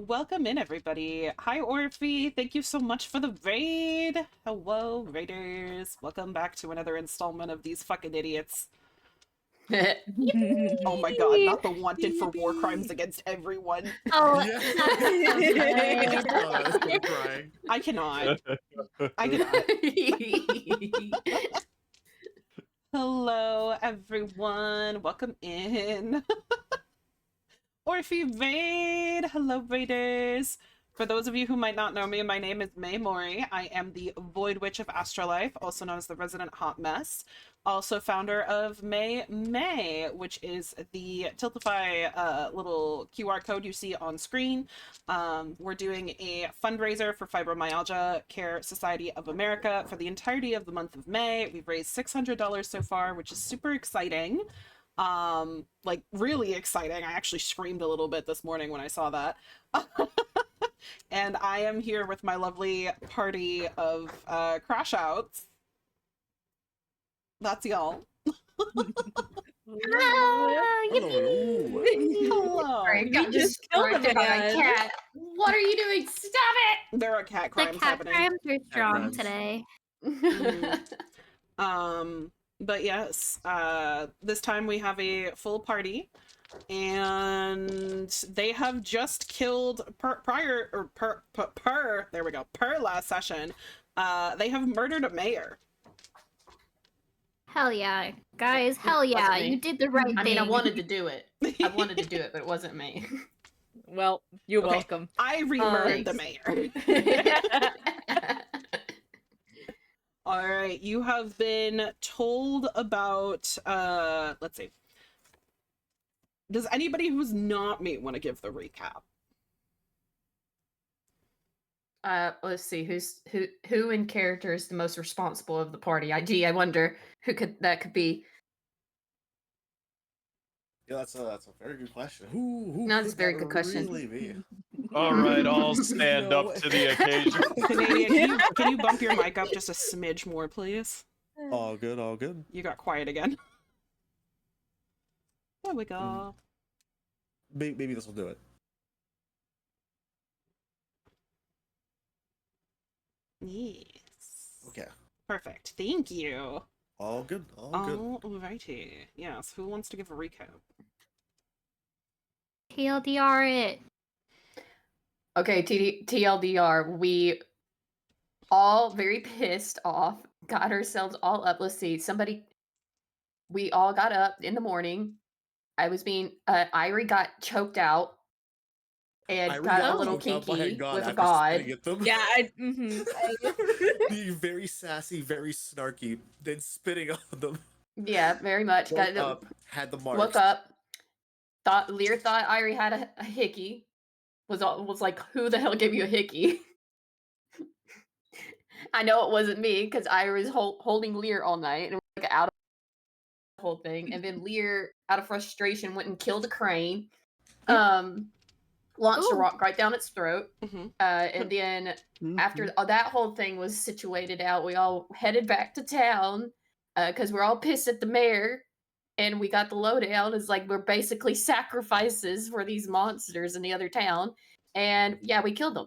Welcome in, everybody. Hi, Orphe. Thank you so much for the raid. Hello, raiders. Welcome back to another installment of these fucking idiots. Oh my god, not the wanted for war crimes against everyone. Oh, Yeah. that I'm crying. I cannot. I cannot. Hello, everyone. Welcome in. Orphe raid. Hello, raiders. For those of you who might not know me, my name is May Mori. I am the Void Witch of Astrolife, also known as the Resident Hot Mess. Also founder of May, which is the Tiltify little QR code you see on screen. We're doing a fundraiser for Fibromyalgia Care Society of America for the entirety of the month of May. We've raised $600 so far, which is super exciting. Like really exciting. I actually screamed a little bit this morning when I saw that. And I am here with my lovely party of CrashOuts. That's y'all. Hello. I got just killed a distracted by my man. cat. What are you doing? Stop There are cat The crimes cat happening. crimes are strong crimes. today. it! But yes, this time we have a full party, and they have just killed per last session. They have murdered a mayor. Hell yeah, guys! Hell yeah, Wasn't me. you did the right thing. I mean, I wanted to do it. I wanted to do it, but it wasn't me. Well, you're Okay. welcome. I remurdered the mayor. All right, you have been told about, let's see. Does anybody who's not me want to give the recap? Let's see who in character is the most responsible of the party. I wonder who that could be. Yeah, that's a very good question. Who No, that's could a very that good question. Really be? All right, I'll stand No up way. to the occasion. Canadian, can you bump your mic up just a smidge more, please? All good, all good. You got quiet again. There we go. Maybe this will do it. Yes. Okay. Perfect. Thank you. All good, all good. Alrighty. Yes, who wants to give a recap? TLDR it. Okay, TLDR. We all very pissed off. Got ourselves all up. Let's see. We all got up in the morning. Irie got choked out and I got a got little choked out by kinky with a after god. spitting at them. Yeah, Being very sassy, very snarky, then spitting on them. Yeah, very much. Woke up, had the marks. Woke up. Lear thought Irie had a hickey. Was like, who the hell gave you a hickey? I know it wasn't me because Irie was holding Lear all night and was like out of the whole thing. And then Lear, out of frustration, went and killed a crane. Launched a Ooh. rock right down its throat. Mhm. And then after that whole thing was situated out, we all headed back to town because we're all pissed at the mayor. And we got the lowdown. It's like we're basically sacrifices for these monsters in the other town. And yeah, we killed them.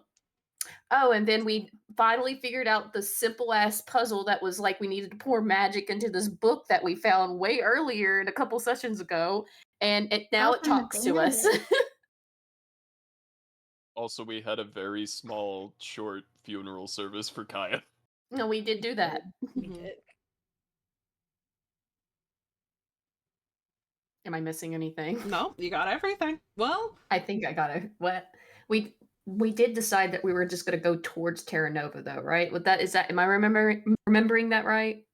Oh, and then we finally figured out the simple ass puzzle that was like we needed to pour magic into this book that we found way earlier in a couple sessions ago. And now it Open the talks to us. Also, we had a very small, short funeral service for Kaya. No, we did do that. Mhm. Am I missing anything? No, you got everything. Well, I think I got it. What we did decide that we were just going to go towards Terra Nova, though, right? Am I remembering that right?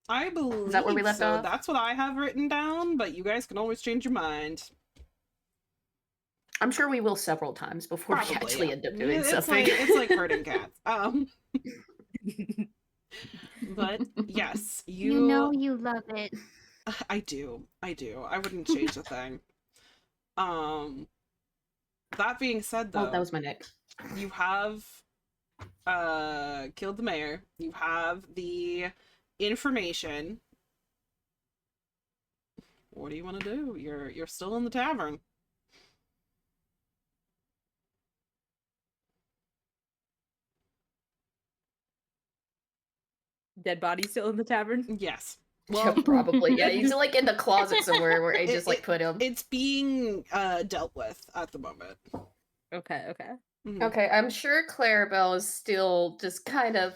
I believe Is that where we left so. off? That's what I have written down, but you guys can always change your mind. I'm sure we will several times before we Probably, actually yeah. end up doing It's something. it's like herding cats. But yes, You know you love it. I do. I wouldn't change a thing. That being said, though, Oh, that was my neck. you have killed the mayor. You have the information. What do you want to do? You're still in the tavern. dead body still in the tavern? Yes. Well, probably. Yeah, he's like in the closet somewhere where they just like put him. It's being dealt with at the moment. Okay, okay. Mhm. Okay, I'm sure Clarabelle is still just kind of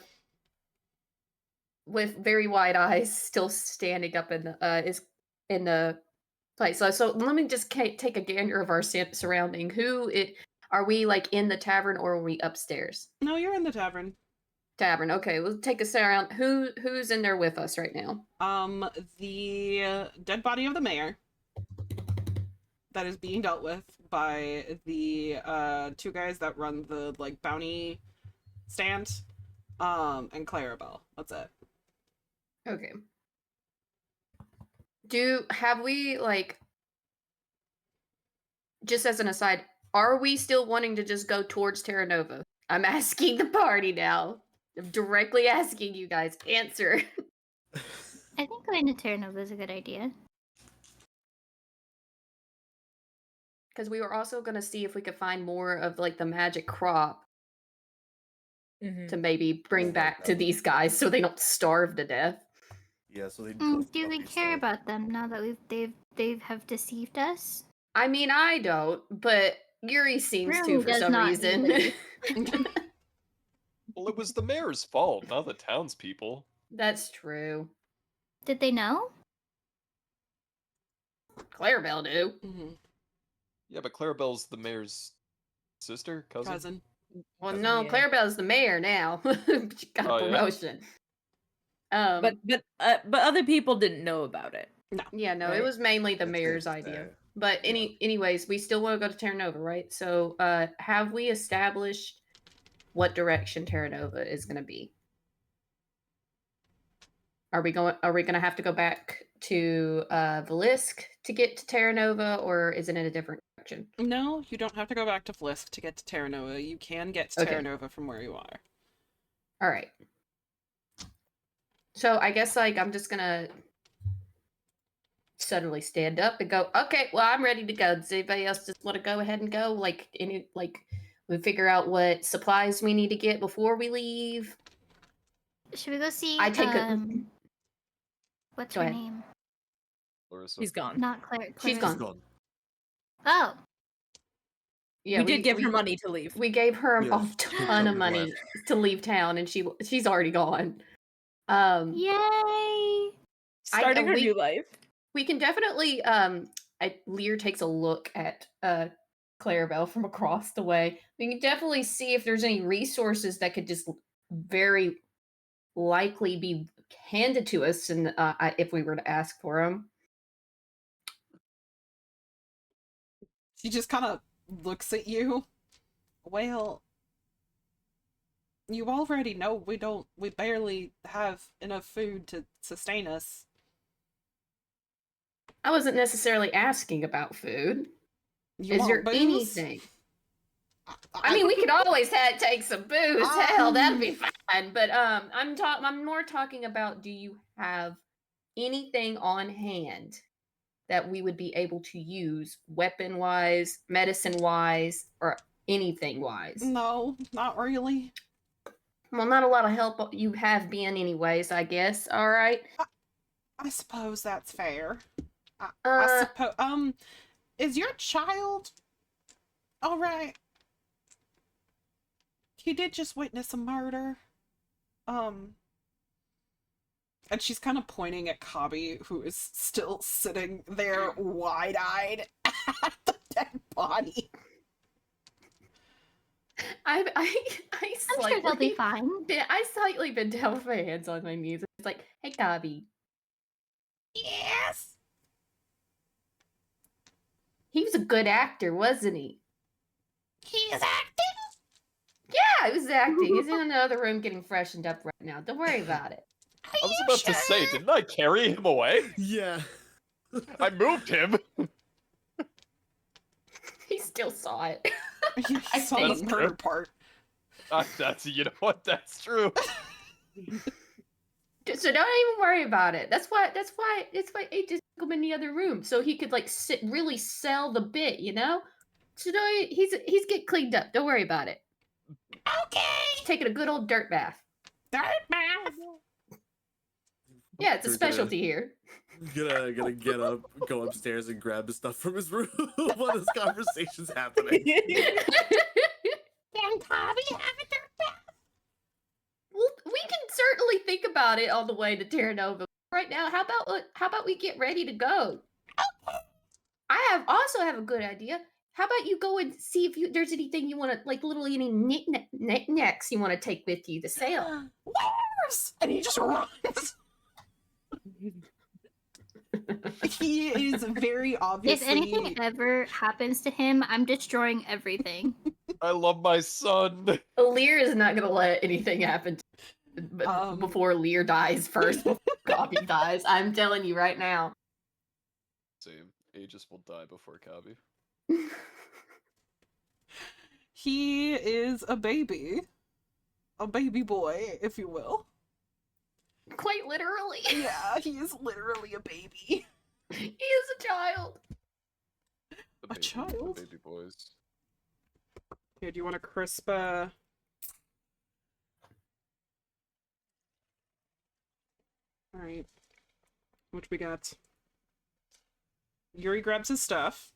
with very wide eyes, still standing up in the is in the place. So let me just take a gander of our surrounding. Are we like in the tavern or are we upstairs? No, you're in the tavern. Tavern. Okay, we'll take a around. Who's in there with us right now? The dead body of the mayor that is being dealt with by the two guys that run the like bounty stand, and Clarabelle. That's it. Okay. Have we like, just as an aside, are we still wanting to just go towards Terra Nova? I'm asking the party now. I'm directly asking you guys. Answer. I think going to Terra Nova is a good idea. Because we were also going to see if we could find more of like the magic crop Mhm. to maybe bring back to these guys so they don't starve to death. Yeah, so they Do we care about them now that they have deceived us? I mean, I don't, but Yuri seems to Really for does some not reason. either. Well, it was the mayor's fault, not the townspeople. That's true. Did they know? Clarabelle knew. Mm-hmm. Yeah, but Clarabelle's the mayor's sister, cousin. Cousin. Well, Doesn't- no, Yeah. Clarabelle's the mayor now. She got a Oh, yeah. promotion. But other people didn't know about it. Yeah, no, it Right. was mainly the That's mayor's safe to idea. say. But Yeah. anyways, we still want to go to Terra Nova, right? So, have we established what direction Terra Nova is going to be? Are we gonna have to go back to Valisk to get to Terra Nova, or is it in a different direction? No, you don't have to go back to Flisk to get to Terra Nova. You can get to Okay. Terra Nova from where you are. All right. So I guess like I'm just gonna suddenly stand up and go, okay, well, I'm ready to go. Does anybody else just want to go ahead and go? Like we figure out what supplies we need to get before we leave. Should we go see? I take What's Go her ahead. name? Larissa. He's gone. Not Claire. She's Clarissa. gone. Oh, Yeah, we did give her money to leave. We gave her Yes, a she ton of totally money left. to leave town, and she's already gone. yay! Starting her we- new life. We can definitely Lear takes a look at Clarabelle from across the way. We can definitely see if there's any resources that could just very likely be handed to us, and if we were to ask for them. She just kind of looks at you. Well, you already know we barely have enough food to sustain us. I wasn't necessarily asking about food. You Is want there booze? anything? I mean, we could always take some booze. Hell, that'd be fine. But I'm more talking about, do you have anything on hand that we would be able to use, weapon wise, medicine wise, or anything wise? No, not really. Well, not a lot of help you have been, anyways. I guess. All right. I suppose that's fair. I Uh, suppose. Is your child all right? He did just witness a murder. And she's kind of pointing at Kabi, who is still sitting there wide-eyed at the dead body. I I'm sure slightly, they'll be fine. I slightly been down with my hands on my knees. It's like, hey, Gabi, Yes. he was a good actor, wasn't he? He is acting. Yeah, he was acting. He's in another room getting freshened up right now. Don't worry about it. I was about to say, didn't I carry him away? Yeah. I moved him. He still saw it. You I saw think- the murder part. That's, you know what? That's true. So don't even worry about it. That's why he just took him in the other room so he could like really sell the bit, you know. So he's getting cleaned up. Don't worry about it. Okay. He's taking a good old dirt bath. Dirt bath. Yeah, it's a We're gonna- specialty here. Gonna get up, go upstairs, and grab the stuff from his room while this conversation's happening. Can Bobby have a dirt bath? Well, we can certainly think about it on the way to Terra Nova. Right now, how about we get ready to go? I also have a good idea. How about you go and see if there's anything you want to, like, any knickknacks you want to take with you to sell. Where's? And he just runs. He is very obviously. If anything ever happens to him, I'm destroying everything. I love my son. Lear is not gonna let anything happen before Lear dies first. Before Coffee dies. I'm telling you right now. Same. Aegis will die before Kabi. He is a baby boy, if you will. Quite literally. Yeah, he is literally a baby. He is a child. The baby, child? The baby boys. Here, do you want a crisp, Alright. What we got? Yuri grabs his stuff.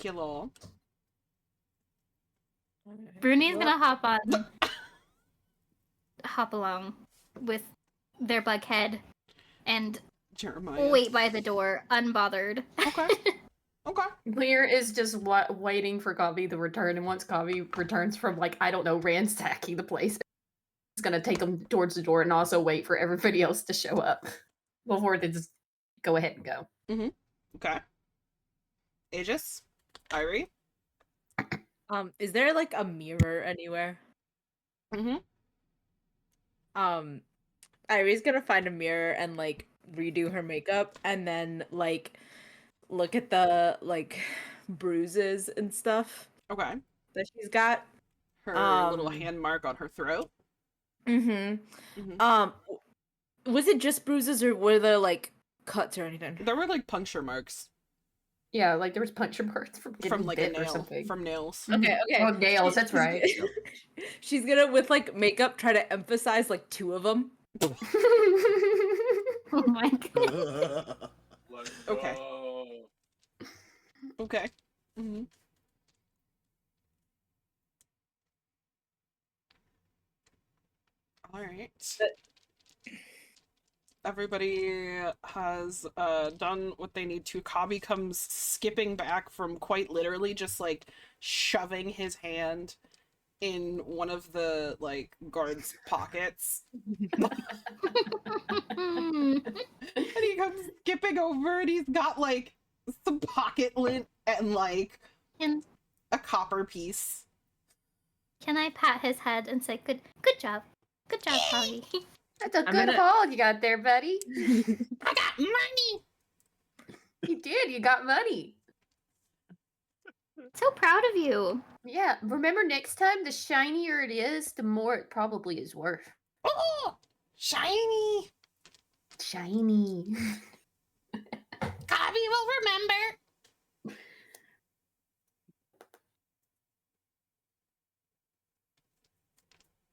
Hello. Bruni's gonna hop along with their bughead and Jeremiah. wait by the door, unbothered. Okay. Okay. Lear is just waiting for Kavi to return, and once Kavi returns from, like, I don't know, ransacking the place, he's gonna take him towards the door and also wait for everybody else to show up before they just go ahead and go. Mm-hmm. Okay. Aegis? Irie? Is there like a mirror anywhere? Mm-hmm. Irie's gonna find a mirror and like redo her makeup and then like look at the like bruises and stuff Okay. that she's got. Her little hand mark on her throat. Mm-hmm. Mhm. Was it just bruises or were there like cuts or anything? There were like puncture marks Yeah, like there was puncture marks from like a bit or nail. something. From nails. Okay. Oh, nails, that's right. She's gonna with like makeup try to emphasize like two of them. Oh my god. Okay. Okay. Mm-hmm. All right. Everybody has done what they need to. Kabi comes skipping back from quite literally just like shoving his hand in one of the like guards' pockets. And he comes skipping over and he's got like some pocket lint and like Can a copper piece. I pat his head and say, good job, Polly. That's a I'm good gonna- haul you got there, buddy. I got money. You did. You got money. So proud of you. Yeah. Remember, next time, the shinier it is, the more it probably is worth. Oh, shiny. Shiny. Kabi will remember.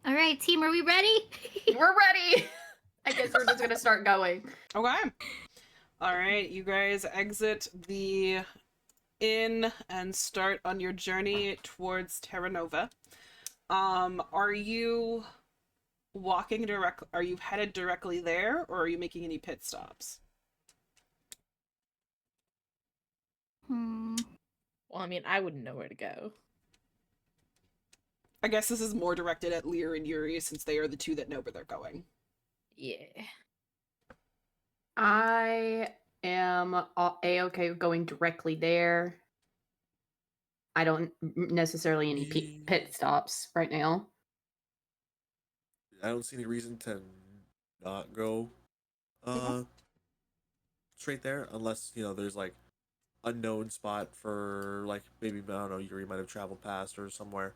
All right, team, are we ready? We're ready. I guess we're just gonna start going. Okay. All right, you guys exit the inn and start on your journey towards Terra Nova. Are you walking direct? Are you headed directly there, or are you making any pit stops? Hmm. Well, I mean, I wouldn't know where to go. I guess this is more directed at Lear and Yuri since they are the two that know where they're going. Yeah. I am a-okay with going directly there. I don't necessarily any pit stops right now. I don't see any reason to not go straight there unless, there's like unknown spot for like maybe I don't know, Yuri might have traveled past or somewhere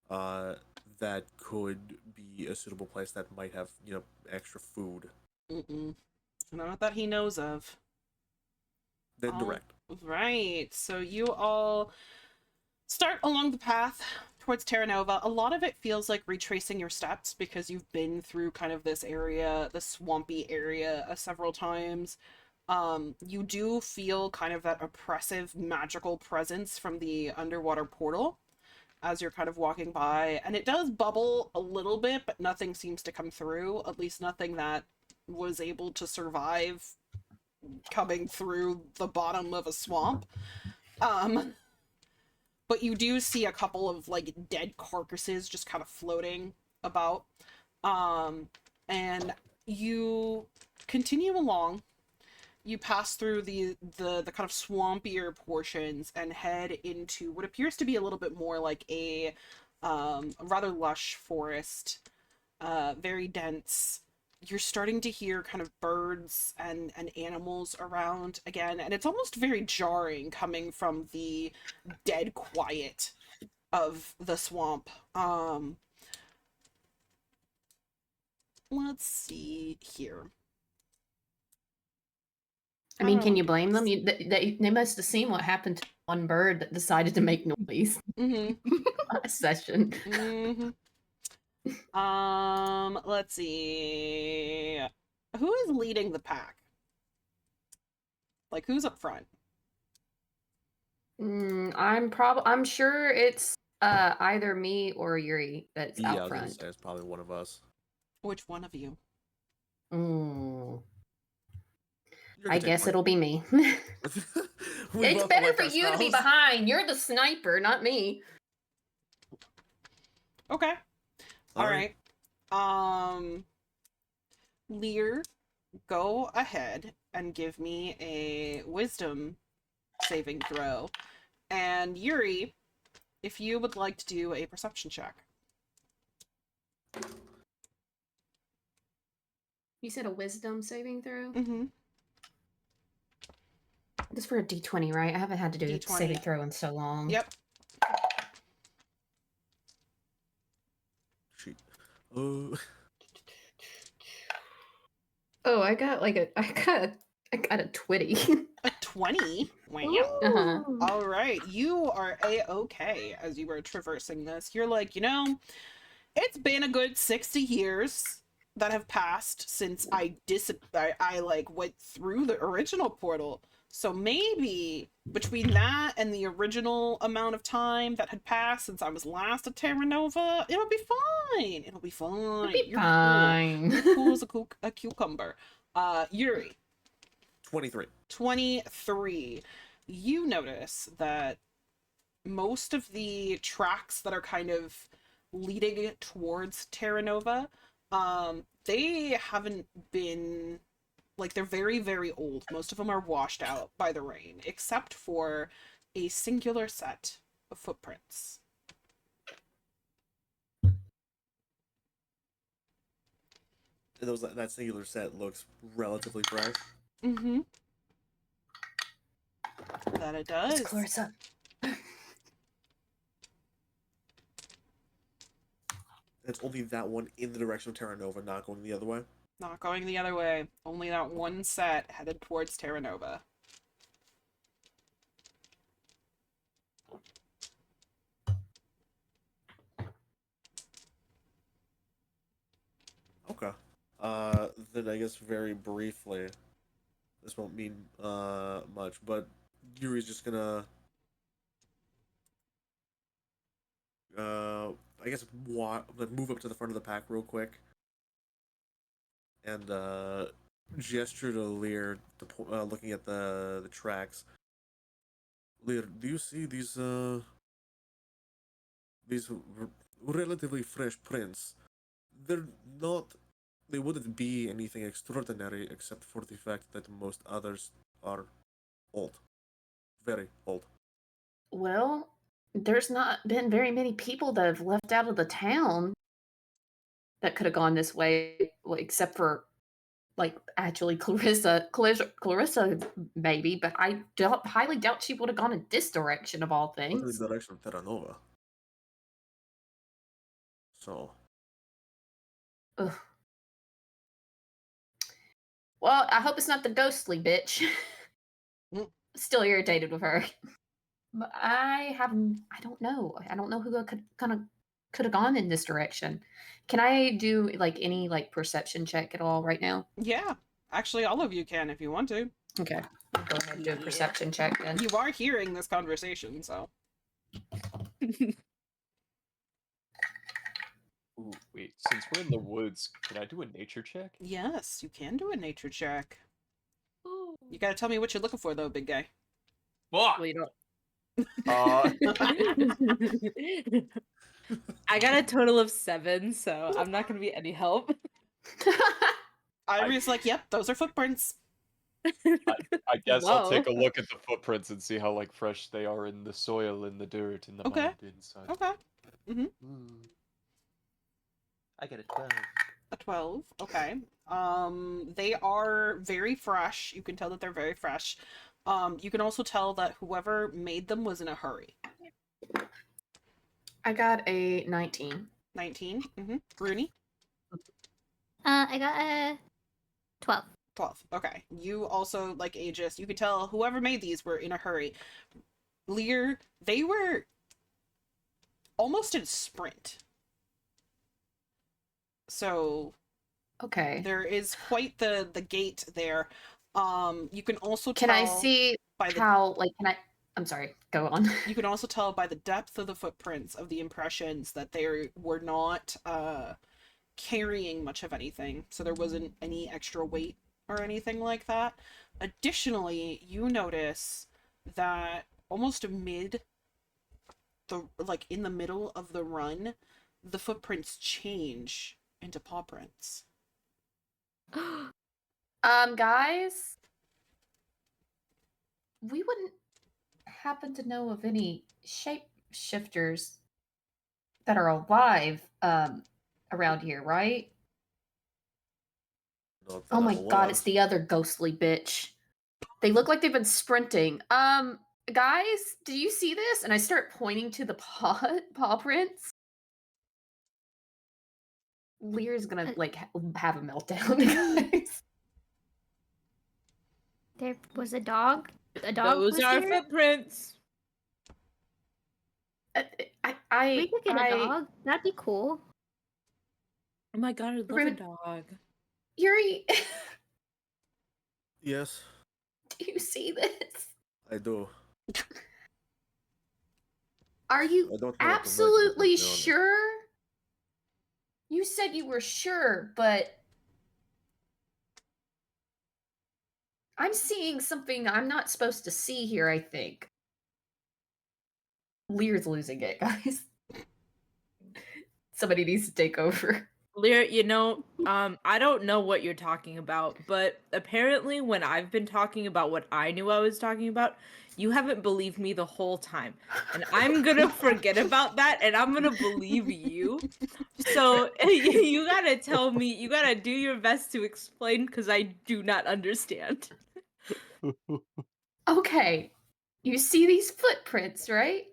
that could be a suitable place that might have, extra food. Not that he knows of. Then direct. Right. So you all start along the path towards Terra Nova, a lot of it feels like retracing your steps because you've been through kind of this area, the swampy area, several times. You do feel kind of that oppressive magical presence from the underwater portal as you're kind of walking by, and it does bubble a little bit, but nothing seems to come through, at least nothing that was able to survive coming through the bottom of a swamp. But you do see a couple of like dead carcasses just kind of floating about. And you continue along. You pass through the kind of swampier portions and head into what appears to be a little bit more like a rather lush forest, very dense. You're starting to hear kind of birds and animals around again, and it's almost very jarring coming from the dead quiet of the swamp. Let's see here. I mean, can Oh, you blame them? They must have seen what happened to one bird that decided to make noise last session. Let's see. Who is leading the pack? Like, who's up front? I'm sure it's either me or Yuri that's Yeah, I out was gonna front. say it's probably one of us. Which one of you? You're I gonna take guess point. it'll be me. We It's both better like for our you to be spouse. behind. You're the sniper, not me. Okay. All Alright. right. Lear, go ahead and give me a wisdom saving throw. And Yuri, if you would like to do a perception check. You said a wisdom saving throw? Mm-hmm. This for a D20, right? I haven't had to do a D20. saving throw in so long. Yep. Shoot. Oh. Oh, I got a 20. A 20? Wow. Uh-huh. All right. You are A-okay as you were traversing this. You're like, it's been a good 60 years that have passed since I like went through the original portal. So maybe between that and the original amount of time that had passed since I was last at Terra Nova, it'll be fine. It'll be fine. It'll be You're fine. cool. You're cool as a cucumber. Yuri, 23. 23. You notice that most of the tracks that are kind of leading towards Terra Nova, they haven't been, like, they're very, very old. Most of them are washed out by the rain, except for a singular set of footprints. That singular set looks relatively fresh. Mm-hmm. That it does. Let's Clarissa. It's only that one in the direction of Terra Nova, not going the other way. Not going the other way. Only that one set headed towards Terra Nova. Okay. Then I guess very briefly, this won't mean much, but Yuri's just gonna I guess move up to the front of the pack real quick and gesture to Lear, looking at the tracks. Lear, do you see these relatively fresh prints? They wouldn't be anything extraordinary except for the fact that most others are old. Very old. Well, there's not been very many people that have left out of the town that could have gone this way, well, except for, like, actually Clarissa maybe, but I highly doubt she would have gone in this direction of all In things. the direction of Terra Nova. So, Ugh. Well, I hope it's not the ghostly bitch. Mm. Still irritated with her. I don't know. I don't know who could have gone in this direction. Can I do like any like perception check at all right now? Yeah. Actually, all of you can if you want to. Okay. I'll go ahead and do a Yeah. perception check then. You are hearing this conversation, so. Ooh, wait, since we're in the woods, can I do a nature check? Yes, you can do a nature check. You gotta tell me what you're looking for, though, big guy. Fuck! Well, you don't. Uh, I got a total of 7, so I'm not gonna be any help. Ivory's like, yep, those are footprints. I guess I'll take a Whoa. look at the footprints and see how like fresh they are in the soil, in the dirt, in the Okay. mud inside. Okay. Ooh. I get a 12. A 12. Okay. They are very fresh. You can tell that they're very fresh. You can also tell that whoever made them was in a hurry. I got a 19. 19. Rooney? I got a 12. 12. Okay. You also, like Aegis, you could tell whoever made these were in a hurry. Lear, they were almost in sprint. So Okay. there is quite the gait there. You can also Can tell I see by the how like I'm sorry, go on. you can also tell by the depth of the footprints of the impressions that they were not carrying much of anything, so there wasn't any extra weight or anything like that. Additionally, you notice that almost in the middle of the run, the footprints change into paw prints. Guys, we wouldn't happen to know of any shapeshifters that are alive around here, right? Not that Oh I'm my aware god, of. it's the other ghostly bitch. They look like they've been sprinting. Guys, do you see this? And I start pointing to the paw prints. Lear's gonna like have a meltdown, guys. There was a dog. A dog Those was are here. footprints. We could get a dog. That'd be cool. Oh my god, I love a Rude. dog. Yuri, Yes, do you see this? I do. Are you I don't know what to make of it, absolutely to be honest. sure? You said you were sure, but I'm seeing something I'm not supposed to see here, I think. Lear's losing it, guys. Somebody needs to take over. Lear, I don't know what you're talking about, but apparently when I've been talking about what I knew I was talking about, you haven't believed me the whole time. And I'm gonna forget about that and I'm gonna believe you. So you gotta tell me, you gotta do your best to explain because I do not understand. Okay. You see these footprints, right?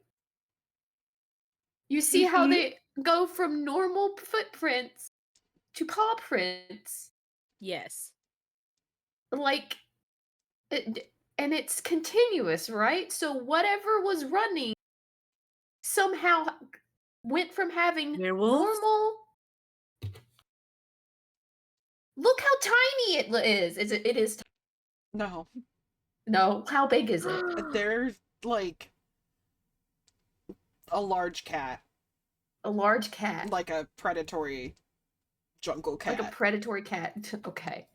You see how Mhm. they go from normal footprints to paw prints. Yes. Like, and it's continuous, right? So whatever was running somehow went from having Werewolves? normal. Look how tiny it is. It is. No. No, how big is it? They're like a large cat. A large cat. Like a predatory jungle cat. Like a predatory cat. Okay.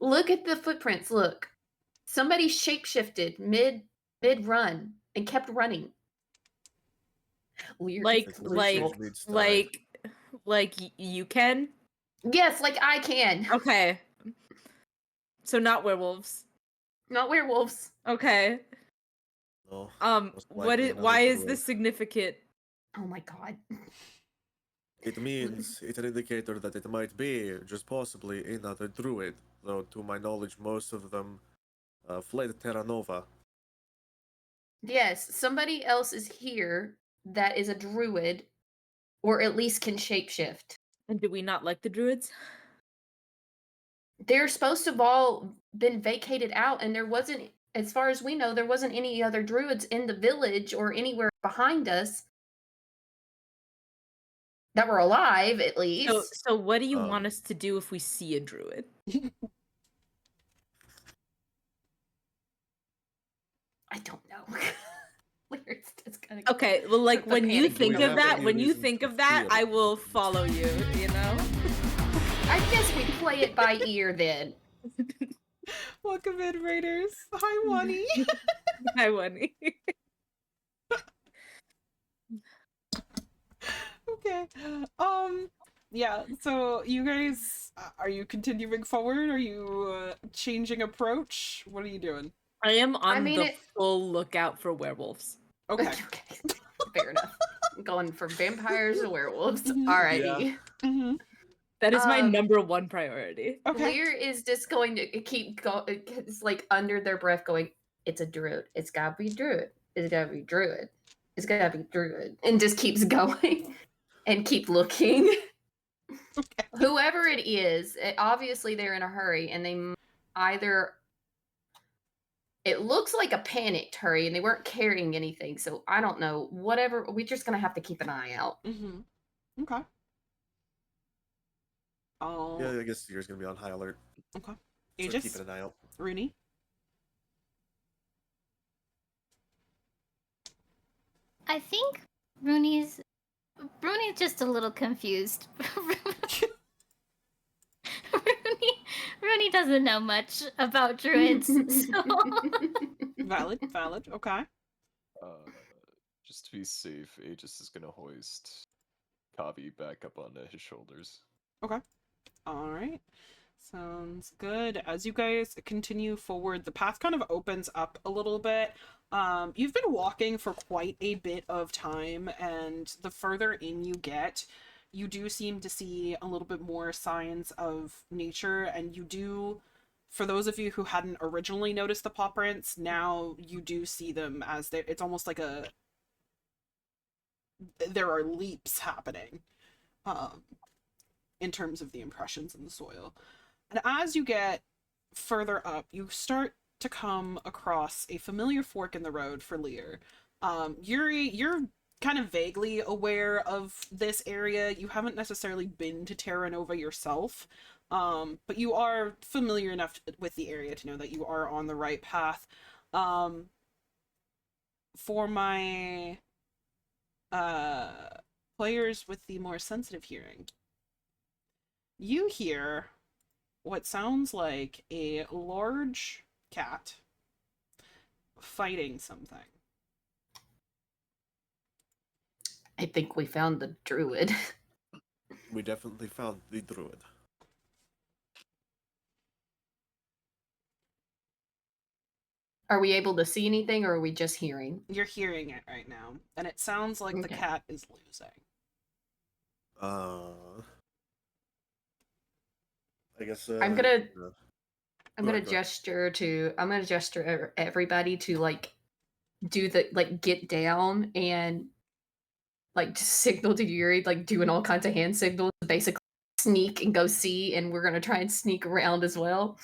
Look at the footprints. Look. Somebody shapeshifted mid run and kept running. Lear Like, gets Like- literal- like you can? Yes, like I can. Okay. So not werewolves. Not werewolves. Okay. No. Most What likely is another why is druid. this significant? Oh my god. It means it's an indicator that it might be just possibly another druid. Though to my knowledge, most of them fled Terra Nova. Yes, somebody else is here that is a druid, or at least can shapeshift. And do we not like the druids? They're supposed to have all been vacated out, and there wasn't as far as we know, there wasn't any other druids in the village or anywhere behind us that were alive, at least. So what do you want us to do if we see a druid? I don't know. It's gonna Okay, well, like the when you panic think Do we of have that, any when you reason think to of that, feel I it? will follow you. You know. I guess we play it by ear then. Welcome in, Raiders. Hi, Wani. Hi, Wendy. Okay. Yeah, so you guys, are you continuing forward? Are you changing approach? What are you doing? I am on mean, the it- full lookout for werewolves. Okay. Okay. Fair enough. Going from vampires to werewolves. Mhm. Alrighty. Mm-hmm. That is my Um, number one priority. Okay. Lear is just going to keep going. It's like under their breath, going, "It's a druid. It's gotta be druid. It's gotta be druid. It's gotta be druid," and just keeps going and keep looking. Okay. Whoever it is, obviously they're in a hurry, and they either. It looks like a panicked hurry, and they weren't carrying anything. So I don't know. Whatever. We're just gonna have to keep an eye out. Mm-hmm. Okay. Oh, Yeah, I guess you're gonna be on high alert. okay. So Aegis, keeping an eye out. Rooney. I think Rooney's just a little confused. Rooney doesn't know much about druids, so Valid, valid. Okay. Just to be safe, Aegis is gonna hoist Kavi back up onto his shoulders. Okay. All right. Sounds good. As you guys continue forward, the path kind of opens up a little bit. You've been walking for quite a bit of time, and the further in you get, you do seem to see a little bit more signs of nature, and you do, for those of you who hadn't originally noticed the paw prints, now you do see them as it's almost like there are leaps happening, in terms of the impressions in the soil. And as you get further up, you start to come across a familiar fork in the road for Lear. Yuri, you're kind of vaguely aware of this area. You haven't necessarily been to Terra Nova yourself, but you are familiar enough with the area to know that you are on the right path. For my players with the more sensitive hearing, you hear what sounds like a large cat fighting something. I think we found the druid. We definitely found the druid. Are we able to see anything, or are we just hearing? You're hearing it right now, and it sounds like the Okay. cat is losing. I guess I'm gonna Go I'm gonna ahead. gesture everybody to like do the like get down and like just signal to Yuri, like doing all kinds of hand signals, basically sneak and go see, and we're gonna try and sneak around as well.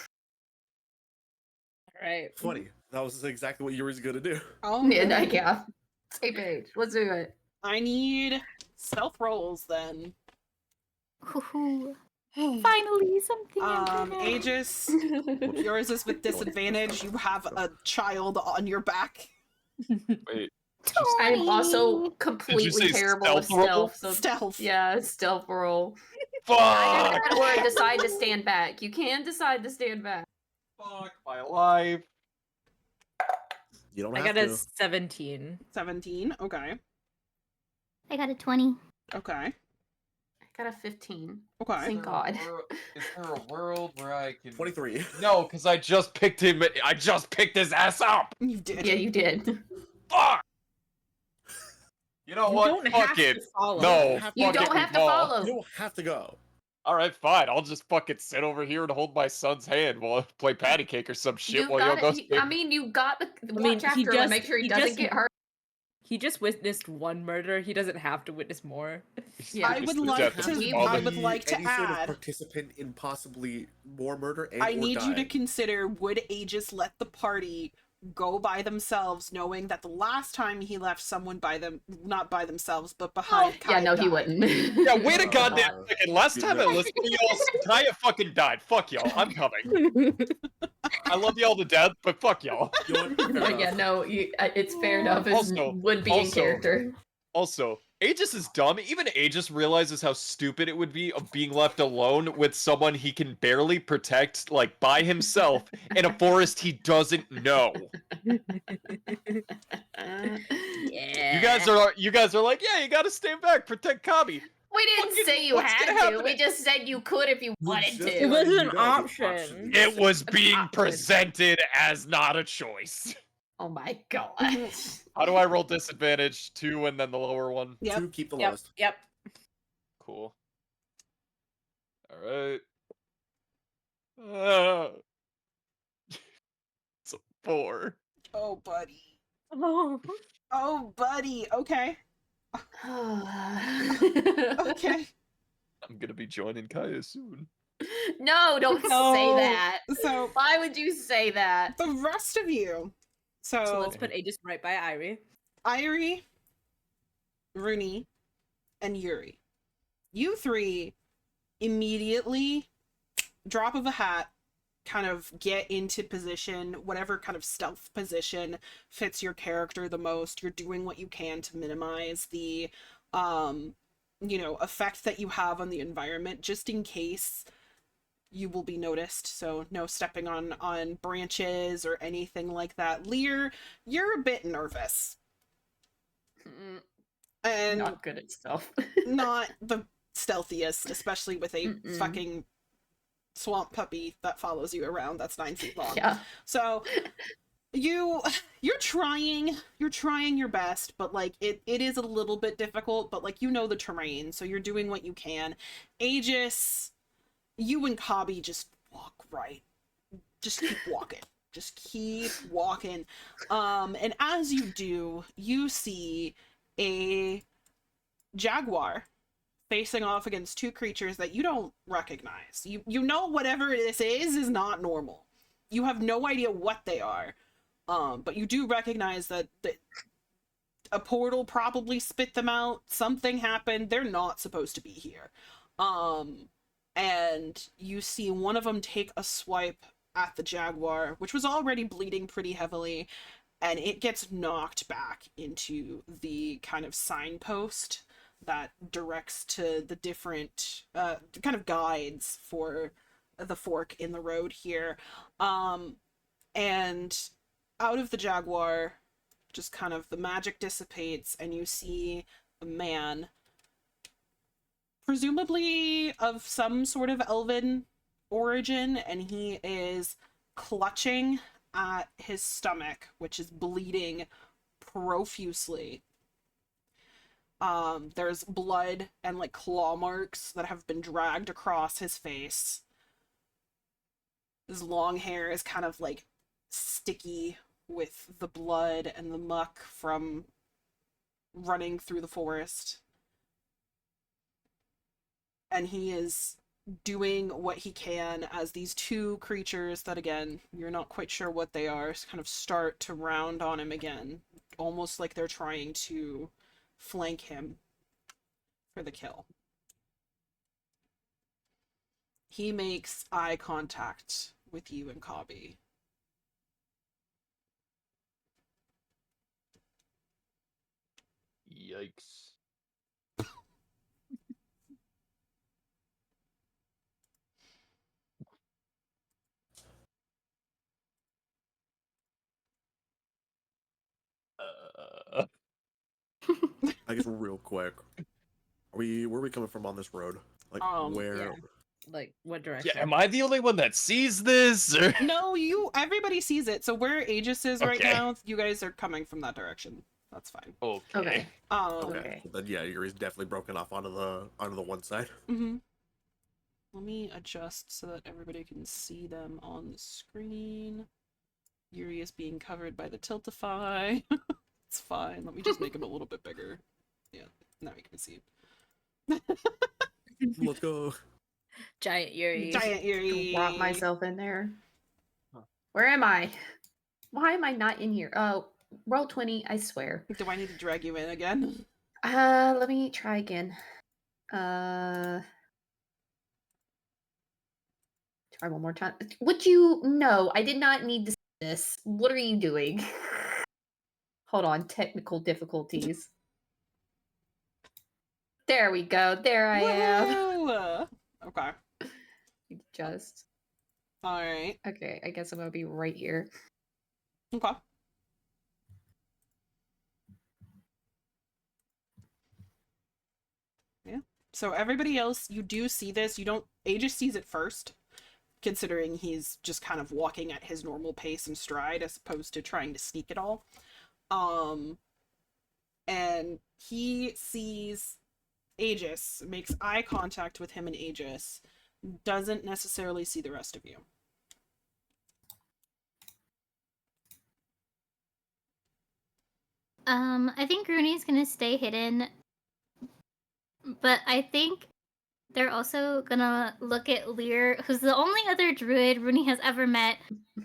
All right. Funny. That was exactly what you were gonna do. Oh, Yeah. Same page. Let's do it. I need stealth rolls then. Woohoo. Finally something I'm good at. Aegis, yours is with disadvantage. You have a child on your back. Wait, I'm also 20. completely say terrible with stealth roll? stealth. So Stealth. yeah, stealth roll. fuck! Either that or decide to stand back. You can decide to stand back. Fuck my life. You don't I have got a to. 17. 17. Okay. I got a 20. Okay. I got a 15. Okay. Thank God. Is there a world where I can 23. No, because I just picked him. I just picked his ass up. You did. Yeah, you did. Fuck. You know You what? don't Fuck have it. to follow. No. You fuck don't it, have to Paul. follow. You don't have to go. All right, fine. I'll just fucking sit over here and hold my son's hand while I play patty cake or some shit You while got y'all it. go. I mean, you got to watch mean, he after him and just- make sure he he doesn't just- get hurt. He just witnessed one murder. He doesn't have to witness more. Yeah. I would like You to- have be I would like to any sort of add- participant in possibly more murder and I or need you to dying. consider, would Aegis let the party go by themselves, knowing that the last time he left someone not by themselves, but behind Yeah, Kaya no, he died. wouldn't. Yeah, wait a goddamn Uh, second. Last time I listened to y'all, Kaya fucking died. Fuck y'all. I'm coming. I love y'all to death, but fuck y'all. You know what? Fair But yeah, enough. no, it's fair enough. It Also- would be in also- character. Also, Aegis is dumb. Even Aegis realizes how stupid it would be of being left alone with someone he can barely protect, like, by himself in a forest he doesn't know. Yeah. You guys are like, yeah, you gotta stay back, protect Kami. We didn't Fucking- say you what's had gonna to. happen? We just said you could if you We're wanted just to. It was letting an you know the option. option It exists. was being option. presented as not a choice. Oh my god. How do I roll disadvantage? 2 and then the lower one. Yep. To keep the Yep. lowest. Yep. Cool. Alright. Uh, it's a 4. Oh, buddy. Oh. Oh, buddy. Okay. Okay. I'm gonna be joining Kaya soon. No, don't No. say that. So Why would you say that? the rest of you. So So let's put Aegis right by Irie. Irie, Rooney, and Yuri. You three immediately, drop of a hat, kind of get into position, whatever kind of stealth position fits your character the most. You're doing what you can to minimize the effect that you have on the environment, just in case you will be noticed. So no stepping on branches or anything like that. Lear, you're a bit nervous. And Not good at stuff. not the stealthiest, especially with a Mm-mm. fucking swamp puppy that follows you around that's 9 feet long. Yeah. So you're trying your best, but like it is a little bit difficult, but like the terrain, so you're doing what you can. Aegis, you and Kabi just walk right. Just keep walking. Just keep walking. And as you do, you see a jaguar facing off against two creatures that you don't recognize. You know whatever this is not normal. You have no idea what they are. But you do recognize that a portal probably spit them out. Something happened. They're not supposed to be here. And you see one of them take a swipe at the jaguar, which was already bleeding pretty heavily, and it gets knocked back into the kind of signpost that directs to the different kind of guides for the fork in the road here. And out of the jaguar, just kind of the magic dissipates, and you see a man, presumably of some sort of elven origin, and he is clutching at his stomach, which is bleeding profusely. There's blood and like claw marks that have been dragged across his face. His long hair is kind of like sticky with the blood and the muck from running through the forest. And he is doing what he can as these two creatures that, again, you're not quite sure what they are, kind of start to round on him again, almost like they're trying to flank him for the kill. He makes eye contact with you and Kabi. Yikes. I guess real quick. Where are we coming from on this road? Like where? yeah. Like what direction? Yeah, am I the only one that sees this? Or... No, everybody sees it. So where Aegis is right Okay. now, you guys are coming from that direction. That's fine. Okay. Okay. Okay. Then yeah, Yuri's definitely broken off onto the one side. Mm-hmm. Let me adjust so that everybody can see them on the screen. Yuri is being covered by the Tiltify. It's fine. Let me just make him a little bit bigger. Yeah, now you can see. Let's go. Giant Yuri. Giant Yuri. Drop myself in there. Huh. Where am I? Why am I not in here? Oh, roll 20, I swear. Do I need to drag you in again? Let me try again. Try one more time. Would you? No, I did not need to see this. What are you doing? Hold on, technical difficulties. There we go. There I am. Woohoo! Okay. Just All right. okay. I guess I'm gonna be right here. Okay. Yeah. So everybody else, you do see this. You don't. Aegis sees it first, considering he's just kind of walking at his normal pace and stride as opposed to trying to sneak it all. And he sees Aegis, makes eye contact with him and Aegis, doesn't necessarily see the rest of you. I think Rooney's gonna stay hidden, but I think they're also gonna look at Lear, who's the only other druid Rooney has ever met,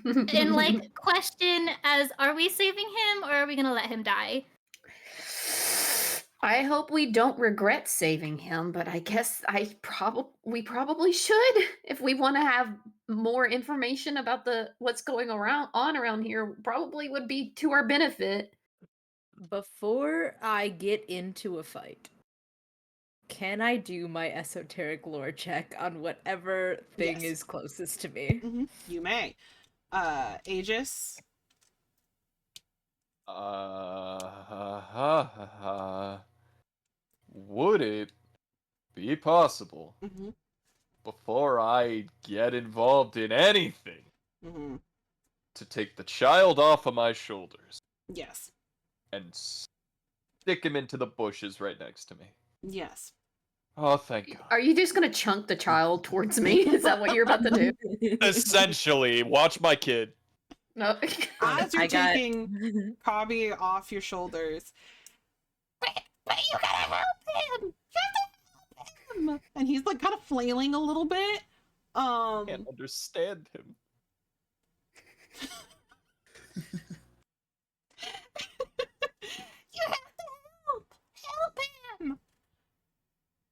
and like question as, are we saving him or are we gonna let him die? I hope we don't regret saving him, but I guess we probably should if we want to have more information about what's going on around here. Probably would be to our benefit. Before I get into a fight, can I do my esoteric lore check on whatever thing Yes. is closest to me? You may. Aegis. Would it be possible Mm-hmm. before I get involved in anything Mm-hmm. to take the child off of my shoulders Yes. and stick him into the bushes right next to me? Yes. Oh, thank God. Are you just gonna chunk the child towards me? Is that what you're about to do? Essentially, watch my kid. No. As you're I got- taking Kabi off your shoulders, but you gotta help him. You have to help him. And he's like kind of flailing a little bit. Can't understand him. You have to help him.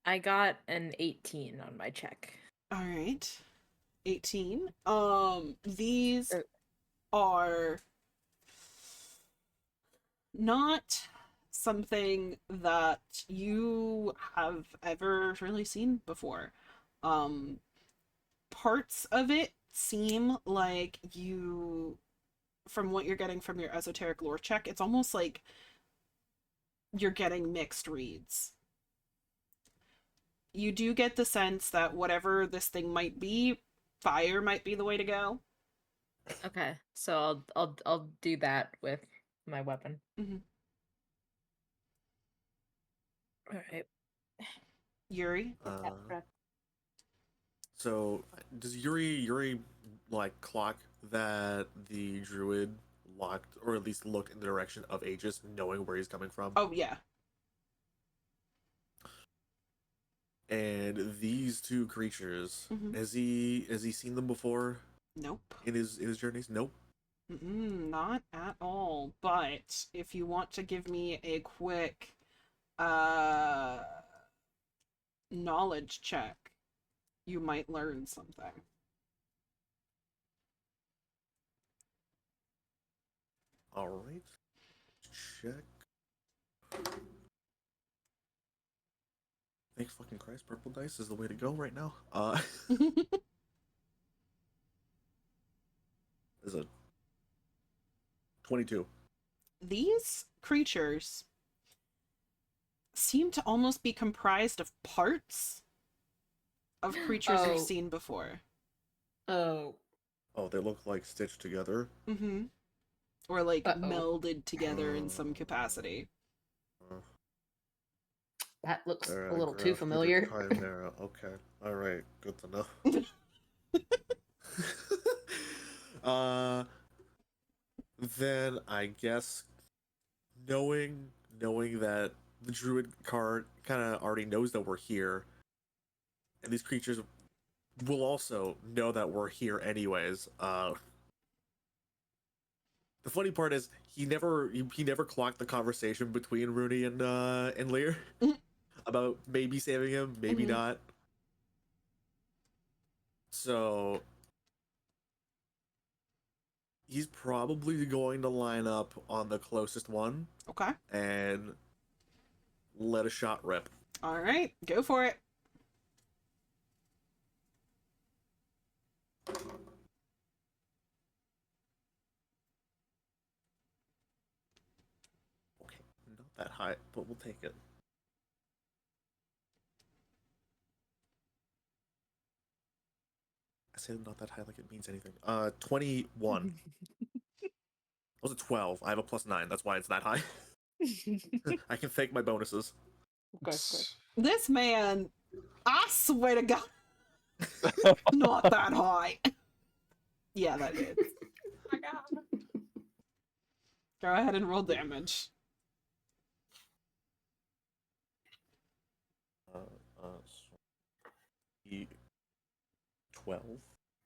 I got an 18 on my check. All right. 18. These are not something that you have ever really seen before. Parts of it seem like you, from what you're getting from your esoteric lore check, it's almost like you're getting mixed reads. You do get the sense that whatever this thing might be, fire might be the way to go. Okay, so I'll do that with my weapon. Mhm. All right. Yuri? So does Yuri like clock that the druid locked, or at least looked in the direction of Aegis, knowing where he's coming from? Oh, yeah. And these two creatures, Mhm. has he seen them before Nope. in his journeys? Nope. Not at all. But if you want to give me a quick knowledge check, you might learn something. All right. Check. Thank fucking Christ, purple dice is the way to go right now. Is a 22. These creatures seem to almost be comprised of parts of creatures Oh. you've seen before. Oh. Oh, they look like stitched together. Mm-hmm. Or like Uh-oh. melded together in some capacity. That looks They're a little too grafted familiar. chimera. Okay. All right. Good to know. Then I guess knowing that the druid card kind of already knows that we're here, and these creatures will also know that we're here anyways. The funny part is he never clocked the conversation between Rooney and Lear Mhm. about maybe saving him, maybe Mhm. not. So he's probably going to line up on the closest one Okay. and let a shot rip. All right. Go for it. Okay, not that high, but we'll take it. I say not that high like it means anything. 21. That was a 12. I have a +9. That's why it's that high. I can fake my bonuses. Okay. This man, I swear to God, not that high. Yeah, that is. Oh my god. Go ahead and roll damage. So 12.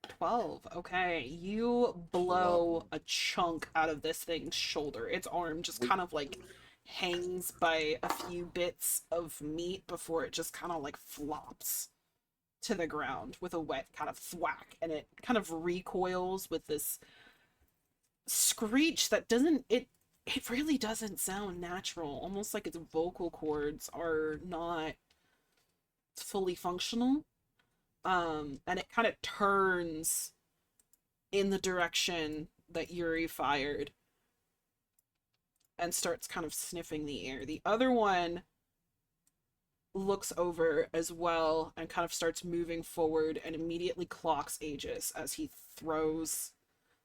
12. Okay. You blow a chunk out of this thing's shoulder. Its arm just kind of like hangs by a few bits of meat before it just kind of like flops to the ground with a wet kind of thwack, and it kind of recoils with this screech that doesn't it really doesn't sound natural, almost like its vocal cords are not fully functional. And it kind of turns in the direction that Yuri fired and starts kind of sniffing the air. The other one looks over as well and kind of starts moving forward and immediately clocks Aegis as he throws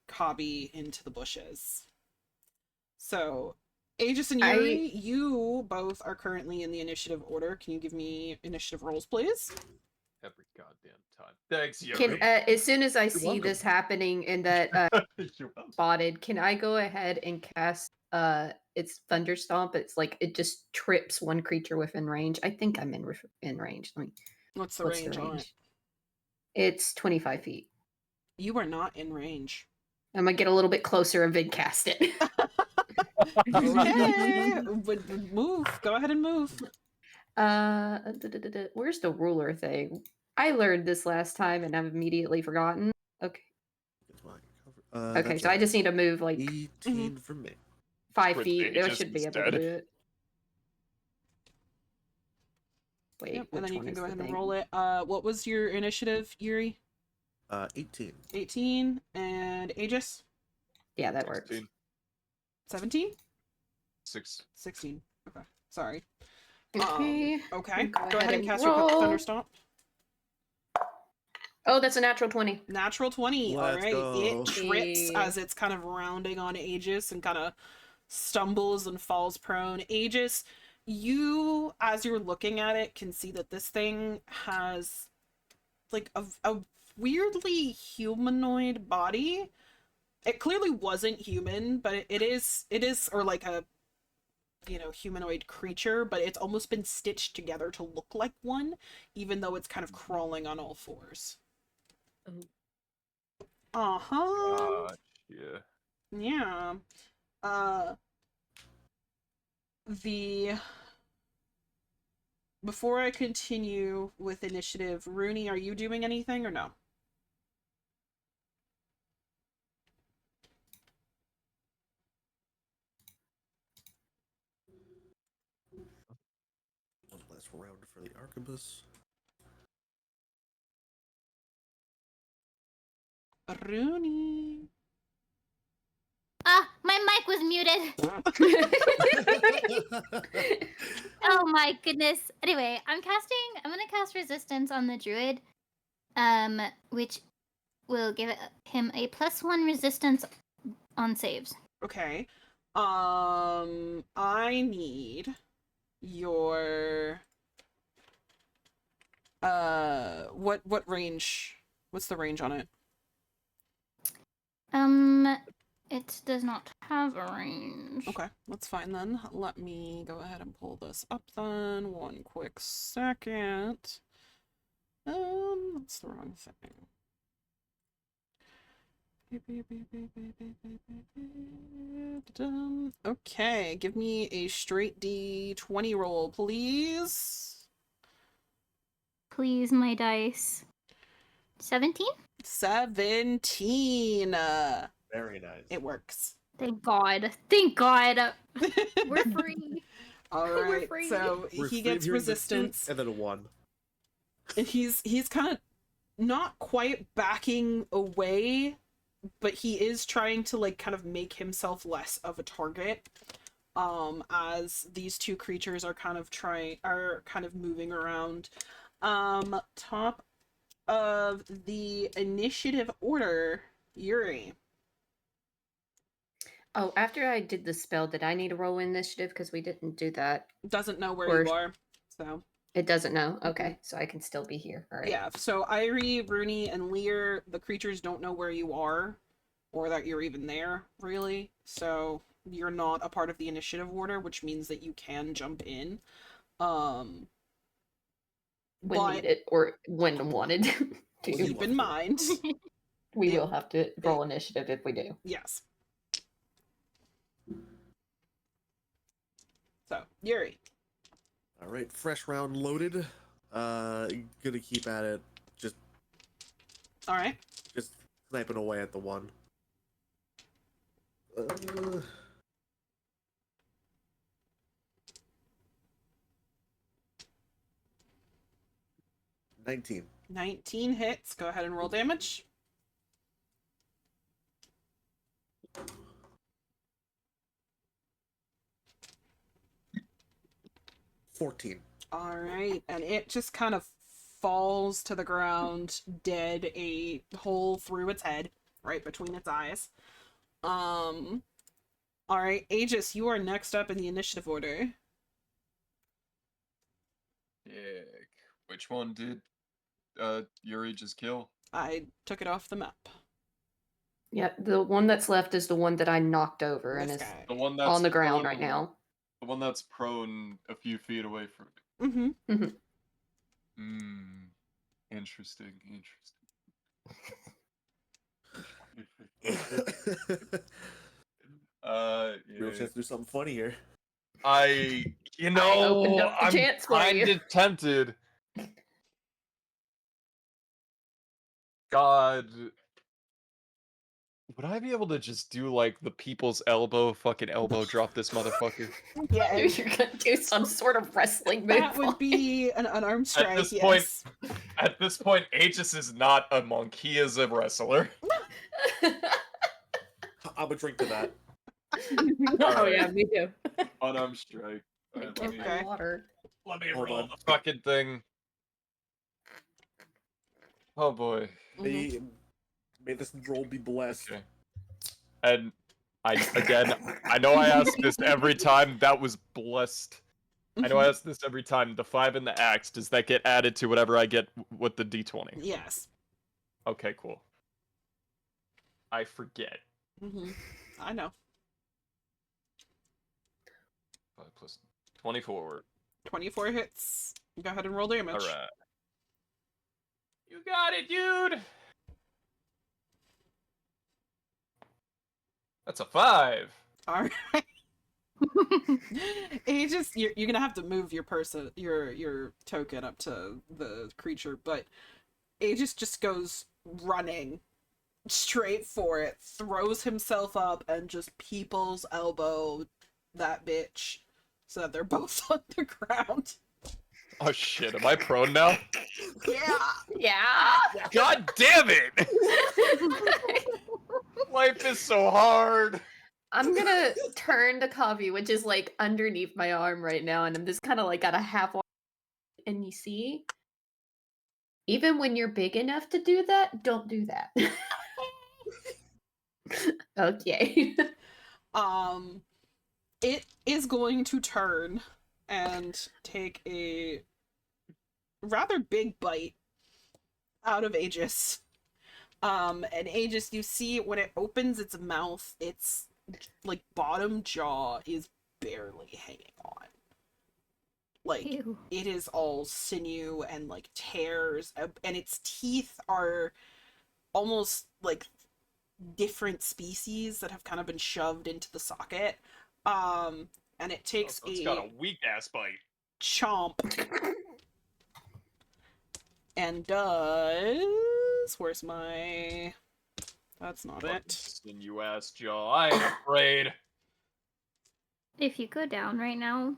Kabi into the bushes. So, Aegis and Yuri, you both are currently in the initiative order. Can you give me initiative rolls, please? Every goddamn time. Thanks, Yuri. Can as soon as I see welcome. this happening and that You're welcome. spotted, can I go ahead and cast it's Thunderstomp? It's like it just trips one creature within range. I think I'm in range. Let me, What's the what's the range on it? range? It's 25 feet. You are not in range. I'm gonna get a little bit closer and then cast it. Okay, move. Go ahead and move. Where's the ruler thing? I learned this last time and I've immediately forgotten. Okay. Okay, so I just need to move like 18 from me. 5 With feet. I Aegis should be able to instead. do it. Wait, Yep, and which then you one can is go the ahead and thing? roll it. What was your initiative, Yuri? 18. 18. And Aegis? Yeah, that works. 16. 17? 6. 16. Okay, sorry. Okay. Okay, Go go ahead and cast roll. your Thunderstomp. Oh, that's a natural 20. Natural 20. Let's All right. go. It trips Yeah. as it's kind of rounding on Aegis and kind of stumbles and falls prone. Aegis, you, as you're looking at it, can see that this thing has like a weirdly humanoid body. It clearly wasn't human, but it is, or like a, humanoid creature, but it's almost been stitched together to look like one, even though it's kind of crawling on all fours. Uh-huh. Yeah. Yeah. Uh, the Before I continue with initiative, Rooney, are you doing anything or no? One last round for the arquebus. Rooney. Ah, my mic was muted. Oh my goodness. Anyway, I'm gonna cast resistance on the druid, which will give him a +1 resistance on saves. Okay. I need your what range? What's the range on it? It does not have a range. Okay, that's fine then. Let me go ahead and pull this up then. One quick second. That's the wrong thing. Okay, give me a straight D20 roll, please. Please, my dice. 17? 17. Very nice. It works. Thank God. Thank God. We're free. All We're right, free. so We're he free of gets hearing the toot resistance, and then a 1. and he's kind of not quite backing away, but he is trying to like kind of make himself less of a target. As these two creatures are kind of moving around. Top of the initiative order, Yuri. Oh, after I did the spell, did I need to roll initiative? Because we didn't do that. Doesn't know where Or- you are, so It doesn't know. Okay, so I can still be here. All right. yeah. So Irie, Rooney, and Lear, the creatures don't know where you are, or that you're even there, really. So you're not a part of the initiative order, which means that you can jump in. When But needed or when wanted. Well, keep in mind, We it- will have to roll initiative if we do. yes. So Yuri. All right, fresh round loaded. Gonna keep at it. Just All right. sniping away at the one. 19. 19 hits. Go ahead and roll damage. $14. All right, and it just kind of falls to the ground, dead, a hole through its head, right between its eyes. All right, Aegis, you are next up in the initiative order. Yeah. Which one did Yuri just kill? I took it off the map. Yeah, the one that's left is the one that I knocked over and This is guy. The one that's on the ground prone- right now. The one that's prone a few feet away from Mm-hmm. me. Hmm. Interesting. Real Yeah. chance to do something funny here. I opened up the I'm chance for you. kinda tempted. God. Would I be able to just do like the people's fucking elbow drop this motherfucker? Yeah, I knew you were gonna do some sort of wrestling move. that would be an unarmed strike, this yes. At this point, Aegis is not a monk, he is a wrestler. I'm a drink to that. Oh Alright. yeah, me too. Unarmed strike. Alright, Get my Okay. water. let me Hold roll on. the fucking thing. Oh boy. Mhm. May this roll be blessed. Okay. And I know I ask this every time. That was blessed. I know I ask this every time. The 5 and the axe, does that get added to whatever I get with the d20? Yes. Okay, cool. I forget. Mm-hmm. I know. 5 plus 24. 24 hits. Go ahead and roll damage. Alright. You got it, dude! That's a 5. All right. Aegis, you're gonna have to move your your token up to the creature, but Aegis just goes running straight for it, throws himself up, and just people's elbow that bitch so that they're both on the ground. Oh shit, am I prone now? Yeah. Yeah. God damn it! Life is so hard. I'm gonna turn to Kavi, which is like underneath my arm right now, and I'm just kind of like got a half. And you see, even when you're big enough to do that, don't do that. Okay. It is going to turn and take a rather big bite out of Aegis. And Aegis, you see when it opens its mouth, its like bottom jaw is barely hanging on. Like Ew. it is all sinew and like tears, and its teeth are almost like different species that have kind of been shoved into the socket. And it takes It's got a weak ass bite. chomp and does. Where's my? That's not it. Sinew ass jaw. I ain't afraid. If you go down right now,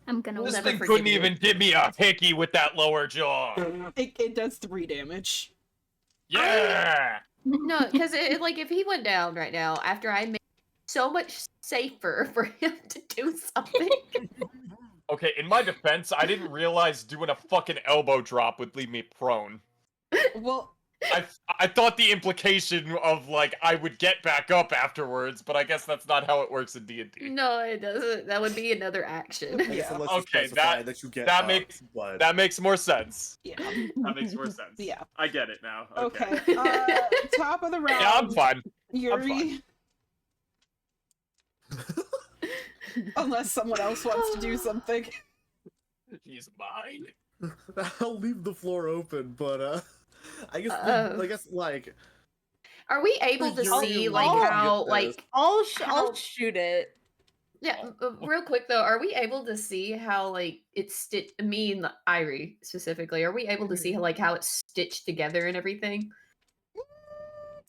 I'm gonna. We'll This never thing forgive couldn't you. even give me a hickey with that lower jaw. It does 3 damage. Yeah. No, because like if he went down right now after I made it so much safer for him to do something. Okay, in my defense, I didn't realize doing a fucking elbow drop would leave me prone. Well, I thought the implication of like I would get back up afterwards, but I guess that's not how it works in D&D. No, it doesn't. That would be another action. I guess Yeah. unless you Okay, specify that you get that up, makes- but That makes more sense. yeah. That makes more sense. Yeah. I get it now. Okay. Top of the round. Yeah, I'm fine. Yuri. Unless someone else wants to do something. He's mine. I'll leave the floor open. But I guess like Are we able to You're see right. like I'll how get like I'll How- shoot it. yeah, real quick though, are we able to see how like it's stitched? Me and Irie specifically, are we able to see like how it's stitched together and everything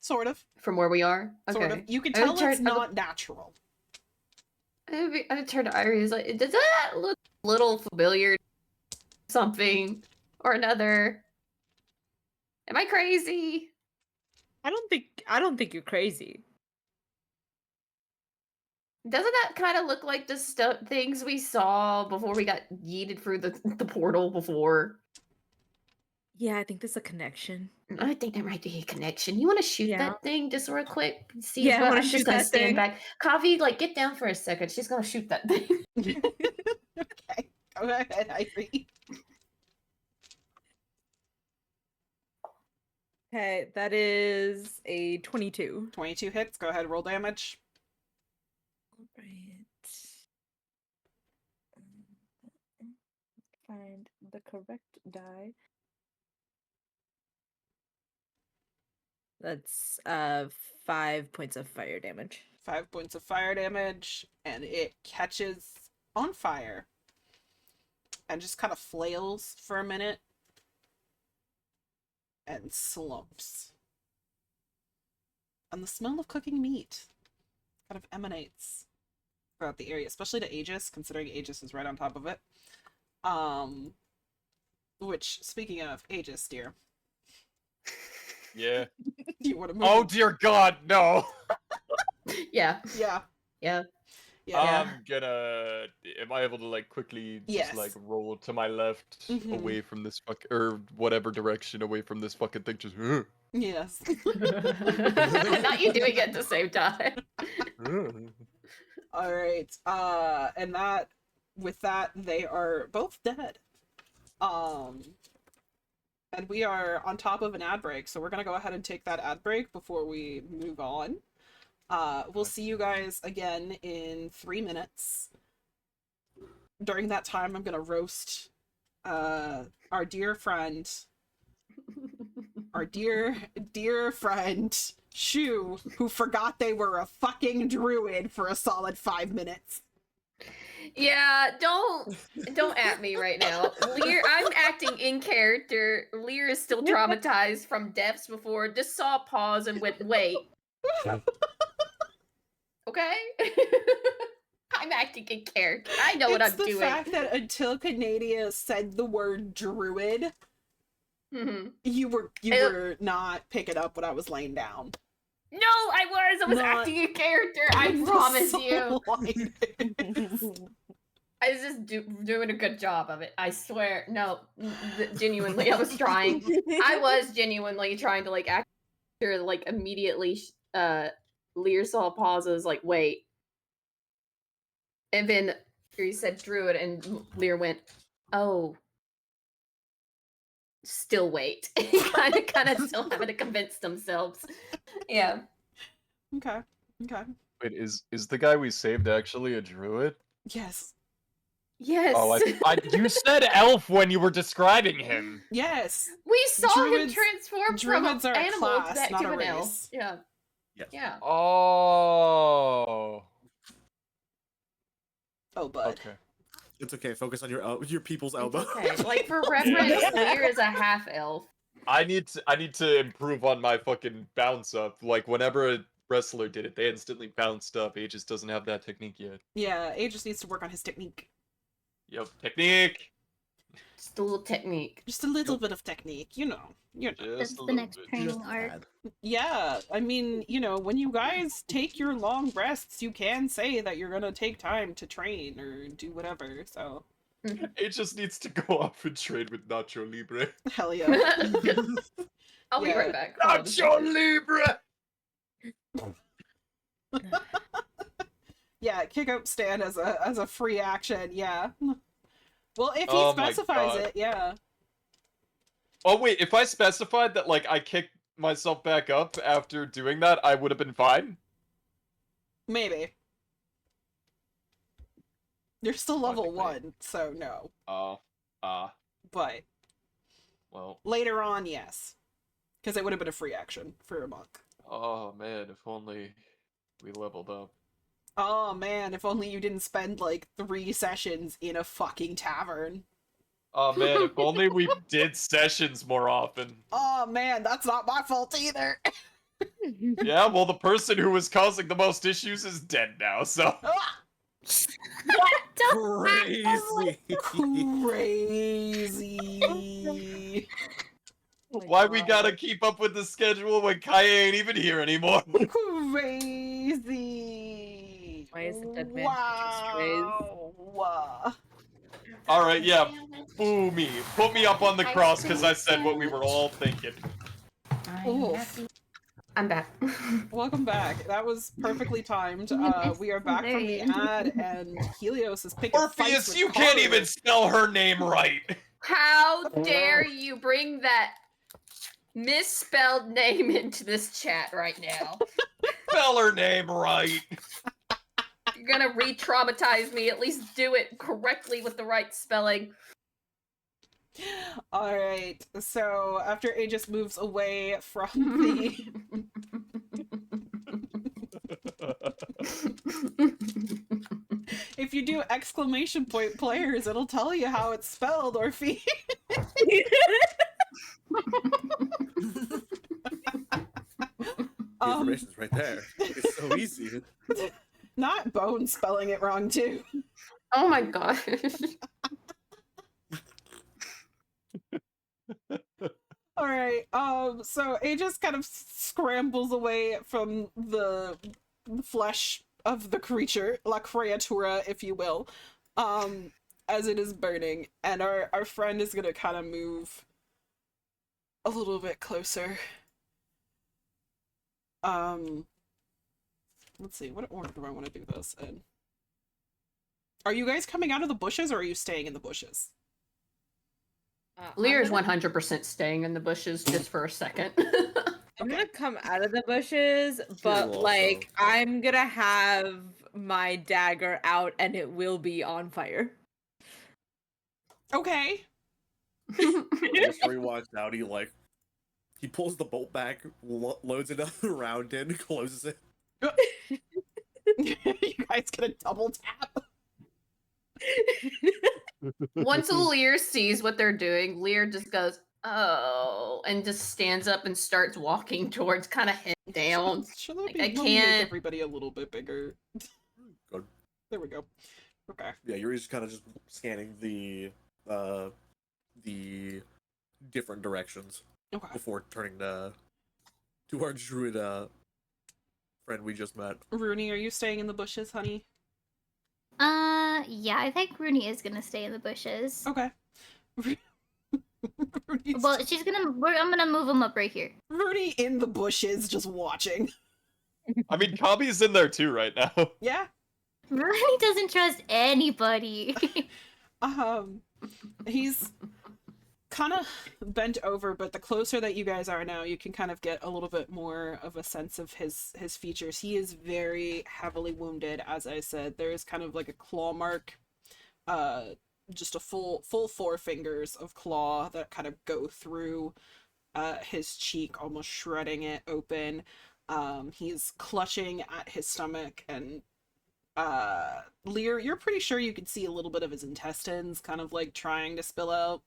Sort of. from where we are? Okay. Sort of. You can I would tell turn- it's not natural. I would turn to Irie. Is like, does that look a little familiar? Something or another. Am I crazy? I don't think you're crazy. Doesn't that kind of look like the things we saw before we got yeeted through the portal before? Yeah, I think there's a connection. I think there might be a connection. You want to shoot Yeah. that thing just real quick? See, Yeah, I wanna I'm just shoot gonna that stand thing. back. Kavi, like, get down for a second. She's gonna shoot that thing. Okay. Go ahead, Ivory. Okay, that is a 22. 22 hits. Go ahead, roll damage. Right. Find the correct die. That's 5 points of fire damage. 5 points of fire damage, and it catches on fire and just kind of flails for a minute and slumps. And the smell of cooking meat kind of emanates throughout the area, especially to Aegis, considering Aegis is right on top of it. Which, speaking of Aegis, dear, Yeah. do you want to move? Oh dear God, no. Yeah. Yeah. Yeah. Yeah. I'm gonna. Am I able to like quickly Yes. just like roll to my left, Mhm. away from this or whatever direction away from this fucking thing? Just. Yes. Not you doing it at the same time. All right. And that, with that, they are both dead. And we are on top of an ad break, so we're gonna go ahead and take that ad break before we move on. We'll see you guys again in 3 minutes. During that time, I'm gonna roast our dear friend, dear friend Shu, who forgot they were a fucking druid for a solid 5 minutes. Yeah, don't at me right now. Lear, I'm acting in character. Lear is still traumatized from deaths before. Just saw a pause and went, wait. Okay? I'm acting in character. I know what I'm the doing. fact that until Canadia said the word druid, Mhm. you were not picking up what I was laying down. No, I was Not acting in character. I in the promise you. slightest. I was just doing a good job of it. I swear. No, genuinely, I was trying. I was genuinely trying to like act like immediately. Lear saw pauses like wait, and then he said druid, and Lear went, oh, still wait. kind of still having to convince themselves. Yeah. Okay. Okay. Wait, is the guy we saved actually a druid? Yes. Yes. Oh, you said elf when you were describing him. Yes. we saw Druids- him transform from druids an are a animal class, back not to a an elf. race. Yeah. Yes. Yeah. Oh. Oh, bud. Okay. It's okay. Focus on your people's It's elbow. okay. Like for reference, Lear is a half elf. I need to improve on my fucking bounce up. Like whenever a wrestler did it, they instantly bounced up. Aegis doesn't have that technique yet. Yeah, Aegis needs to work on his technique. Yep, technique. Just a little technique. Just a little Yep. bit of technique, you know. That's Just a the little next bit. training Just arc. bad. Yeah, I mean, when you guys take your long rests, you can say that you're gonna take time to train or do whatever, so Aegis needs to go off and trade with Nacho Libre. hell yeah. I'll be Yeah. right back. Hold on a Nacho second. Libre! Yeah, kick out stand as a free action, yeah. Well, if he Oh my specifies God. it, yeah. Oh wait, if I specified that like I kicked myself back up after doing that, I would have been fine? Maybe. You're still level Technically. 1, so no. But Well. later on, yes. Because it would have been a free action for a monk. Oh man, if only we leveled up. Oh man, if only you didn't spend like 3 sessions in a fucking tavern. Oh man, if only we did sessions more often. Oh man, that's not my fault either. Yeah, well the person who was causing the most issues is dead now, so Crazy. Crazy. why we gotta keep up with the schedule when Kaya ain't even here anymore? Crazy. Why is the dead man catching Wow. Alright, yeah, boo me. Put me up on the cross because I said what we were all thinking. Oof. I'm back. Welcome back. That was perfectly timed. We are back from the ad, and Helios is picking fights Orpheus, with you can't Karu. even spell her name right! How dare you bring that misspelled name into this chat right now? Spell her name right! You're gonna re-traumatize me. At least do it correctly with the right spelling. Alright, so after Aegis moves away from the... If you do exclamation point players, it'll tell you how it's spelled, Orpheus. The information's right there. It's so easy. Not Bone spelling it wrong, too. Oh my gosh. Alright, so Aegis kind of scrambles away from the flesh of the creature, la creatura, if you will, as it is burning, and our friend is gonna kind of move a little bit closer. Let's see, what order do I want to do this in? Are you guys coming out of the bushes, or are you staying in the bushes? Lear's 100% staying in the bushes just for a second. I'm gonna come out of the bushes, but will like also. I'm gonna have my dagger out and it will be on fire. Okay. Before he walks out, he pulls the bolt back, loads another round in, closes it. You guys gonna double tap? Once Lear sees what they're doing, Lear just goes, "Oh," and just stands up and starts walking towards, kind of head down. Should that Like, be? I Let me make can't- everybody a little bit bigger. Good. There we go. Okay. Yeah, Yuri's kind of just scanning the different directions Okay. before turning to our druid friend we just met. Rooney, are you staying in the bushes, honey? Yeah, I think Rooney is gonna stay in the bushes. Okay. Rooney's Well, she's gonna. I'm gonna move him up right here. Rooney in the bushes, just watching. I mean, Kabi's in there too right now. Yeah. Rooney doesn't trust anybody. He's kind of bent over, but the closer that you guys are now, you can kind of get a little bit more of a sense of his features. He is very heavily wounded, as I said. There's kind of like a claw mark, just a full 4 fingers of claw that kind of go through his cheek, almost shredding it open. He's clutching at his stomach, and Lear, you're pretty sure you could see a little bit of his intestines kind of like trying to spill out.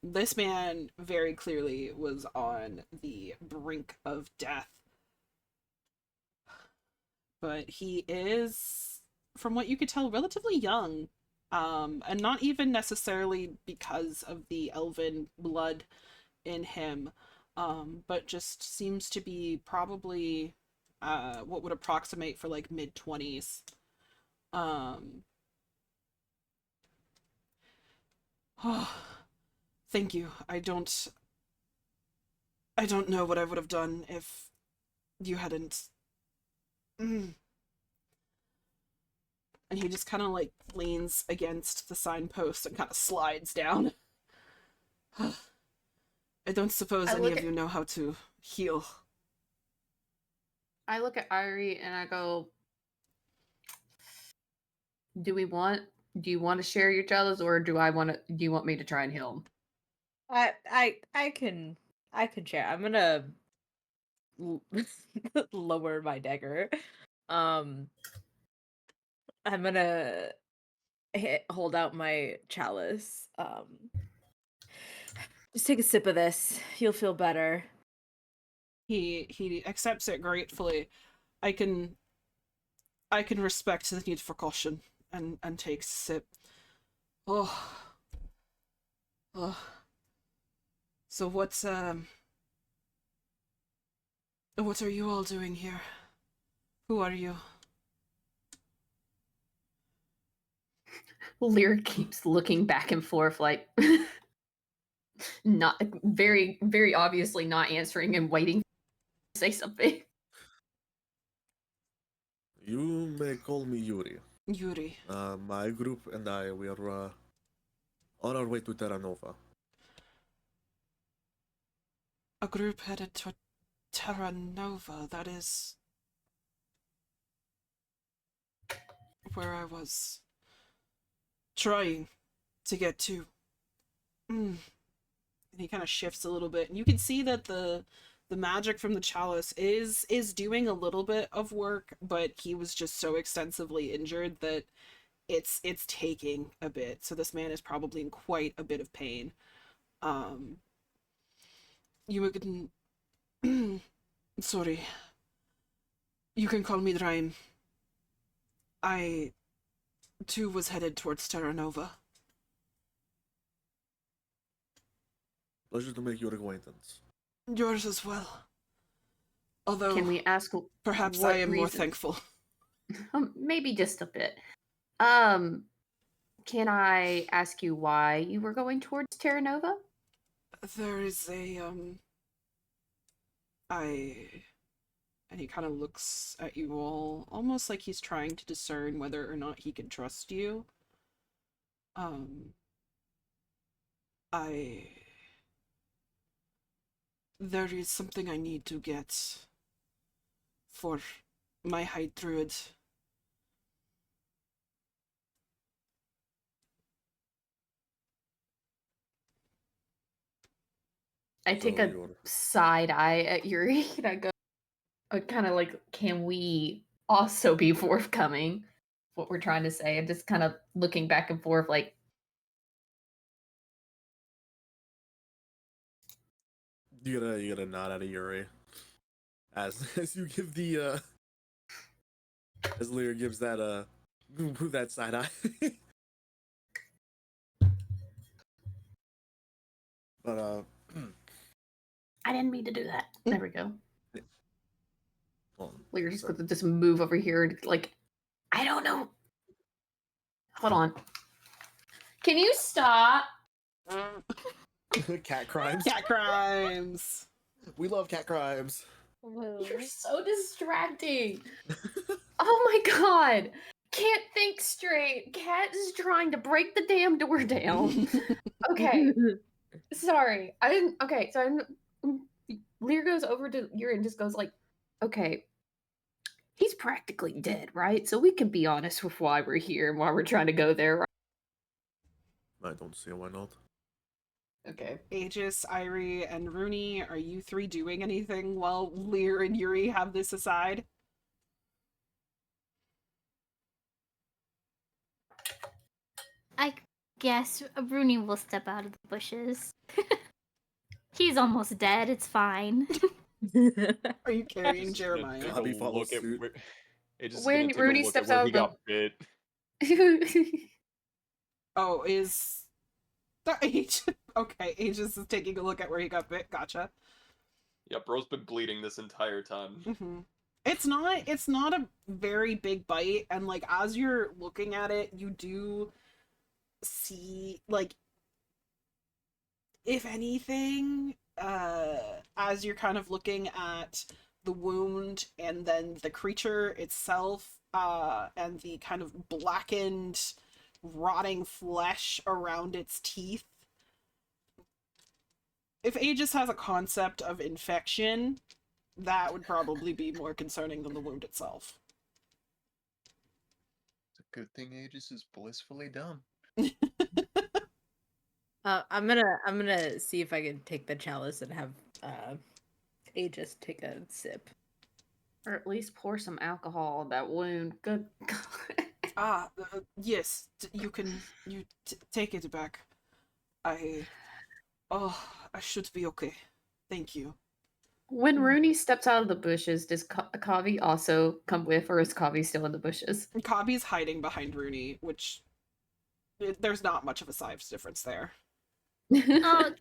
This man very clearly was on the brink of death. But he is, from what you could tell, relatively young. And not even necessarily because of the elven blood in him, but just seems to be probably what would approximate for like mid-20s. Oh, thank you. I don't know what I would have done if you hadn't. And he just kind of like leans against the signpost and kind of slides down. I don't suppose any of you know how to heal. I look at Irie and I go, do you want to share your chalice, or do you want me to try and heal him? I can share. I'm gonna lower my dagger. I'm gonna hold out my chalice. Just take a sip of this. You'll feel better. He accepts it gratefully. I can respect the need for caution and takes a sip. Oh. So what are you all doing here? Who are you? Lyra keeps looking back and forth, like not very, very obviously not answering and waiting to say something. You may call me Yuri. Yuri. My group and I, we are on our way to Terra Nova. A group headed to Terra Nova. That is where I was trying to get to. And he kind of shifts a little bit, and you can see that the magic from the chalice is doing a little bit of work, but he was just so extensively injured that it's taking a bit. So this man is probably in quite a bit of pain. You can sorry. You can call me Draim. I too was headed towards Terra Nova. Pleasure to make your acquaintance. Yours as well. Although, can we ask? Perhaps I am more thankful. Maybe just a bit. Can I ask you why you were going towards Terra Nova? There is a and he kind of looks at you all, almost like he's trying to discern whether or not he can trust you. There is something I need to get for my high druid. I take a side eye at Yuri and I go, kind of like, can we also be forthcoming? What we're trying to say. I'm just kind of looking back and forth, like. You get a nod out of Yuri as you give the as Lear gives that that side eye. But I didn't mean to do that. There we go. Well, Lear's just gonna just move over here and like, I don't know. Hold on. Can you stop? Cat crimes. Cat crimes. We love cat crimes. You're so distracting. Oh my god. Can't think straight. Cat is trying to break the damn door down. Okay. Sorry. I didn't. Okay. So Lear goes over to Yuri and just goes like, okay. He's practically dead, right? So we can be honest with why we're here and why we're trying to go there. Right? I don't see why not. Okay. Aegis, Irie, and Rooney, are you three doing anything while Lear and Yuri have this aside? I guess Rooney will step out of the bushes. He's almost dead. It's fine. Are you carrying Just gonna Jeremiah? take a Copy follows look at suit. where. Aegis is When gonna take Rooney a look at steps where out he of the- got bit. Oh, is the Aegis? Okay, Aegis is taking a look at where he got bit. Gotcha. Yeah, bro's been bleeding this entire time. Mm-hmm. It's not a very big bite, and like as you're looking at it, you do see like if anything, as you're kind of looking at the wound and then the creature itself, and the kind of blackened, rotting flesh around its teeth. If Aegis has a concept of infection, that would probably be more concerning than the wound itself. It's a good thing Aegis is blissfully dumb. I'm gonna see if I can take the chalice and have Aegis take a sip. Or at least pour some alcohol on that wound. Good God. Yes, you can. You take it back. I should be okay. Thank you. When Rooney steps out of the bushes, does Kavi also come with, or is Kavi still in the bushes? Kabi's hiding behind Rooney, which there's not much of a size difference there. Oh,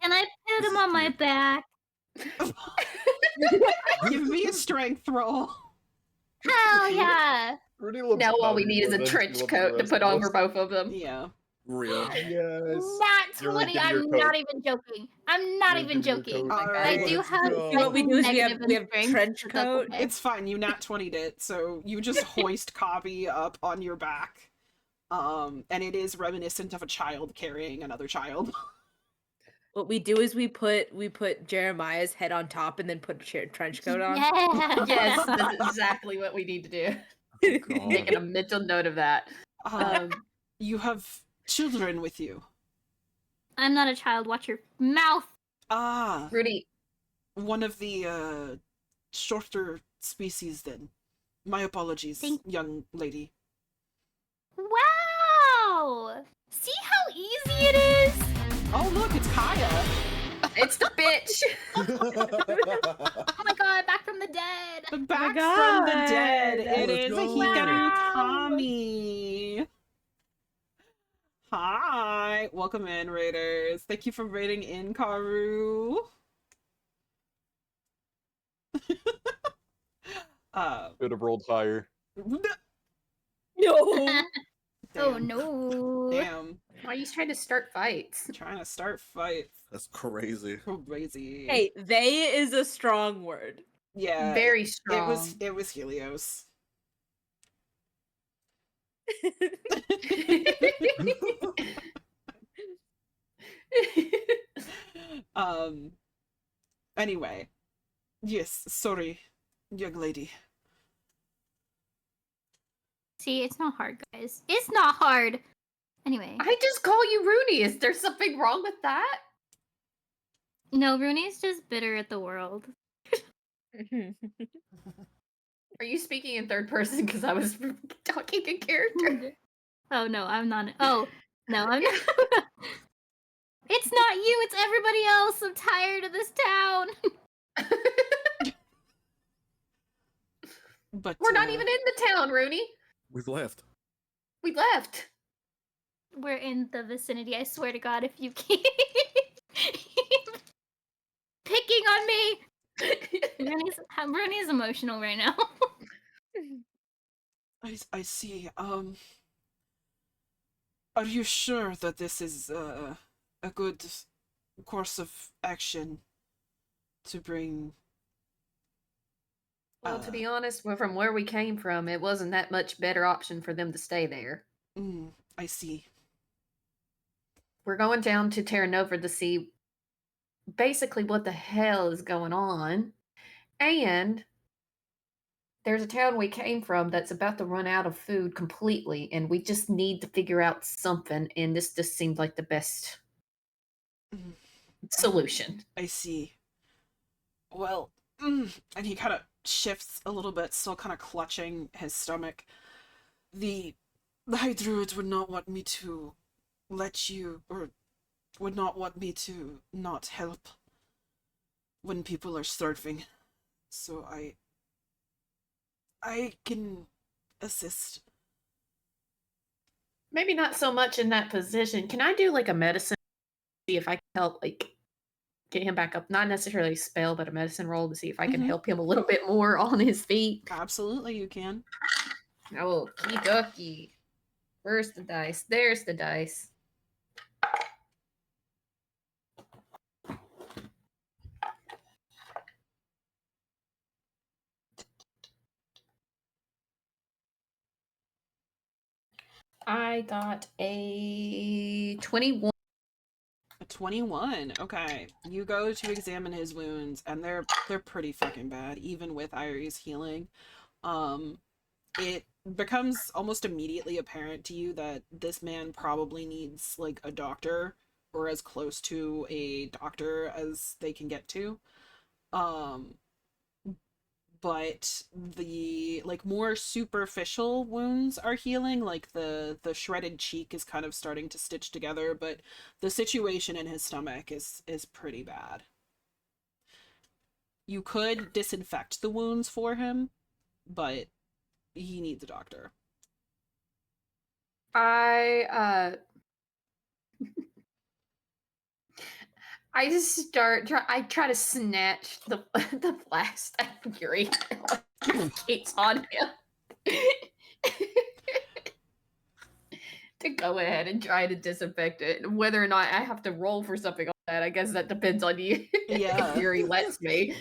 can I put This him is on my cute. back? Give me a strength roll. Hell yeah! Rudy loves Now all we Kavi need is more a than she trench loves the coat to rest put of over us. both of them. Yeah. Real. Yes. Not Yuri, 20. give me your I'm coat. not even joking. I'm not Yuri, even give me your joking. coat. All I right. do Let's have go. What we do is we have negative strength, trench but that's coat. okay. It's fine. You nat 20'd it, so you just hoist Kabi up on your back. And it is reminiscent of a child carrying another child. What we do is we put Jeremiah's head on top and then put a trench coat on. Yeah. Yes, that's exactly what we need to do. Oh, Making God. a mental note of that. You have children with you. I'm not a child. Watch your mouth. Ah, Rudy, one of the shorter species then. My apologies, Thank- young lady. Wow! See how easy it is? Oh look, it's Kaya. it's the bitch. Oh my god, back from the dead. Back from the God. dead. It Let's is a go. Hikaru Wow. Kami. Hi, welcome in, Raiders. Thank you for raiding in, Karu. Could have rolled higher. No. Oh Damn. no. Damn. Why are you trying to start fights? Trying to start fights. That's crazy. Crazy. Hey, they is a strong word. Yeah. Very strong. It was Helios. Anyway. Yes, sorry, young lady. See, it's not hard, guys. It's not hard. Anyway. I just call you Rooney. Is there something wrong with that? No, Rooney's just bitter at the world. Are you speaking in third person? Because I was talking in character. Oh no, I'm not. Oh, no, I'm not. It's not you, it's everybody else. I'm tired of this town. But We're not even in the town, Rooney. We've left. We left. We're in the vicinity, I swear to God, if you keep picking on me. Rooney's emotional right now. I see. Are you sure that this is a good course of action to bring? Well, to be honest, from where we came from, it wasn't that much better option for them to stay there. I see. We're going down to Terra Nova to see basically what the hell is going on. And there's a town we came from that's about to run out of food completely, and we just need to figure out something, and this just seemed like the best solution. I see. Well, and he kind of shifts a little bit, still kind of clutching his stomach. The High Druids would not want me to let you, or would not want me to not help when people are starving. So I can assist. Maybe not so much in that position. Can I do like a medicine? See if I can help, like get him back up. Not necessarily a spell, but a medicine roll to see if I can help him a little bit more on his feet. Absolutely, you can. Okie dokie. Where's the dice? There's the dice. I got a 21. A 21. Okay. You go to examine his wounds, and they're pretty fucking bad, even with Irie's healing. It becomes almost immediately apparent to you that this man probably needs like a doctor, or as close to a doctor as they can get to. Um, but the like more superficial wounds are healing, like the shredded cheek is kind of starting to stitch together, but the situation in his stomach is pretty bad. You could disinfect the wounds for him, but he needs a doctor. I just I try to snatch the the flask that Yuri keeps on him. To go ahead and try to disinfect it. Whether or not I have to roll for something on that, I guess that depends on you. Yeah. If Yuri lets me.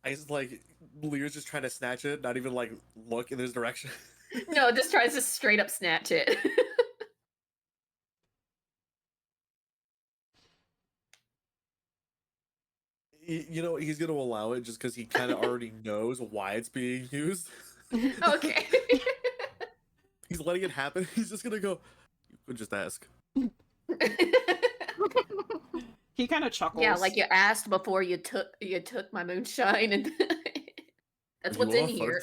I just like Lear's just trying to snatch it, not even like look in this direction. No, just tries to straight up snatch it. You know, he's gonna allow it just because he kind of already knows why it's being used. Okay. He's letting it happen. He's just gonna go. You could just ask. He kind of chuckles. Yeah, like you asked before you took my moonshine, and that's what's in here.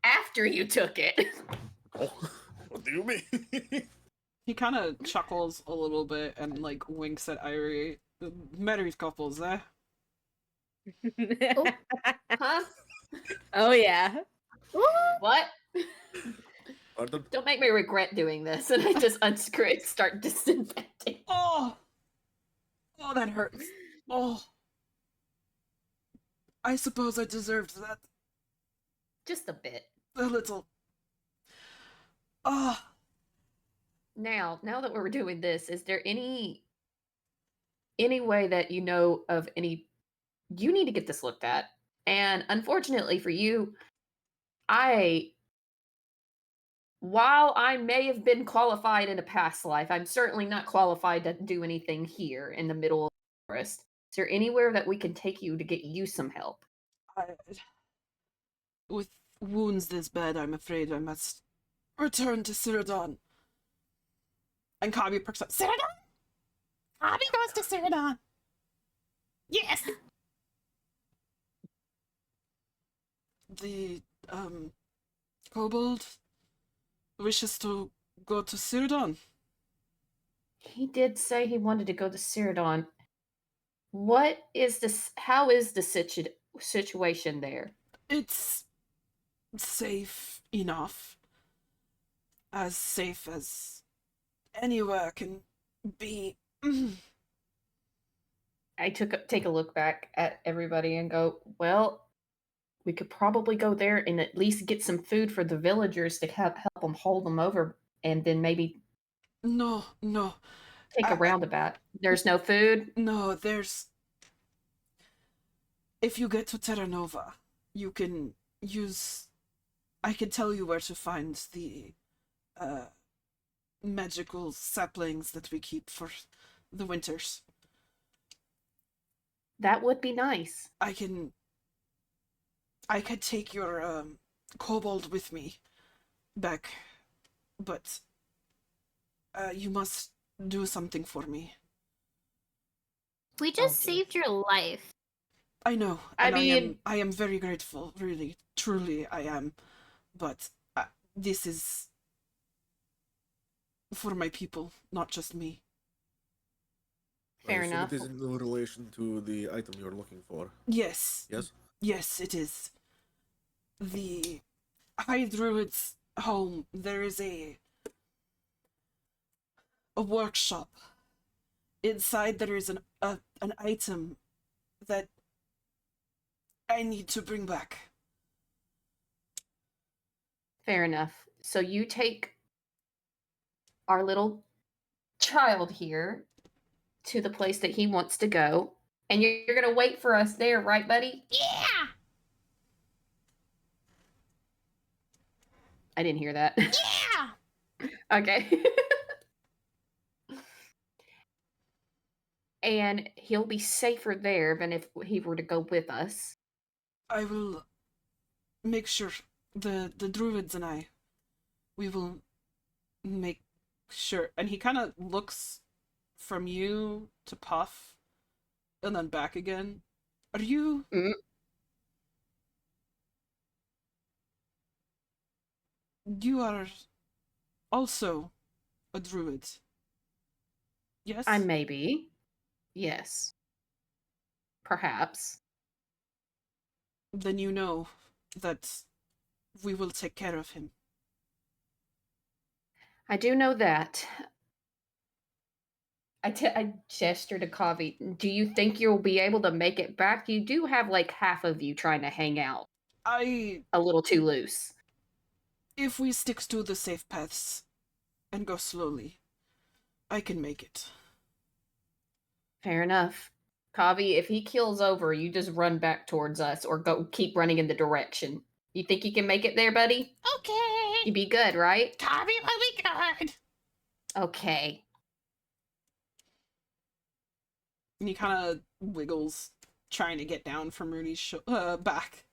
After you took it. Oh, what do you mean? He kind of chuckles a little bit and like winks at Irie. Married couples, eh? Huh? Oh yeah. What? Pardon? Don't make me regret doing this. And I just unscrew it, start disinfecting. Oh, that hurts. Oh, I suppose I deserved that Just a bit. a little. Ah. Now that we're doing this, is there any way that you know of any? You need to get this looked at. And unfortunately for you, while I may have been qualified in a past life, I'm certainly not qualified to do anything here in the middle of the forest. Is there anywhere that we can take you to get you some help? With wounds this bad, I'm afraid I must return to Cyrodion. And Kabi perks up. Cyrodion? Kabi goes to Cyrodion. Yes! The, kobold wishes to go to Cyrodion. He did say he wanted to go to Cyrodion. What is this? How is the situation there? It's safe enough. As safe as anywhere can be. I take a look back at everybody and go, well, we could probably go there and at least get some food for the villagers to help them hold them over, and then maybe No. take a roundabout. There's no food? No, there's... If you get to Terra Nova, you can use... I can tell you where to find the magical saplings that we keep for the winters. That would be nice. I could take your kobold with me back, but You must do something for me. We just Okay. saved your life. I know, I and mean- I am very grateful, really, truly I am. But this is for my people, not just me. Fair I assume enough. it is in relation to the item you're looking for. Yes. Yes? Yes, it is. The High Druid's home, there is a workshop. Inside there is an item that I need to bring back. Fair enough. So you take our little child here to the place that he wants to go, and you're gonna wait for us there, right, buddy? Yeah! I didn't hear that. Yeah! Okay. And he'll be safer there than if he were to go with us. I will make sure the druids and we will make sure. And he kind of looks from you to Puff and then back again. Are you Mm. You are also a druid? Yes? I may be. Yes. Perhaps. Then you know that we will take care of him. I do know that. I gesture to Kavi. Do you think you'll be able to make it back? You do have like half of you trying to hang out a little too loose. If we stick to the safe paths and go slowly, I can make it. Fair enough. Kavi, if he keels over, you just run back towards us or go keep running in the direction. You think you can make it there, buddy? Okay! You be good, right? Tommy will be good! Okay. And he kind of wiggles, trying to get down from Rudy's back.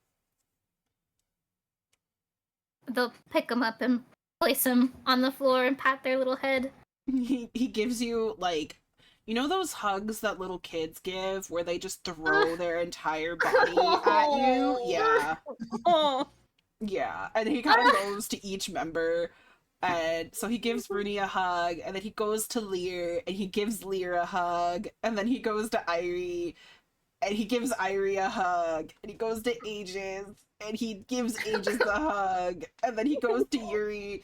They'll pick him up and place him on the floor and pat their little head. He gives you, like, you know those hugs that little kids give where they just throw their entire body at you? Yeah. Oh. Yeah. And he kind of goes to each member. And so he gives Rooney a hug, and then he goes to Lear, and he gives Lear a hug, and then he goes to Irie, and he gives Irie a hug, and he goes to Aegis, and he gives Aegis a hug, and then he goes to Yuri,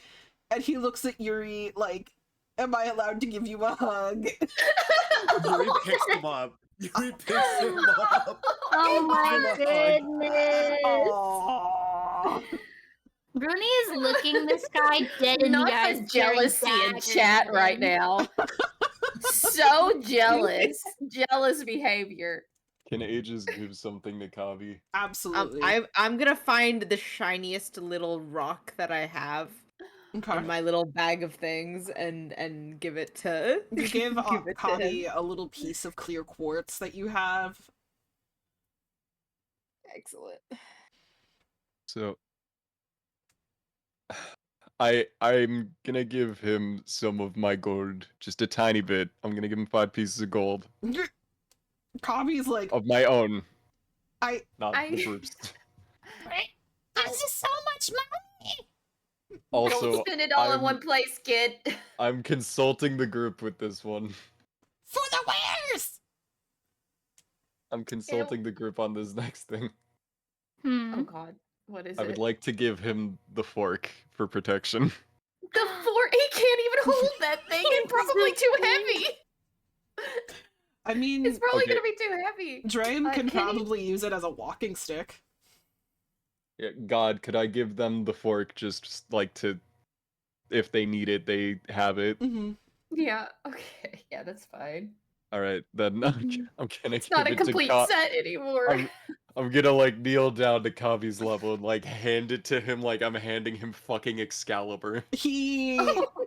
and he looks at Yuri like, am I allowed to give you a hug? Yuri picks him up. Yuri picks him up. Oh my Give him a hug. goodness! Aww. Bruni is looking this guy dead in Not the eyes. the staring jealousy in daggers chat at right him. now. So jealous. Jealous behavior. Can Aegis give something to Kavi? Absolutely. I'm gonna find the shiniest little rock that I have Okay. in my little bag of things and give it to You give give it to Kavi him. a little piece of clear quartz that you have. Excellent. So I'm gonna give him some of my gold, just a tiny bit. I'm gonna give him 5 pieces of gold Kavi's like, of my own, I not I- the group's. This is so much money! Also, Don't spend it all in I'm- one place, kid. I'm consulting the group with this one. For the wares! I'm consulting the group on this next thing. Hmm. Oh god. What is I it? would like to give him the fork for protection. The four, he can't even hold that thing. It's probably too heavy. I mean, It's probably Okay. gonna be too heavy. Dream can can he- probably use it as a walking stick. Yeah, God, could I give them the fork just like to, if they need it, they have it. Mm-hmm. Yeah, okay. Yeah, that's fine. All right, then I'm gonna It's not a give it complete to set anymore. I'm gonna like kneel down to Kavi's level and like hand it to him like I'm handing him fucking Excalibur. He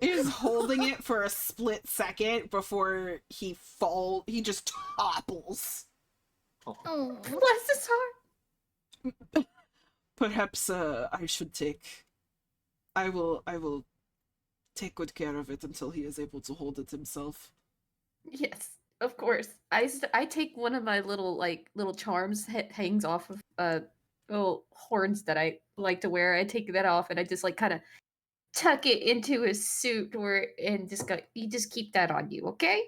is holding it for a split second before he just topples. Oh. Bless his heart. Perhaps I should take. I will take good care of it until he is able to hold it himself. Yes, of course. I take one of my little charms hangs off of little horns that I like to wear. I take that off and I just like kind of tuck it into his suit and just go, you just keep that on you, okay?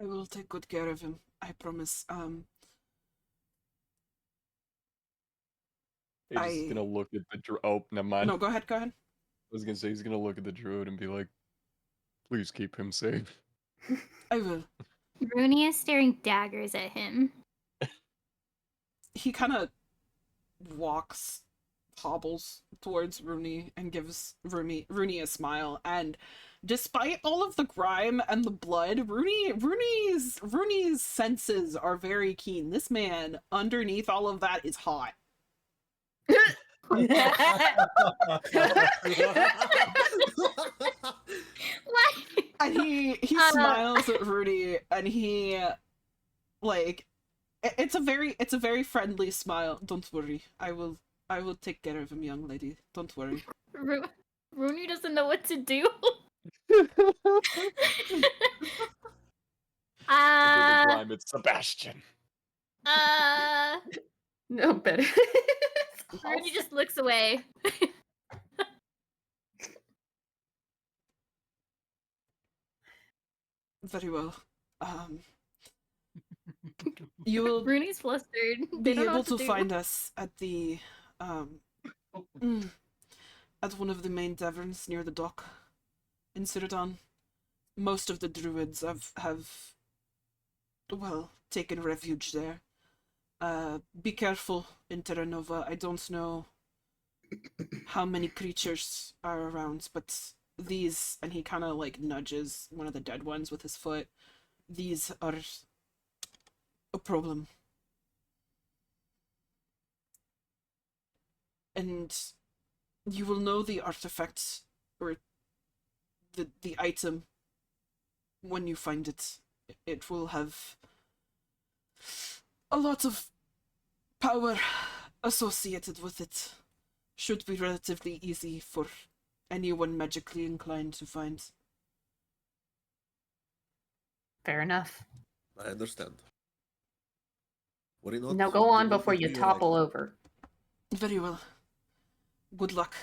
I will take good care of him. I promise. He's just gonna look at the oh, never mind. No, go ahead. I was gonna say he's gonna look at the druid and be like, please keep him safe. I will. Rooney is staring daggers at him. He kind of hobbles towards Rooney and gives Rooney a smile. And despite all of the grime and the blood, Rooney's senses are very keen. This man, underneath all of that, is hot. What? And he smiles at Rudy, and he like it's a very friendly smile. Don't worry, I will take care of him, young lady. Don't worry. Rooney doesn't know what to do. It's Sebastian. No better. Rooney just looks away. Very well. You will Rooney's flustered. be able to find us at the at one of the main taverns near the dock in Cyrodiil. Most of the druids have well taken refuge there. Be careful in Terra Nova. I don't know how many creatures are around, but these, and he kind of like nudges one of the dead ones with his foot, these are a problem. And you will know the artifact or the item when you find it. It will have a lot of power associated with it. Should be relatively easy for anyone magically inclined to find. Fair enough. I understand. Worry not. Now go on We will before you be topple right. over. Very well. Good luck.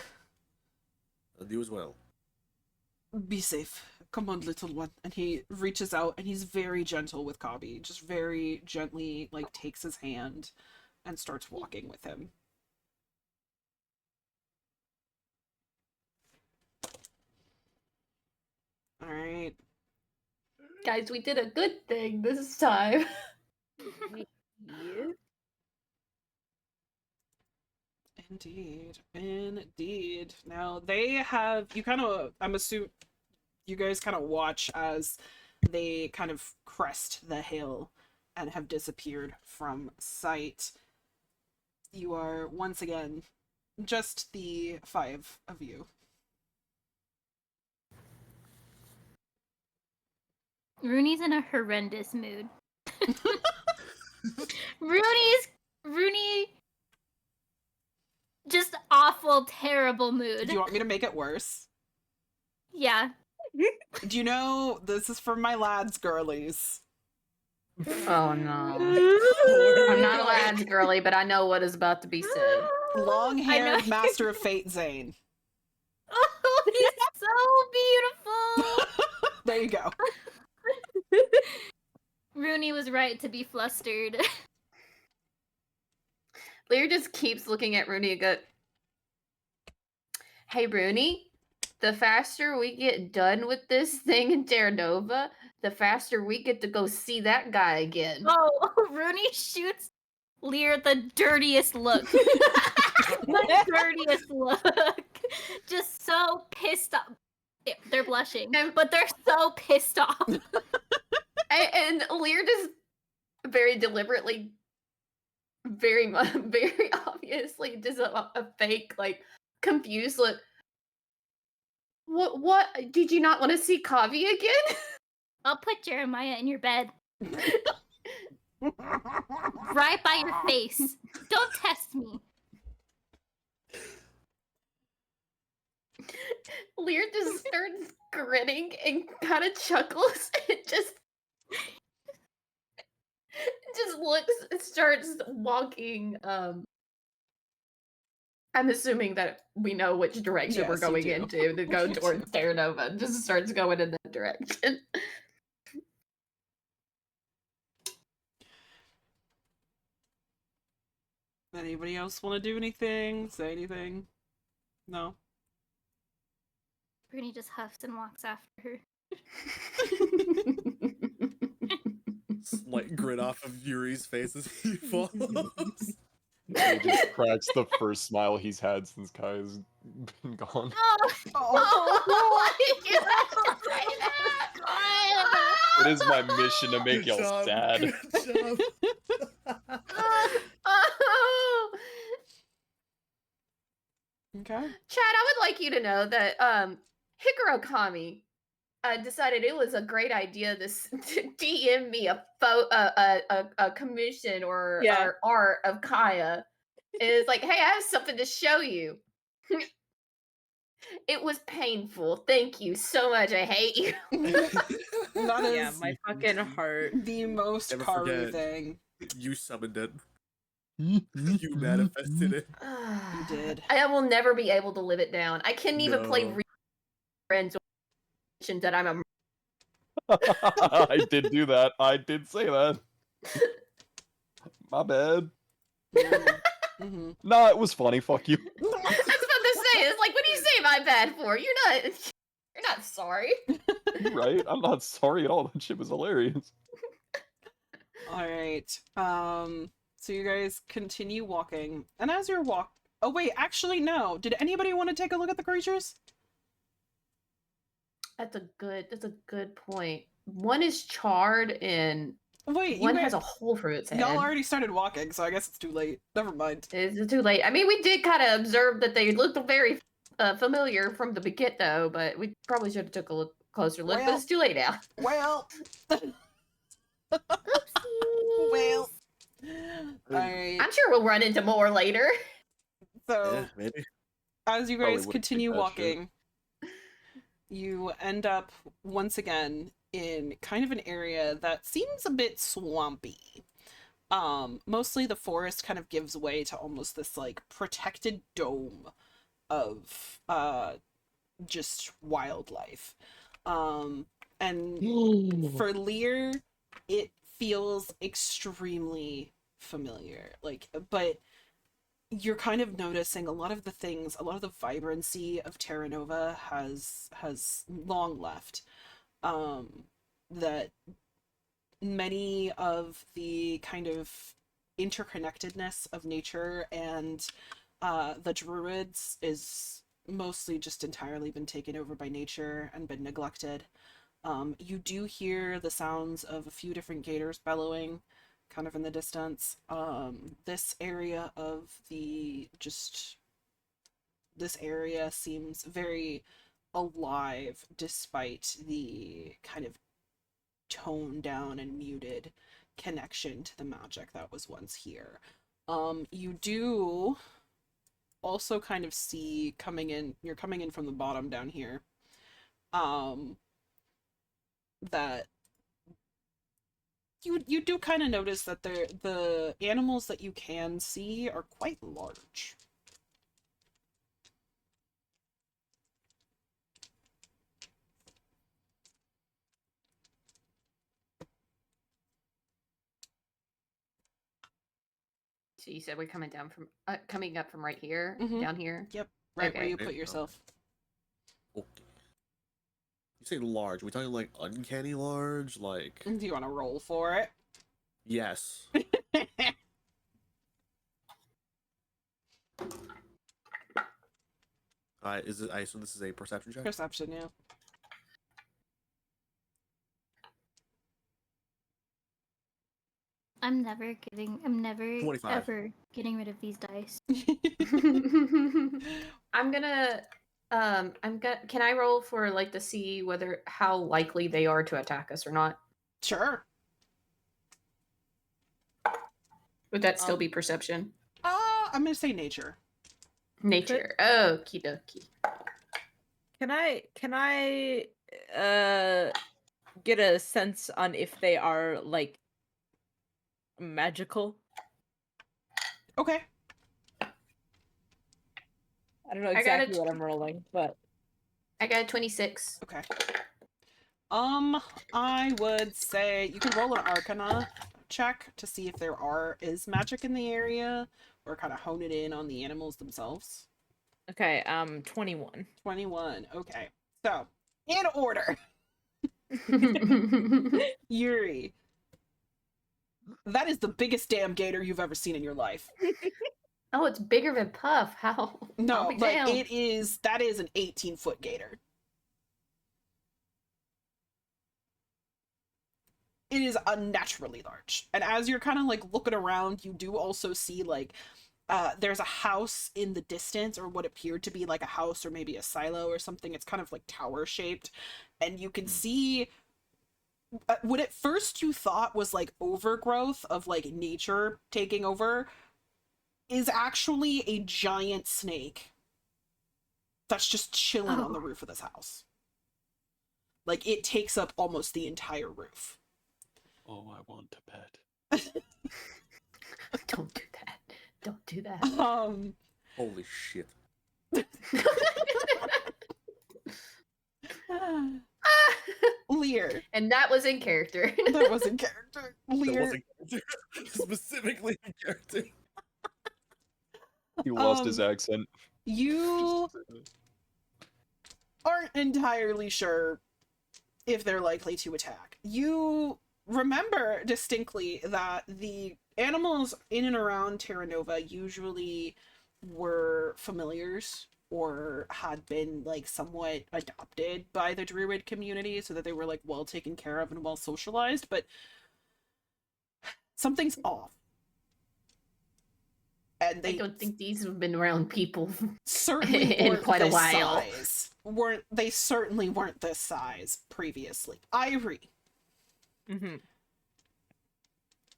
And you as well. Be safe. Come on, little one. And he reaches out and he's very gentle with Kabi. Just very gently, like, takes his hand and starts walking with him. Alright. Guys, we did a good thing this time. Indeed. Now, they have, you kind of, I'm assuming, you guys kind of watch as they kind of crest the hill and have disappeared from sight. You are, once again, just the 5 of you. Rooney's in a horrendous mood. Rooney just awful, terrible mood. Do you want me to make it worse? Yeah. Do you know, this is for my lads girlies. Oh no. I'm not a lad's girly, but I know what is about to be said. Long-haired Master of Fate Zane. Oh, he's so beautiful. There you go. Rooney was right to be flustered. Lear just keeps looking at Rooney and go, hey Rooney, the faster we get done with this thing in Terra Nova, the faster we get to go see that guy again. Oh, Rooney shoots Lear the dirtiest look. The dirtiest look. Just so pissed off. They're blushing, but they're so pissed off. And Lear just very deliberately, very obviously, just a fake, like, confused look. What? Did you not want to see Kavi again? I'll put Jeremiah in your bed. Right by your face. Don't test me. Lear just starts grinning and kind of chuckles and just looks, starts walking. I'm assuming that we know which direction we're Yes, you going do. into to go You towards do. Terra Nova. Just starts going in that direction. Anybody else want to do anything? Say anything? No? Bruni just huffs and walks after her. Slight grin off of Yuri's face as he follows. He just cracks the first smile he's had since Kai's been gone. Oh, you have to say that. It is my mission to make Good y'all job, sad. Good job. Oh. Okay. Chad, I would like you to know that Hikaru Kami decided it was a great idea to DM me a commission or art of Kaya. It's like, hey, I have something to show you. It was painful. Thank you so much. I hate you. That Yeah, is my fucking heart. the most Never Karu forget. thing. You summoned it. You manifested it. You did. I will never be able to live it down. I can't even play No. friends that I'm a. I did do that. I did say that. My bad. Mm-hmm. Nah, it was funny. Fuck you. I was about to say, it's like, what do you say my bad for? You're not sorry. You're right. I'm not sorry at all. That shit was hilarious. All right. So you guys continue walking, and as you're oh wait, actually no. Did anybody want to take a look at the creatures? That's a good point. One is charred and Wait, one has a hole through its head. Y'all already started walking, so I guess it's too late. Never mind. It's too late. I mean, we did kind of observe that they looked very familiar from the beginning, though, but we probably should have took a closer look. But Well- it's too late now. Well. Well. Alright. I'm sure we'll run into more later. So Yeah, maybe. as you Probably guys wouldn't continue take that shit. walking, you end up once again in kind of an area that seems a bit swampy. Mostly the forest kind of gives way to almost this like protected dome of just wildlife. And for Lear, it feels extremely familiar. But you're kind of noticing a lot of the vibrancy of Terra Nova has long left. That many of the kind of interconnectedness of nature and the druids is mostly just entirely been taken over by nature and been neglected. You do hear the sounds of a few different gators bellowing kind of in the distance. This area seems very alive despite the kind of toned down and muted connection to the magic that was once here. You do also kind of see you're coming in from the bottom down here, that you do kind of notice that the animals that you can see are quite large. So you said we're coming up from right here, Mhm. down here. Yep, right where Okay. you put yourself. Okay. You say large. Are we talking like uncanny large? Like Do you want to roll for it? yes. Is it? I assume this is a perception check. Perception, yeah. I'm never 25. ever getting rid of these dice. Can I roll for like to see how likely they are to attack us or not? Sure. Would that still be perception? I'm gonna say nature. Nature. Okie dokie. Can I get a sense on if they are like magical? Okay. I don't know I got exactly it. what I'm rolling, but I got a 26. Okay. I would say you can roll an Arcana check to see if is magic in the area, or kind of hone it in on the animals themselves. okay, 21. 21. Okay. So, in order, Yuri, that is the biggest damn gator you've ever seen in your life. Oh, it's bigger than Puff. How? I'll No, be like down. that is an 18-foot gator. It is unnaturally large. And as you're kind of like looking around, you do also see like there's a house in the distance, or what appeared to be like a house or maybe a silo or something. It's kind of like tower shaped, and you can see what at first you thought was like overgrowth of like nature taking over is actually a giant snake that's just chilling on the roof of this house. Like it takes up almost the entire roof. Oh, I want to pet. Don't do that. Don't do that. Holy shit. Lear. And that was in character. That was in character. That Lear. wasn't specifically in character. He lost his accent. You aren't entirely sure if they're likely to attack. You remember distinctly that the animals in and around Terra Nova usually were familiars or had been like somewhat adopted by the druid community, so that they were like well taken care of and well socialized, but something's off. And I they don't think these have been around people. certainly in weren't quite a this while. size. They certainly weren't this size previously. Ivory. Mm-hmm.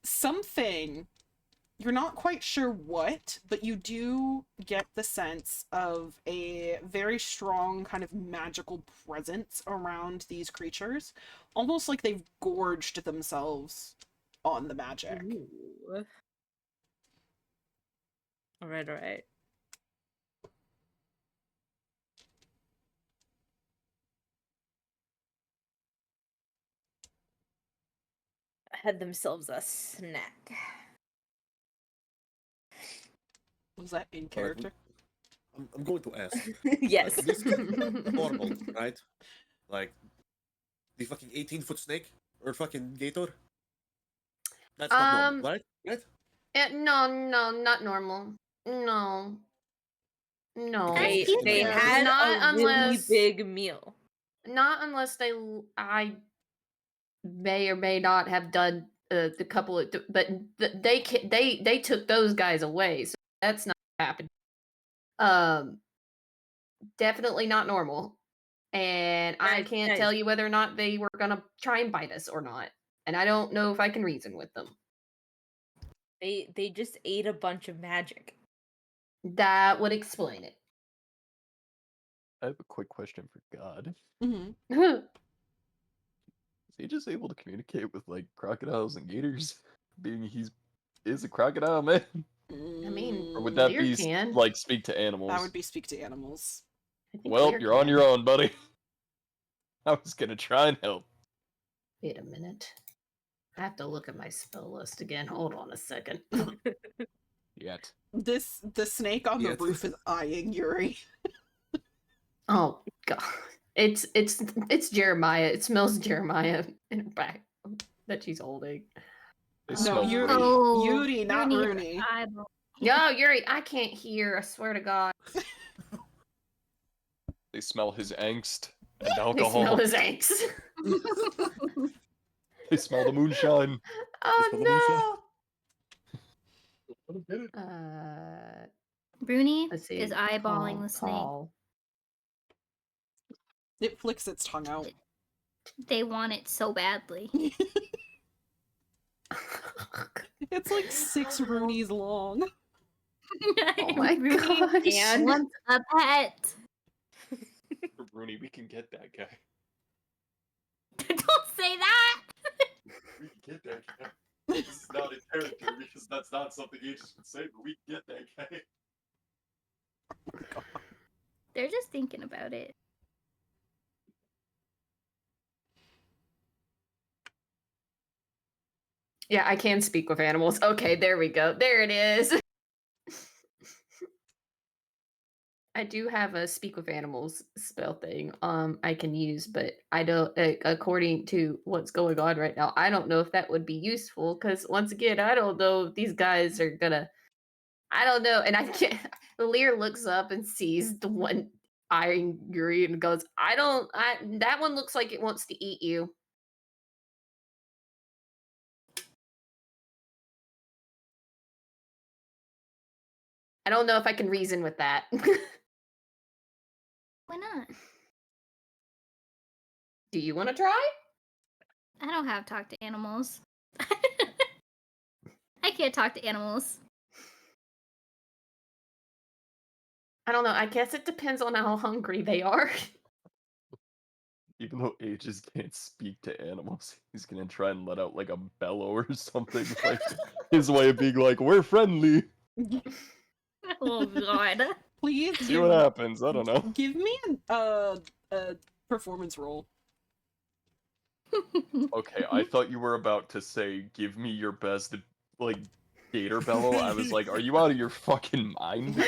Something, you're not quite sure what, but you do get the sense of a very strong kind of magical presence around these creatures, almost like they've gorged themselves on the magic. Ooh. All right. Had themselves a snack. Was that in character? I'm going to ask. Yes. This is normal, right? Like the fucking 18-foot snake or fucking gator. That's not normal, right? Right? No, not normal. No. That's cute, They though. had Not a really unless- big meal. Not unless I may or may not have done the couple of, but they took those guys away, so that's not happened. Definitely not normal, and I Nice, can't nice. tell you whether or not they were gonna try and bite us or not, and I don't know if I can reason with them. They just ate a bunch of magic. That would explain it. I have a quick question for God. Mm-hmm. Is he just able to communicate with like crocodiles and gators? Being is a crocodile, man. I mean, Or would that Lear be can. like speak to animals? That would be speak to animals. I think Well, Lear you're on can. your own, buddy. I was gonna try and help. Wait a minute. I have to look at my spell list again. Hold on a second. Yet. The snake on the Yet. roof is eyeing Yuri. Oh god. It's Jeremiah. It smells Jeremiah in her back that she's holding. They No, smell Yuri. great. Yuri, not Rooney is Rooney. eyeball. No, Yuri, I can't hear. I swear to God. They smell his angst and They alcohol. smell his angst. They smell the moonshine. Oh Let him no. Bruni Let's see. is eyeballing the snake. Paul. It flicks its tongue out. They want it so badly. It's like 6 Roonies long. Oh my Bruni gosh. And wants a pet. Rooney, we can get that guy. Don't say that. We can get that guy. This is not a character because that's not something agents would say, but we can get that guy. They're just thinking about it. Yeah, I can speak with animals. Okay, there we go. There it is. I do have a speak with animals spell thing I can use, but I don't according to what's going on right now, I don't know if that would be useful because once again, I don't know if these guys are gonna I don't know, and I can't Lear looks up and sees the one eyeing Yuri and goes, that one looks like it wants to eat you. I don't know if I can reason with that. Why not? Do you want to try? I don't have talk to animals. I can't talk to animals. I don't know. I guess it depends on how hungry they are. Even though Aegis can't speak to animals, he's gonna try and let out like a bellow or something. Like his way of being like, "We're friendly." Oh god. Please See what happens. I don't know. give me a performance roll. Okay, I thought you were about to say, "Give me your best," like gator bellow. I was like, "Are you out of your fucking mind?"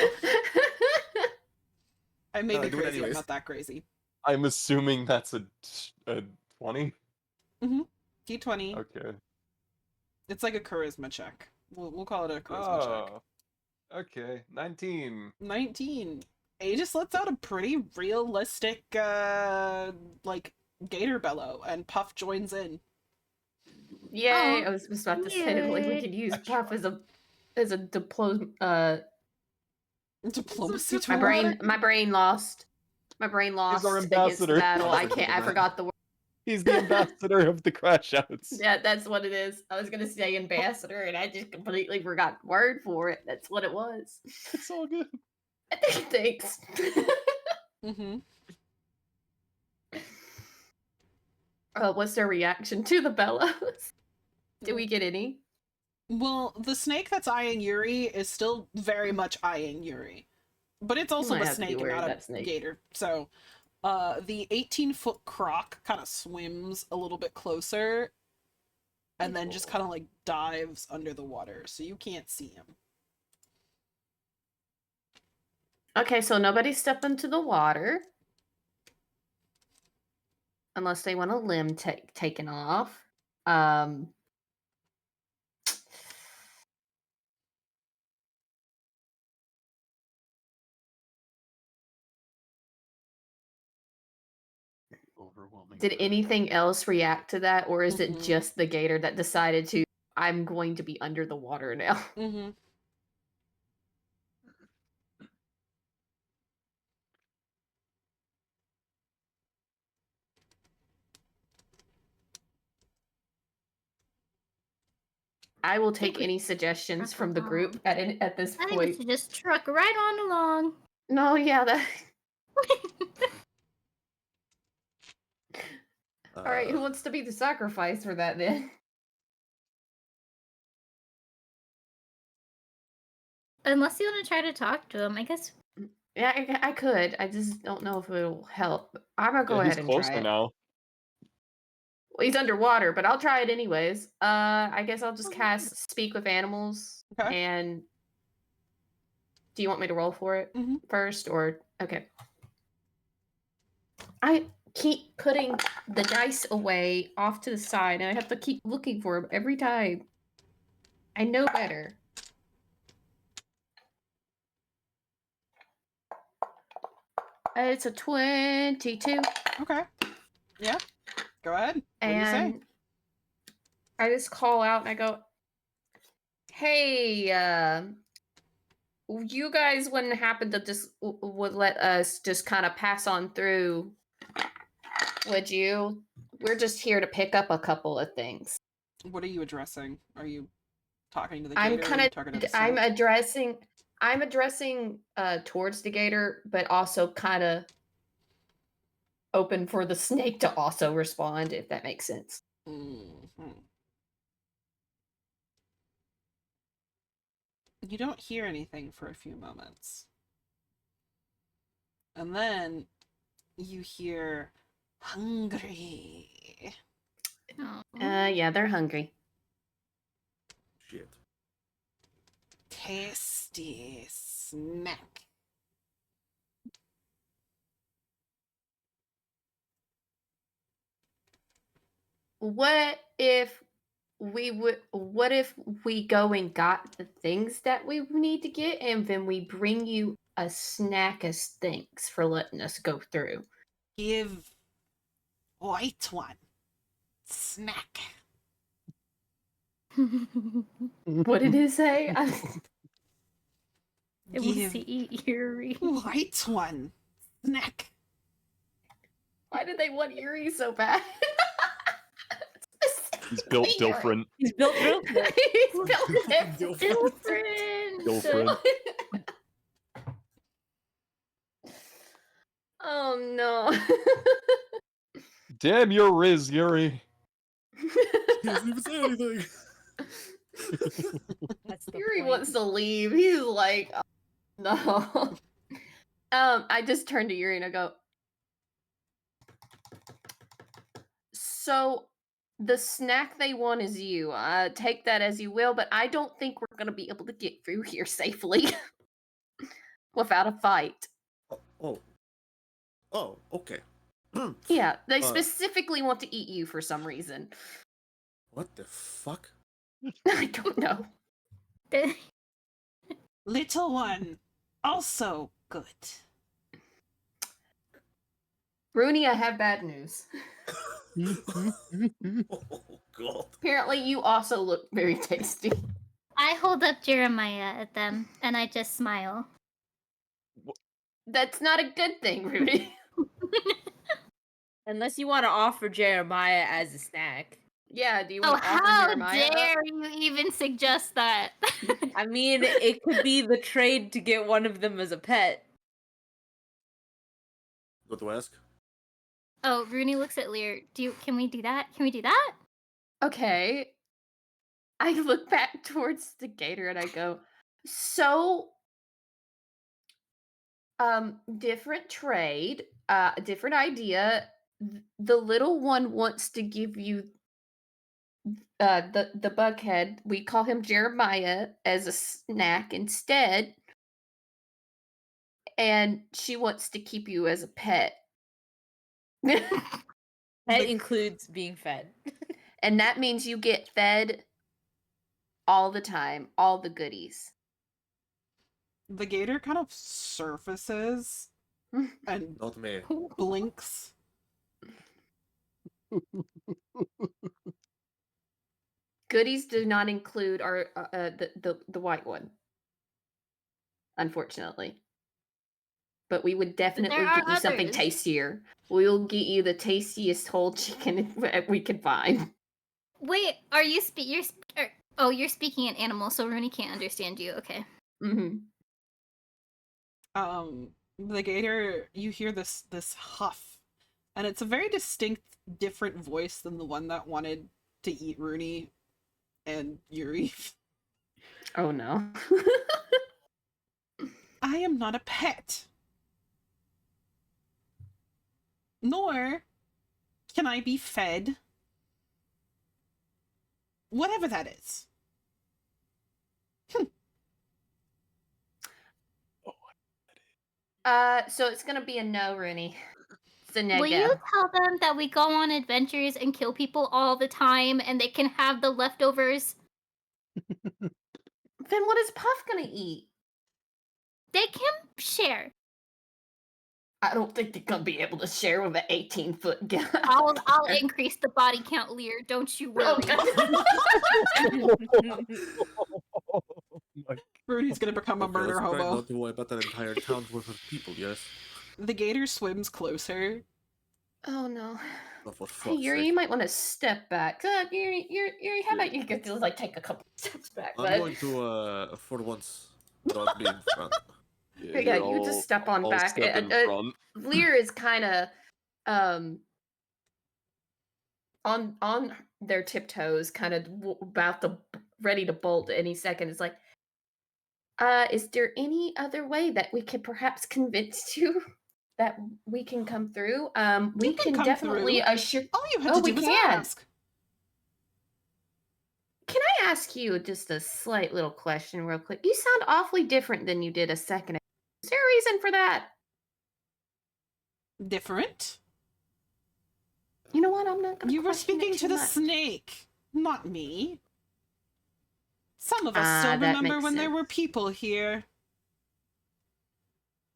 I may be do it crazy. I'm anyways. not that crazy. I'm assuming that's a 20. D20. Okay. It's like a charisma check. We'll call it a charisma check. Oh. Okay. 19. 19. Aegis lets out a pretty realistic, like, gator bellow, and Puff joins in. Yay! Oh, I was just about to say like we yay. could use That's Puff right. as a diplomacy Diplomacy It's tool. my brain lost. My brain lost our against the ambassador. battle. I Doesn't can't. do I that. forgot the word. He's the ambassador of the CrashOuts. Yeah, that's what it is. I was gonna say ambassador, and I just completely forgot the word for it. That's what it was. It's all good. Thanks. Mm-hmm. What's their reaction to the bellows? Do we get any? Well, the snake that's eyeing Yuri is still very much eyeing Yuri. But it's also might a have to be snake and wary of not a that snake. gator. So, the 18-foot croc kind of swims a little bit closer and then just kind of like dives under the water, so you can't see him. Okay, so nobody step into the water. Unless they want a limb taken off. Overwhelming. Did anything else react to that, or is it Mhm. just the gator that decided to, I'm going to be under the water now? Mm-hmm. I will think take we any suggestions struck from the group at this I think we point. should just truck right on along. No, yeah, that. All right, who wants to be the sacrifice for that then? Unless you want to try to talk to him, I guess. Yeah, I could. I just don't know if it'll help. I'm gonna go Yeah, he's ahead and closer try it. now. Well, he's underwater, but I'll try it anyways. I guess I'll just Okay. cast Speak with Animals. Okay. And do you want me to roll for it Mhm. first, or okay? I keep putting the dice away off to the side, and I have to keep looking for them every time. I know better. It's a 22. Okay. Yeah. Go ahead. What do you say? And I just call out and I go, hey, you guys wouldn't happen to just would let us just kind of pass on through, would you? We're just here to pick up a couple of things. What are you addressing? Are you talking to the I'm gator? kind Are you talking to the of I'm snake? addressing towards the gator, but also kind of open for the snake to also respond, if that makes sense. Mhm. You don't hear anything for a few moments. And then you hear hungry. Oh. Yeah, they're hungry. Shit. Tasty snack. What if we go and got the things that we need to get, and then we bring you a snack as thanks for letting us go through? Give white one snack. What did it say? It was Give eerie. white one snack. Why did they want Yuri so bad? He's built Weird. different. He's built real good. He's built different. Different. Oh no. Damn your Riz, Yuri. He doesn't even say anything. That's the Yuri point. wants to leave. He's like, oh, no. I just turn to Yuri and I go, so the snack they want is you. Take that as you will, but I don't think we're gonna be able to get through here safely without a fight. Oh, okay. Yeah, they Uh, specifically want to eat you for some reason. What the fuck? I don't know. Little one, also good. Rooney, I have bad news. Oh god. Apparently, you also look very tasty. I hold up Jeremiah at them and I just smile. That's not a good thing, Rudy. Unless you want to offer Jeremiah as a snack. Yeah, do you Oh, want to offer how Jeremiah? dare you even suggest that? I mean, it could be the trade to get one of them as a pet. What do I ask? Oh, Rooney looks at Lear. Can we do that? Can we do that? Okay. I look back towards the gator and I go, so different trade, different idea. The little one wants to give you the bughead. We call him Jeremiah as a snack instead. And she wants to keep you as a pet. That includes being fed. And that means you get fed all the time, all the goodies. The gator kind of surfaces and Not me. blinks. Goodies do not include our the white one, unfortunately. But we would definitely There are get you something others. tastier. We'll get you the tastiest whole chicken we can find. Wait, are you you're speaking in animal, so Rooney can't understand you. Okay. Mm-hmm. The gator, you hear this huff, and it's a very distinct, different voice than the one that wanted to eat Rooney and Yuri. Oh no. I am not a pet. Nor can I be fed. Whatever that is. So it's gonna be a no, Rooney. It's a no Will go. you tell them that we go on adventures and kill people all the time and they can have the leftovers? Then what is Puff gonna eat? They can share. I don't think they're gonna be able to share with an 18-foot guy. I'll increase the body count, Lear. Don't you worry. Rudy's gonna become a Okay, murder let's try hobo. not to worry about that entire town's worth of people, yes? The gator swims closer. Oh no. Oh, for Hey, fuck's Yuri, sake. you might want to step back. Yuri, how about you get to like take a couple steps back, I'm bud? going to, for once, not be in front. Yeah, you just step on I'll back. step in front. Lear is kind of um on their tiptoes, kind of about to ready to bolt any second. It's like, is there any other way that we could perhaps convince you that we can come through? We You can can come definitely through. assure. All you had Oh, to we do was can. ask. Can I ask you just a slight little question real quick? You sound awfully different than you did a second ago. Is there a reason for that? Different? You know what? I'm not going to You were question speaking it to too the much. snake, not me. Some of us Ah, still that remember makes when there were sense. people here.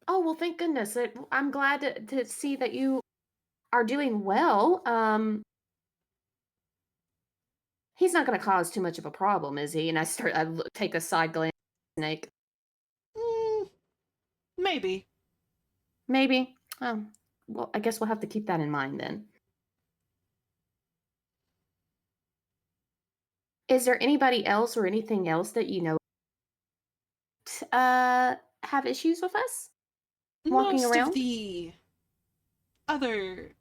Oh, well, thank goodness. I'm glad to see that you are doing well. He's not going to cause too much of a problem, is he? And take a side glance at the snake. Mm, maybe. Maybe. Oh, well, I guess we'll have to keep that in mind then. Is there anybody else or anything else that you know have issues with us walking Most of around? the other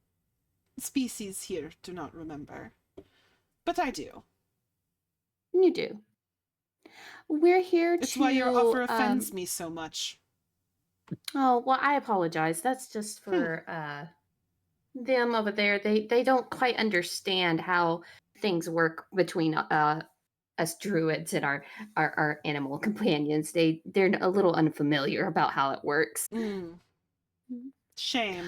species here do not remember. But I do. You do. We're here It's to why your offer offends me so much. Oh, well, I apologize. That's just for them over there. They don't quite understand how things work between us druids and our animal companions. They're a little unfamiliar about how it works. Shame.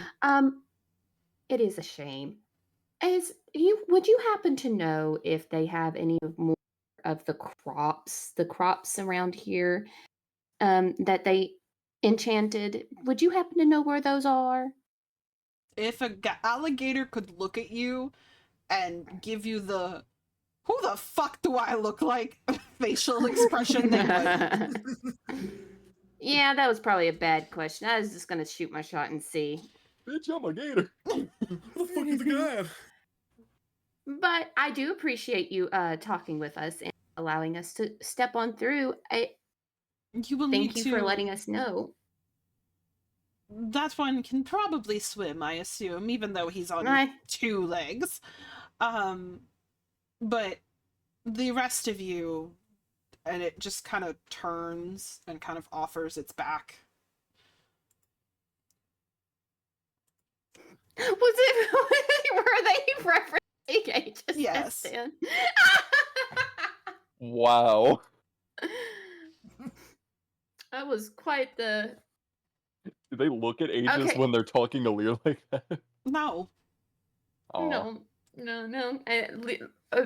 It is a shame. Would you happen to know if they have any more of the crops around here that they enchanted? Would you happen to know where those are? If a alligator could look at you and give you the "who the fuck do I look like" facial expression, they would. Yeah, that was probably a bad question. I was just gonna shoot my shot and see. Bitch, I'm a gator. Who the fuck is the guy? But I do appreciate you talking with us and allowing us to step on through. You will Thank need you to. for letting us know. That one can probably swim, I assume, even though he's on I- 2 legs. But the rest of you, and it just kind of turns and kind of offers its back. Was it? Were they referencing ages? Yes. Then? Wow. That was quite the. Do they look at Aegis Okay. when they're talking to Lear like that? No. Aw. No.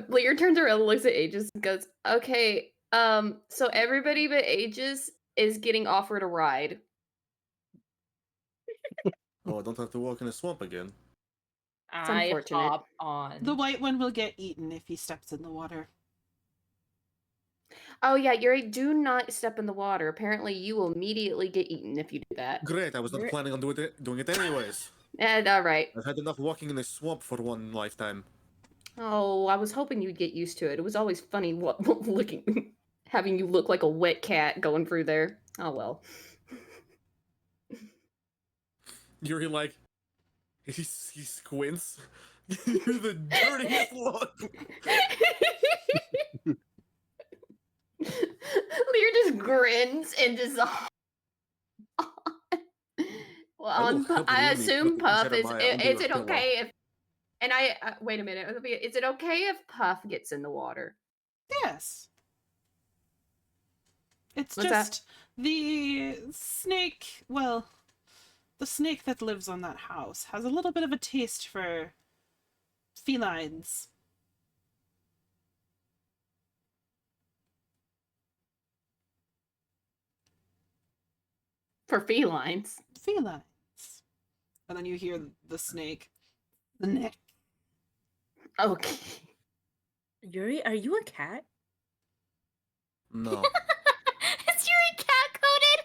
Lear turns around, looks at Aegis, and goes, "Okay, so everybody but Aegis is getting offered a ride." Oh, I don't have to walk in a swamp again. I unfortunate. hop on. The white one will get eaten if he steps in the water. Oh yeah, Yuri, do not step in the water. Apparently, you will immediately get eaten if you do that. Great, I was not Where- planning on doing it anyways. And all right. I've had enough walking in a swamp for one lifetime. Oh, I was hoping you'd get used to it. It was always funny looking, having you look like a wet cat going through there. Oh well. You're like, he squints. You're the dirtiest look. Lear just grins and just. Well, I assume Puff is. Is it okay if? And wait a minute. Is it okay if Puff gets in the water? Yes. It's What's just the snake, well, the snake that lives on that house has a little bit of a taste for felines. For felines. Felines. And then you hear the snake. The neck. Okay. Yuri, are you a cat? No. Is Yuri cat-coded?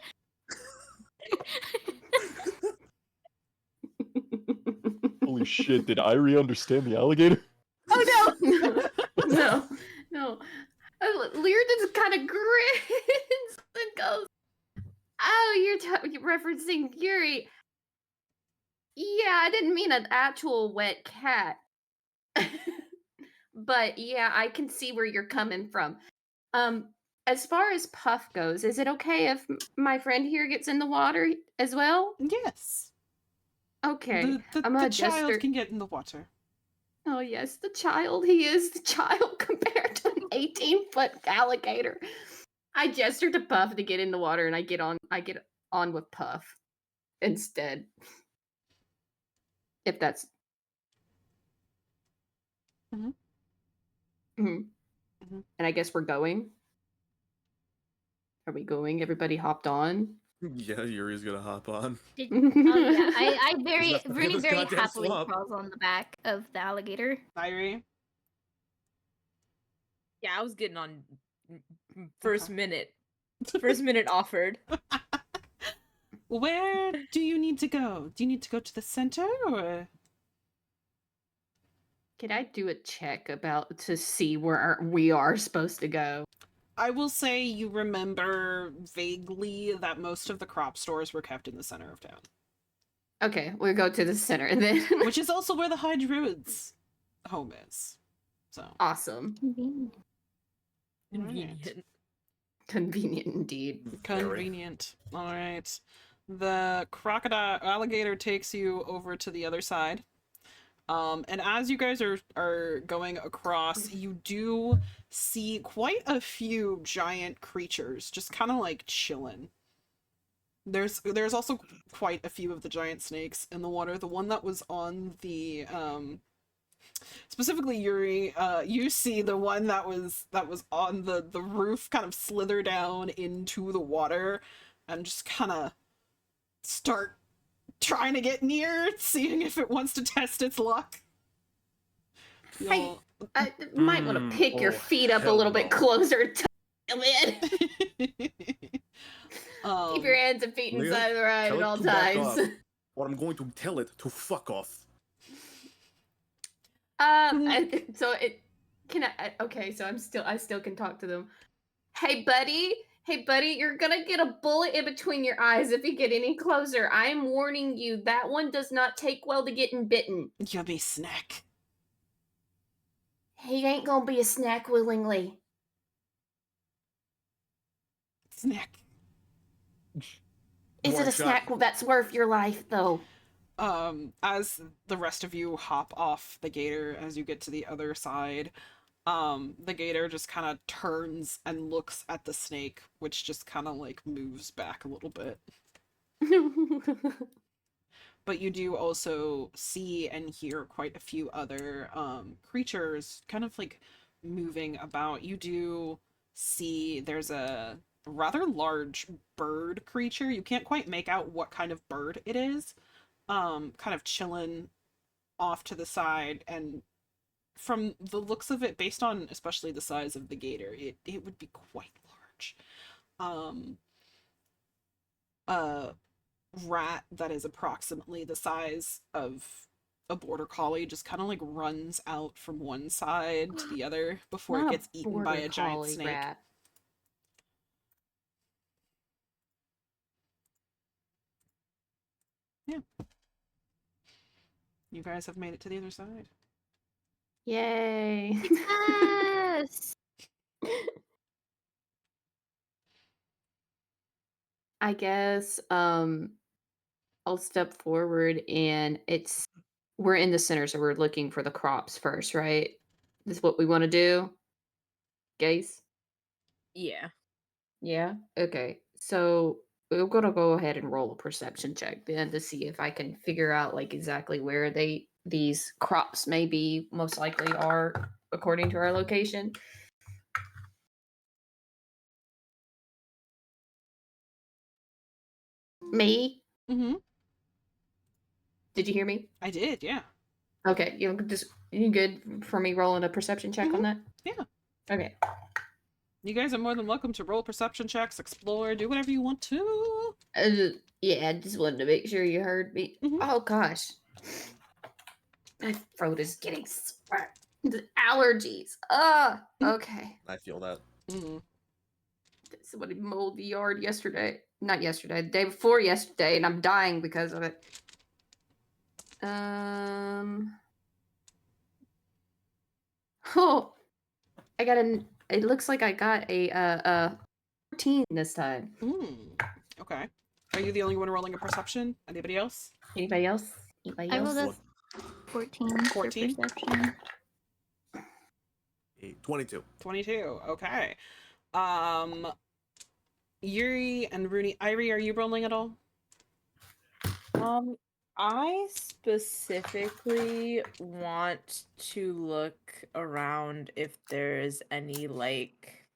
Holy shit, did Irie understand the alligator? Oh no! No. Lear just kind of grins and goes, "Oh, you're referencing Yuri. Yeah, I didn't mean an actual wet cat. But yeah, I can see where you're coming from. As far as Puff goes, is it okay if my friend here gets in the water as well? Yes. Okay, I'm The gonna child gesture. can get in the water. Oh yes, the child. He is the child compared to an 18-foot alligator. I gesture to Puff to get in the water, and I get on with Puff instead. If that's. Mhm. Mhm. Mhm. And I guess we're going. Are we going? Everybody hopped on. Yeah, Yuri's gonna hop on. Oh yeah, I very Let's not Rooney forget this very goddamn happily swamp. crawls on the back of the alligator. Irie? Yeah, I was getting on first Okay. minute. First minute offered. Where do you need to go? Do you need to go to the center or? Can I do a check to see where we are supposed to go? I will say you remember vaguely that most of the crop stores were kept in the center of town. Okay, we'll go to the center and then. Which is also where the High Druid's home is. So. Awesome. Convenient. Convenient. Convenient indeed. Convenient. All right. The crocodile alligator takes you over to the other side. And as you guys are going across, you do see quite a few giant creatures just kind of like chilling. There's also quite a few of the giant snakes in the water. The one that was on the specifically Yuri, you see the one that was on the roof kind of slither down into the water and just kind of start trying to get near, seeing if it wants to test its luck. Hey, I might want to pick your feet up a little bit closer to come in. Keep your hands and feet Leah, inside of the ride tell at it all to back times. off, or I'm going to tell it to fuck off. So it can okay, so I still can talk to them. Hey buddy, you're gonna get a bullet in between your eyes if you get any closer. I am warning you, that one does not take well to getting bitten. Yummy snack. He ain't gonna be a snack willingly. Snack. Is it a snack that's worth your life though? As the rest of you hop off the gator as you get to the other side, the gator just kind of turns and looks at the snake, which just kind of like moves back a little bit. But you do also see and hear quite a few other creatures kind of like moving about. You do see there's a rather large bird creature. You can't quite make out what kind of bird it is. Kind of chilling off to the side, and from the looks of it, based on especially the size of the gator, it would be quite large. A rat that is approximately the size of a border collie just kind of like runs out from one side to the other before it Not gets eaten by a giant border snake. rat. Yeah. You guys have made it to the other side. Yay. Yes. I guess I'll step forward and we're in the center, so we're looking for the crops first, right? This is what we want to do, guys? Yeah. Yeah? Okay. So we're gonna go ahead and roll a perception check then to see if I can figure out like exactly where these crops maybe most likely are according to our location. Me? Mm-hmm. Did you hear me? I did, yeah. Okay, you good for me rolling a perception check on that? Yeah. Okay. You guys are more than welcome to roll perception checks, explore, do whatever you want to. Yeah, I just wanted to make sure you heard me. Mhm. Oh gosh, my throat is getting the allergies. Okay. I feel that. Mm-hmm. Somebody mowed the yard yesterday. Not yesterday, the day before yesterday, and I'm dying because of it. Oh, I got an. It looks like I got a 14 this time. Okay. Are you the only one rolling a perception? Anybody else? Anybody else? Anybody I else? rolled a 14 for 14? perception. 22. 22. Okay. Yuri and Rooney. Irie, are you rolling at all? I specifically want to look around if there's any like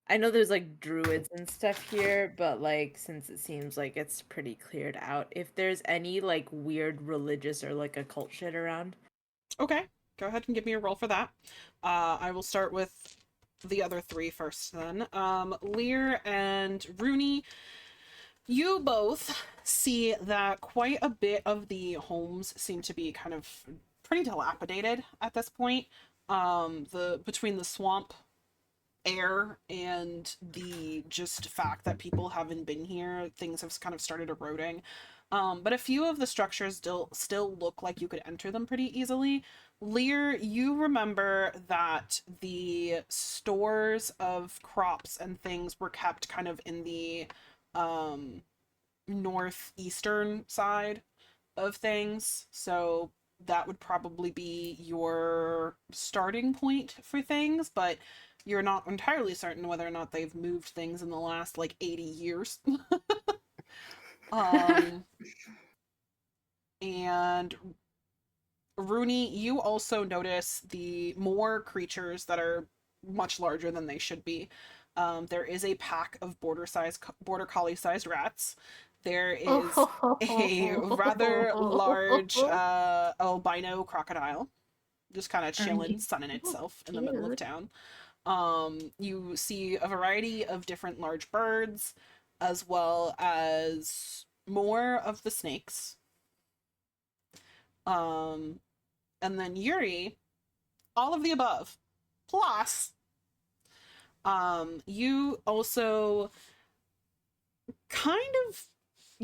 I know there's like druids and stuff here, but like since it seems like it's pretty cleared out, if there's any like weird religious or like occult shit around. Okay. Go ahead and give me a roll for that. I will start with the other three first then. Lear and Rooney, you both see that quite a bit of the homes seem to be kind of pretty dilapidated at this point. Between the swamp air and the just fact that people haven't been here, things have kind of started eroding. But a few of the structures still look like you could enter them pretty easily. Lear, you remember that the stores of crops and things were kept kind of in the northeastern side of things, so that would probably be your starting point for things, but you're not entirely certain whether or not they've moved things in the last like 80 years. And Rooney, you also notice the more creatures that are much larger than they should be. There is a pack of border collie sized rats. There is a rather large albino crocodile just kind of chilling, sunning itself in the middle of town. You see a variety of different large birds, as well as more of the snakes. And then Yuri, all of the above. Plus, you also kind of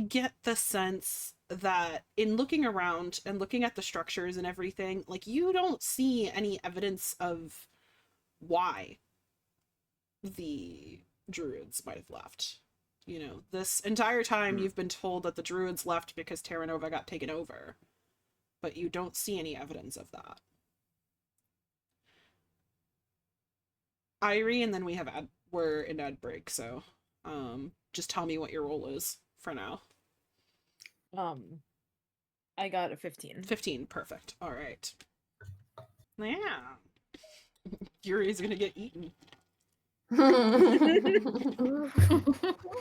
get the sense that in looking around and looking at the structures and everything, like, you don't see any evidence of why the druids might have left. You know, this entire time you've been told that the druids left because Terra Nova got taken over, but you don't see any evidence of that. Irie, and then we're in ad break, so just tell me what your role is for now. I got a 15. 15, perfect. All right. Yeah. Yuri's gonna get eaten.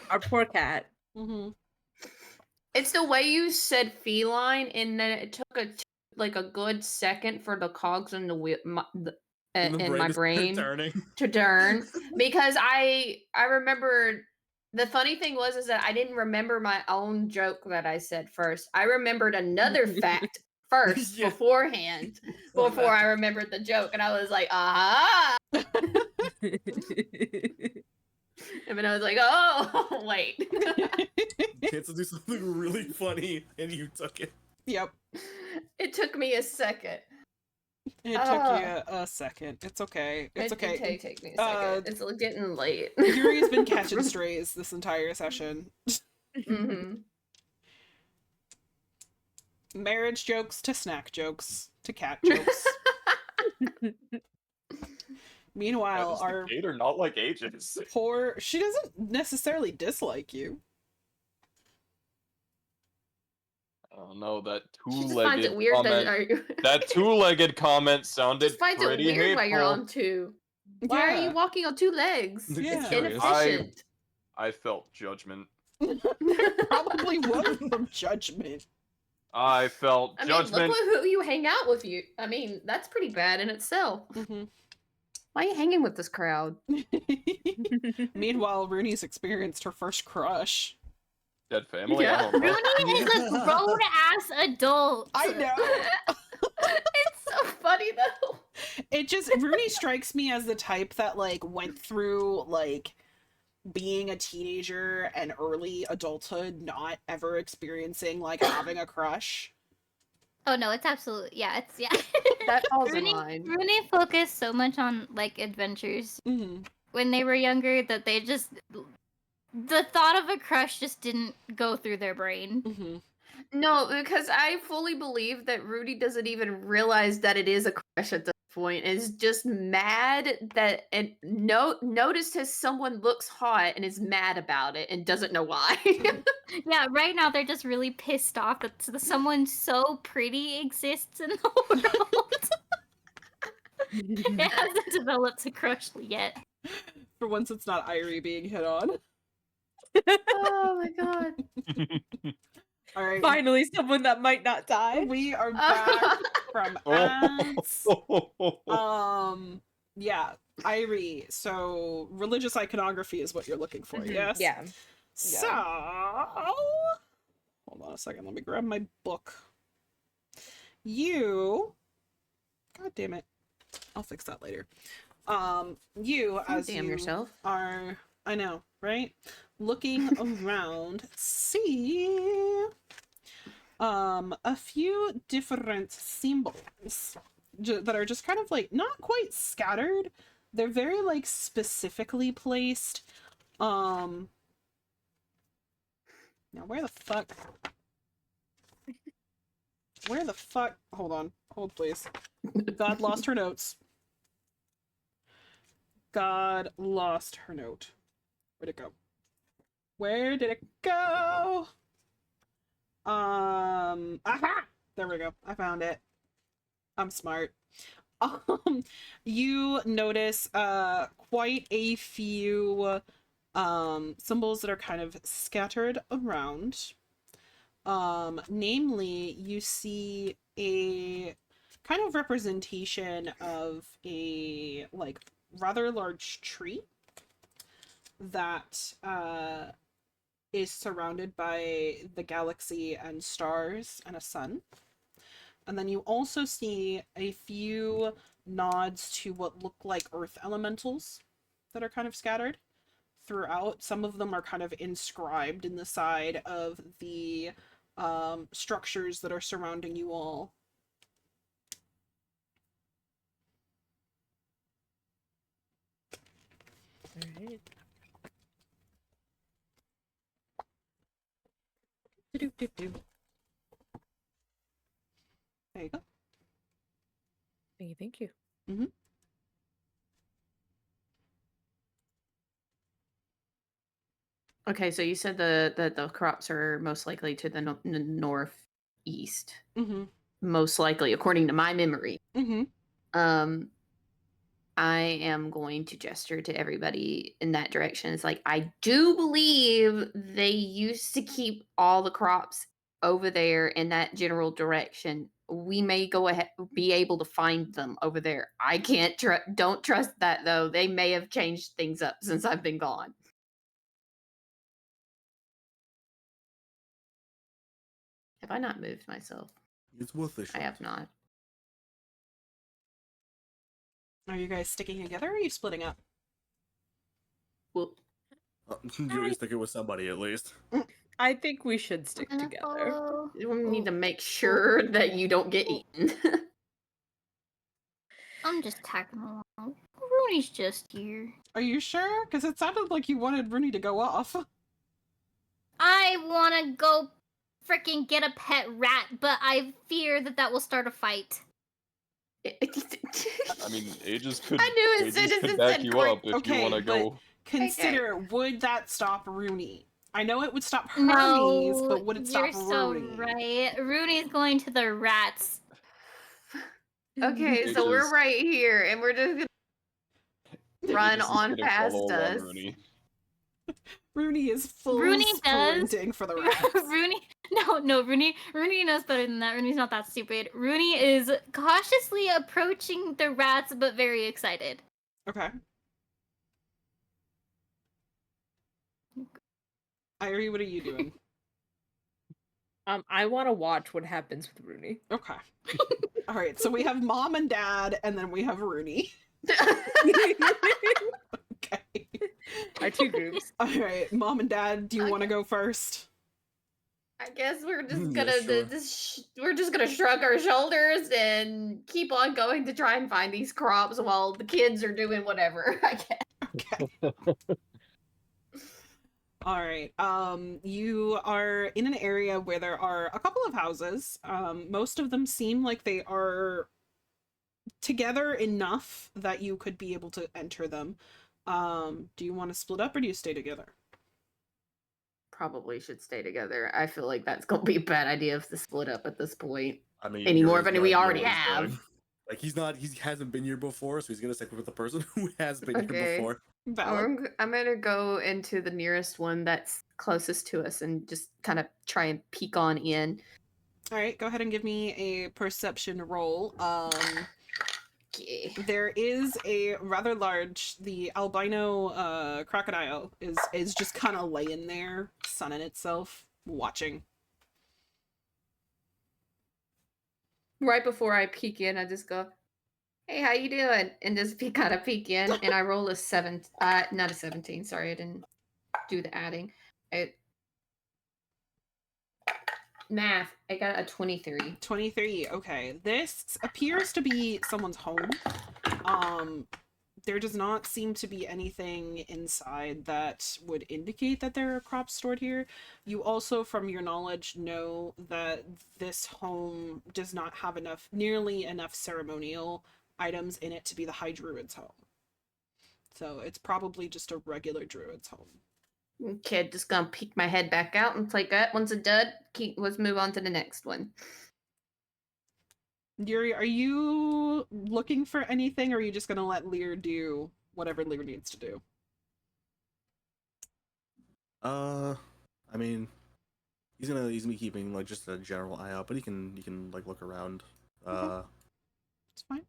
Our poor cat. Mm-hmm. It's the way you said feline, and then it took a good second for the cogs in the wheel, in my brain to turn, because I remembered. The funny thing is that I didn't remember my own joke that I said first. I remembered another fact first beforehand, before I remembered the joke, and I was like, aha! And then I was like, oh, wait. Kids to do something really funny, and you took it. Yep. It took me a second. It took you a second. It's okay. It's okay. It did take me a second. It's getting late. Yuri's been catching strays this entire session. Mm-hmm. Marriage jokes to snack jokes to cat jokes. Meanwhile, our gator not like ages. she doesn't necessarily dislike you. I don't know, that She just finds it two-legged weird comment. That two-legged comment sounded just finds it pretty weird hateful. while you're on two. Why are you walking on two legs? Yeah. Inefficient. I felt judgment. Probably was some judgment. I felt judgment. Look who you hang out with. I mean, that's pretty bad in itself. Mm-hmm. Why are you hanging with this crowd? Meanwhile, Rooney's experienced her first crush. Dead family. Yeah. I don't know. Rooney is a grown-ass adult. I know. It's so funny though. Rooney strikes me as the type that like went through like being a teenager and early adulthood not ever experiencing like having a crush. Oh no, it's absolutely it's That falls in Rooney, line. Rooney focused so much on like adventures Mm-hmm. when they were younger that they just the thought of a crush just didn't go through their brain. Mm-hmm. No, because I fully believe that Rudy doesn't even realize that it is a crush at this point. Is just mad that and noticed as someone looks hot and is mad about it and doesn't know why. Yeah, right now they're just really pissed off that someone so pretty exists in the world. It hasn't developed a crush yet. For once, it's not Irie being hit on. Oh my god. All right. Finally, someone that might not die. We are back from ads. Yeah, Irie. So religious iconography is what you're looking for, yes? Yeah. So hold on a second, let me grab my book. God damn it. I'll fix that later. You as damn you yourself. are, I know, right? Looking around, see a few different symbols that are just kind of like not quite scattered. They're very like specifically placed. Now where the fuck? Hold on. Hold please. God lost her notes. God lost her note. Where'd it go? Where did it go? Aha! There we go. I found it. I'm smart. You notice quite a few symbols that are kind of scattered around. Namely, you see a kind of representation of a like rather large tree that is surrounded by the galaxy and stars and a sun. And then you also see a few nods to what look like earth elementals that are kind of scattered throughout. Some of them are kind of inscribed in the side of the structures that are surrounding you all. All right. There you go. Thank you. Mm-hmm. Okay, so you said the crops are most likely to the northeast. Mm-hmm. Most likely, according to my memory. Mm-hmm. I am going to gesture to everybody in that direction. It's like, I do believe they used to keep all the crops over there in that general direction. We may go ahead, be able to find them over there. I can't don't trust that though. They may have changed things up since I've been gone. Have I not moved myself? It's worth a shot. I have not. Are you guys sticking together or are you splitting up? Well, You're sticking with somebody at least. I think we should stick I'm gonna together. follow. we need to make sure that you don't get eaten. I'm just tagging along. Rooney's just here. Are you sure? Because it sounded like you wanted Rooney to go off. I wanna go freaking get a pet rat, but I fear that will start a fight. I mean, Aegis could, I knew as soon Aegis as could it back said you Court- up if you want to go. Consider, would that stop Rooney? I know it would stop Hermes, No, but would it stop you're so Rooney? right. Rooney's going to the rats. Okay, so we're Aegis- right here, and we're just gonna run Aegis is on gonna past follow along us. Rooney. Rooney is full Rooney does. sprinting for the rats. Rooney knows better than that. Rooney's not that stupid. Rooney is cautiously approaching the rats, but very excited. Okay. Irie, what are you doing? I want to watch what happens with Rooney. Okay. All right, so we have mom and dad, and then we have Rooney. Okay. Our two groups. All right, mom and dad, do you want to go first? I guess we're just Yeah, gonna sure. we're just gonna shrug our shoulders and keep on going to try and find these crops while the kids are doing whatever. I guess. Okay. All right. You are in an area where there are a couple of houses. Most of them seem like they are together enough that you could be able to enter them. Do you want to split up or do you stay together? Probably should stay together. I feel like that's gonna be a bad idea if to split up at this point. I mean, Anymore, Yuri has but no we idea already what he's have. doing. Like he hasn't been here before, so he's gonna stick with the person who has been here Okay. before. Valid. I'm gonna go into the nearest one that's closest to us and just kind of try and peek on in. All right, go ahead and give me a perception roll. Okay. There is a rather large, the albino crocodile is just kind of laying there, sunning itself, watching. Right before I peek in, I just go, "Hey, how you doing?" And just kind of peek in, and I roll a 7. Not a 17. Sorry, I didn't do the adding. Math. I got a 23. 23. Okay, this appears to be someone's home. There does not seem to be anything inside that would indicate that there are crops stored here. You also, from your knowledge, know that this home does not have nearly enough ceremonial items in it to be the High Druid's home. So it's probably just a regular Druid's home. Okay, just gonna peek my head back out and play that one's a dud. Let's move on to the next one. Yuri, are you looking for anything, or are you just gonna let Lear do whatever Lear needs to do? I mean, he's gonna be keeping like just a general eye out, but he can like look around. It's fine.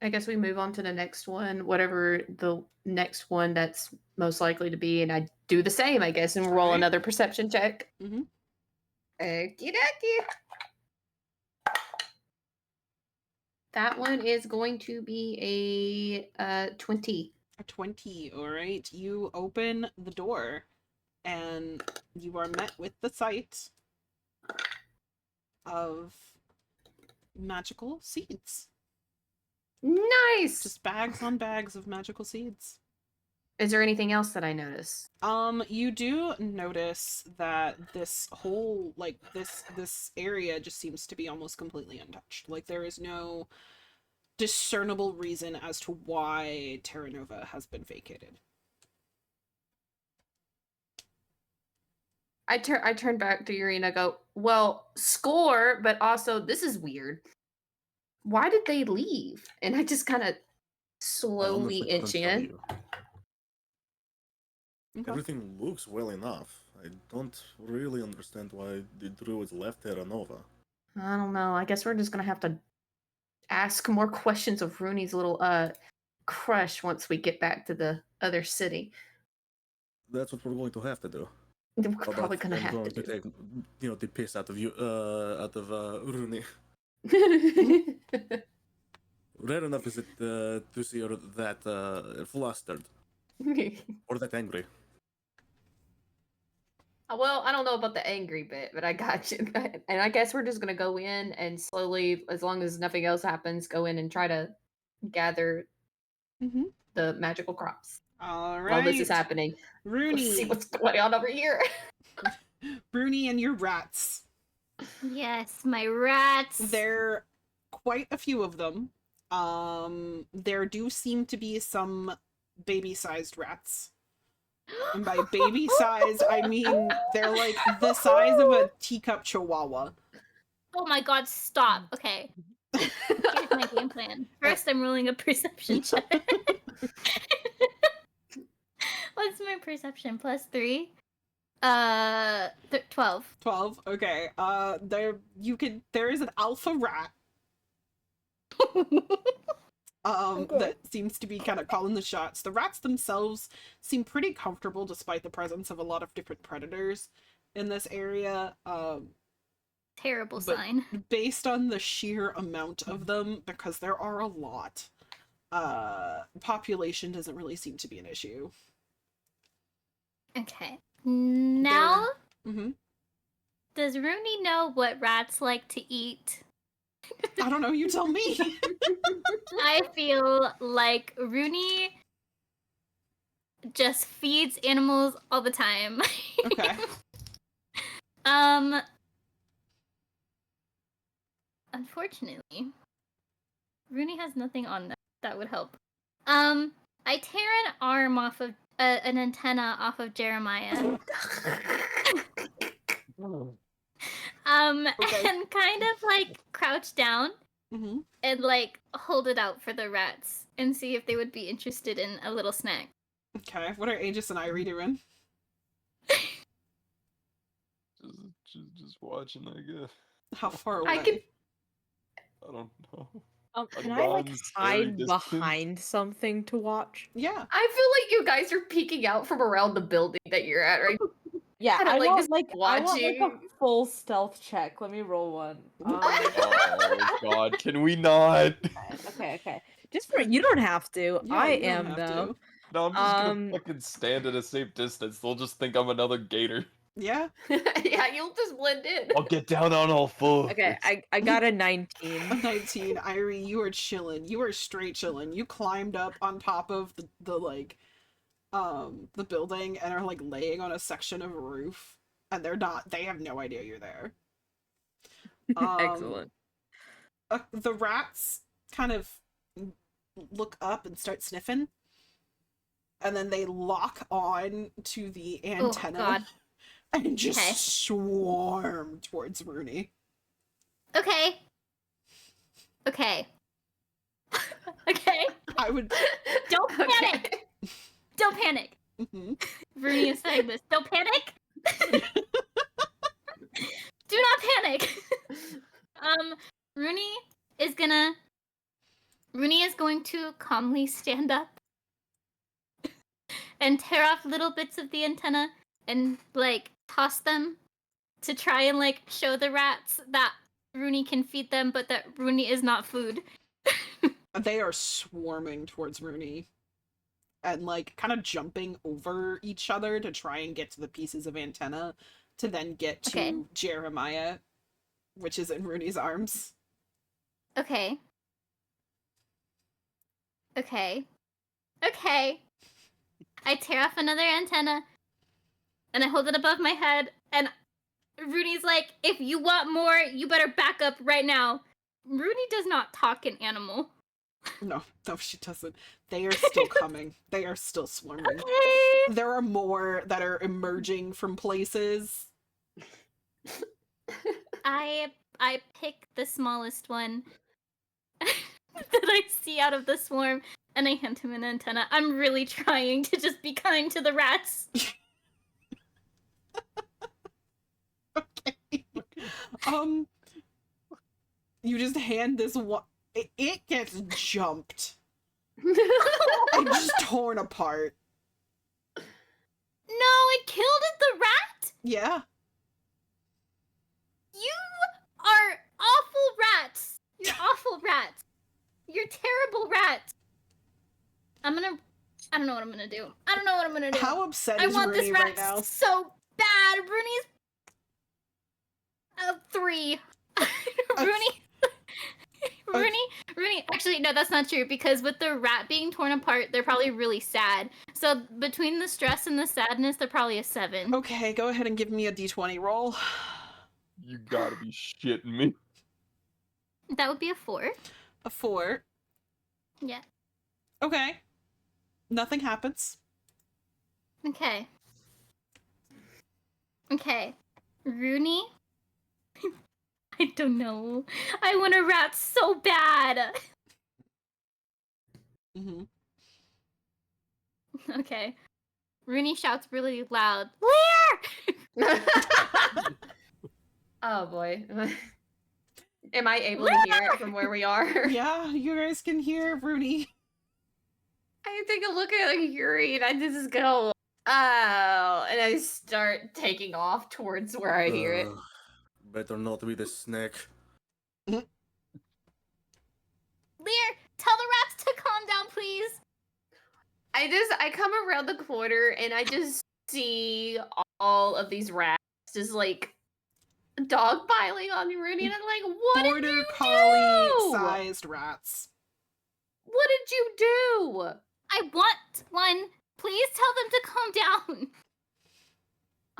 I guess we move on to the next one, whatever the next one that's most likely to be, and I do the same, I guess, and roll Alright. another perception check. Mhm. Okie dokie. That one is going to be a 20. A 20. All right. You open the door and you are met with the sight of magical seeds. Nice. Just bags on bags of magical seeds. Is there anything else that I notice? You do notice that this whole, like, this area just seems to be almost completely untouched. Like, there is no discernible reason as to why Terra Nova has been vacated. I turn back to Yuri and I go, well, score, but also this is weird. Why did they leave? And I just kind of slowly I honestly itch couldn't tell in. you. Okay. Everything looks well enough. I don't really understand why the druids left Terra Nova. I don't know. I guess we're just gonna have to ask more questions of Rooney's little crush once we get back to the other city. That's what we're going to have to do. We're But probably gonna I'm have going to to take, the piss out of you, Rooney. do. Rare enough is it to see her that flustered or that angry. Well, I don't know about the angry bit, but I got you. And I guess we're just gonna go in and slowly, as long as nothing else happens, go in and try to gather Mm-hmm. the magical crops. All right. While this is happening, let's see Rooney. what's going on over here. Rooney and your rats. Yes, my rats. There quite a few of them. There do seem to be some baby-sized rats. And by baby size, I mean they're like the size of a teacup chihuahua. Oh my god, stop. Okay. Here's my game plan. First, I'm rolling a perception check. What's my perception? +3? 12. 12. Okay. There is an alpha rat. That seems to be kind of calling the shots. The rats themselves seem pretty comfortable despite the presence of a lot of different predators in this area. Terrible But sign. based on the sheer amount of them, because there are a lot, population doesn't really seem to be an issue. Okay. Now, Mm-hmm. does Rooney know what rats like to eat? I don't know. You tell me. I feel like Rooney just feeds animals all the time. Okay. Unfortunately, Rooney has nothing on that would help. I tear an arm off of an antenna off of Jeremiah. Okay. And kind of like crouch down Mm-hmm. and like hold it out for the rats and see if they would be interested in a little snack. Okay. What are Aegis and Irie doing? Just watching, I guess. How far away? I can. I don't know. Can I like Bronze, very hide distant. behind something to watch? Yeah. I feel like you guys are peeking out from around the building that you're at, right? Yeah, Kinda I like want just like I want like a watching. full stealth check. Let me roll one. Oh God, can we not? Okay. Just for you don't have to. Yeah, I you don't am have though. to. No, I'm just gonna Um, fucking stand at a safe distance. They'll just think I'm another gator. Yeah. Yeah, you'll just blend in. I'll get down on all fours. Okay, I got a A 19. 19. Irie, you are chilling. You are straight chilling. You climbed up on top of the building and are like laying on a section of roof, and they have no idea you're there. Excellent. The rats kind of look up and start sniffing, and then they lock on to the antenna God. and just Okay. swarm towards Rooney. Okay. Okay. Okay. I would. Don't panic. Don't panic. Mhm. Rooney is saying this. Don't panic. Do not panic. Rooney is going to calmly stand up and tear off little bits of the antenna and like toss them to try and like show the rats that Rooney can feed them, but that Rooney is not food. They are swarming towards Rooney and like kind of jumping over each other to try and get to the pieces of antenna to then get to Okay. Jeremiah, which is in Rooney's arms. Okay. Okay. Okay. I tear off another antenna and I hold it above my head, and Rooney's like, if you want more, you better back up right now. Rooney does not talk in animal. No, she doesn't. They are still coming. They are still swarming. Okay. There are more that are emerging from places. I pick the smallest one that I see out of the swarm, and I hand him an antenna. I'm really trying to just be kind to the rats. Okay. You just hand this one. It gets jumped and just torn apart. No, it killed the rat? Yeah. You are awful rats. You're awful rats. You're terrible rats. I don't know what I'm gonna do. I don't know what I'm gonna do. How upset I is want Rooney this rat right now? so bad. Rooney's a 3. Rooney. Actually, no, that's not true, because with the rat being torn apart, they're probably really sad. So between the stress and the sadness, they're probably a 7. Okay, go ahead and give me a d20 roll. You gotta be shitting me. That would be a 4. A 4. Yeah. Okay. Nothing happens. Okay. Okay. Rooney? I don't know. I want a rat so bad. Mm-hmm. Okay. Rooney shouts really loud, Lear! Oh boy. Am I able to hear it from where we are? Yeah, you guys can hear Rooney. I take a look at Yuri and I just go, oh, and I start taking off towards where I hear it. Better not be the snake. Lear, tell the rats to calm down, please. I come around the corner and I just see all of these rats just like dogpiling on Rooney, and I'm like, what did Border you collie do? sized rats. What did you do? I want one. Please tell them to calm down.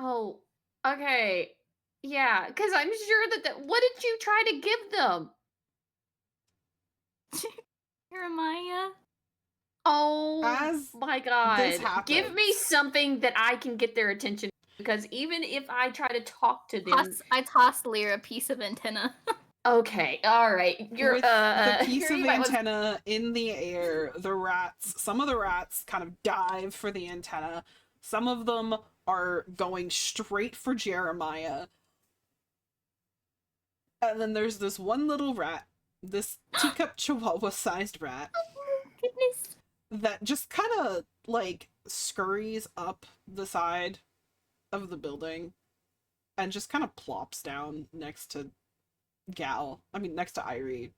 Oh, okay. Yeah, because I'm sure that what did you try to give them? Jeremiah. Oh As my god. Give me happens- something that I can get their attention, because even if I try to talk to them. I tossed Lear a piece of antenna. Okay, alright. You're With the piece here of you might want- antenna in the air, some of the rats kind of dive for the antenna. Some of them are going straight for Jeremiah. And then there's this one little rat, this teacup chihuahua-sized rat, Oh, goodness. that just kind of, like, scurries up the side of the building and just kind of plops down next to next to Irie.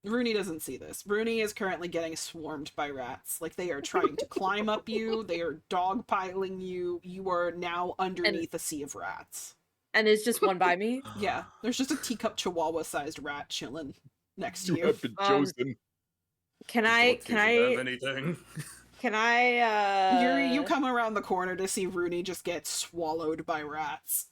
Rooney doesn't see this. Rooney is currently getting swarmed by rats. Like, they are trying to climb up you, they are dogpiling you. You are now underneath a sea of rats. And is just one by me? Yeah, there's just a teacup chihuahua-sized rat chilling next to You you. have been Um, chosen. Can I anything? can I You come around the corner to see Rooney just get swallowed by rats.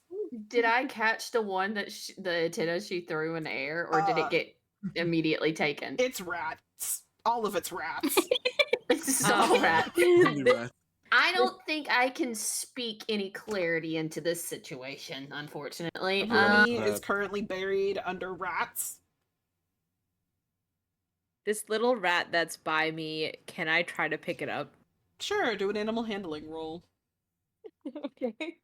Did I catch the one that the antenna she threw in the air, or did it get immediately taken? It's rats. All of it's rats. It's all rats. Only rat. I don't think I can speak any clarity into this situation, unfortunately. Rooney is currently buried under rats. This little rat that's by me, can I try to pick it up? Sure, do an animal handling roll. Okay.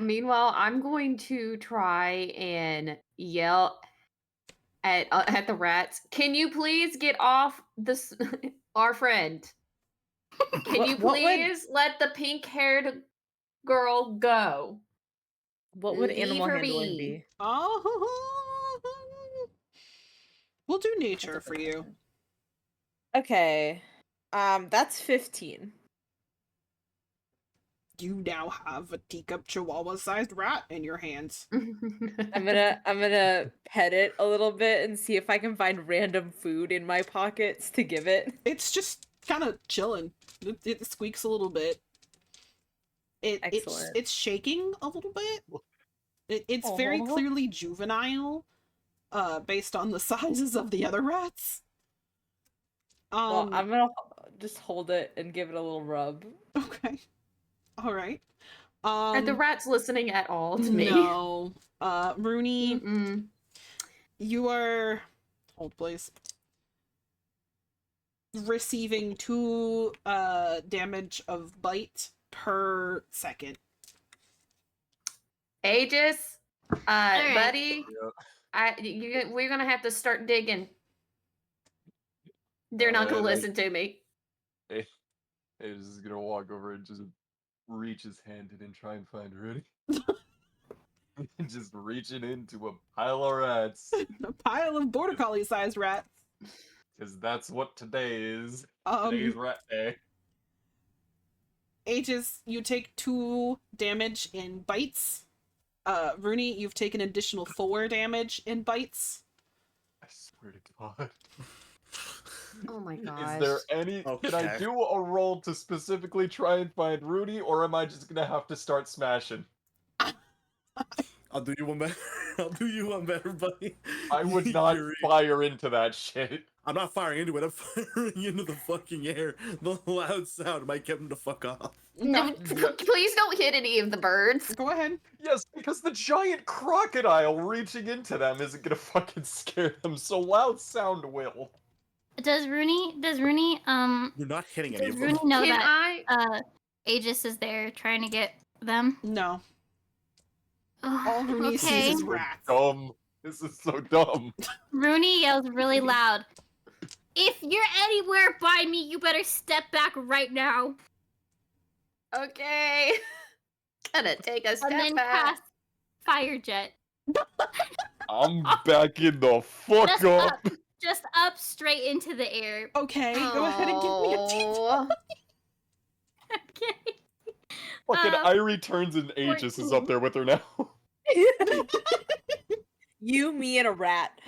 Meanwhile, I'm going to try and yell at the rats. Can you please get off this our friend? Can you What would- please let the pink-haired girl go? What would Leave animal her handling be. be? Oh, we'll do nature for you. Okay. That's 15. You now have a teacup chihuahua-sized rat in your hands. I'm gonna pet it a little bit and see if I can find random food in my pockets to give it. It's just kind of chilling. It squeaks a little bit. Excellent. It's shaking a little bit. It's very Aw. clearly juvenile, based on the sizes of the other rats. Well, I'm gonna just hold it and give it a little rub. Okay. All right. Are the rats listening at all to me? No. Rooney, Mm-mm. you are... Hold, please. Receiving 2 damage of bite per second. Aegis, Alright. buddy, Yeah. we're gonna have to start digging. They're not gonna Like- listen to me. Hey, he's just gonna walk over and just reach his hand in and try and find Rudy. Just reaching into a pile of rats. A pile of border collie-sized rats. Because that's what today is. Today's rat day. Aegis, you take 2 damage in bites. Rooney, you've taken additional 4 damage in bites. I swear to God. Oh my Is gosh. there any... Can I Okay. do a roll to specifically try and find Rudy, or am I just gonna have to start smashing? I'll do you one better. I'll do you one better, buddy. I would not Yuri. fire into that shit. I'm not firing into it. I'm firing into the fucking air. The loud sound might get him to fuck off. No, please don't hit any of the birds. Go ahead. Yes, because the giant crocodile reaching into them isn't gonna fucking scare them, so loud sound will. Does Rooney You're not hitting any does of Rooney them. know Can that I? Aegis is there trying to get them? No. Oh, All Rooney okay. sees is So rats. dumb. This is so dumb. Rooney yells really loud. If you're anywhere by me, you better step back right now. Okay. Gonna take a step And then back. cast Fire Jet. I'm backing the fuck Just up. just up straight into the air. Okay, go ahead and give me a D20. Oh. Okay. Fucking Um, Irie turns and Aegis is up 14. there with her now. You, me, and a rat.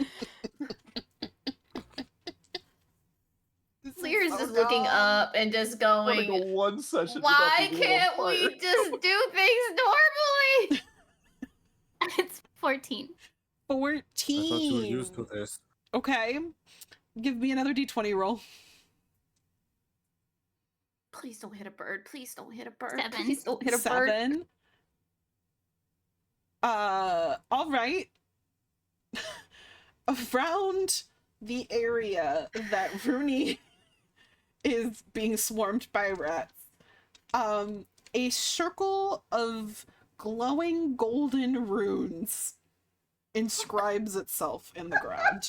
This is Lear's so just looking dumb. up and just I want to going, go one session why without being can't on we fire. just do things normally? It's 14. 14. I thought you were used to this. Okay. Give me another D20 roll. Please don't hit a bird. Please don't hit a bird. 7. Please don't hit a bird. 7. All right. Around the area that Rooney is being swarmed by rats, a circle of glowing golden runes inscribes itself in the ground.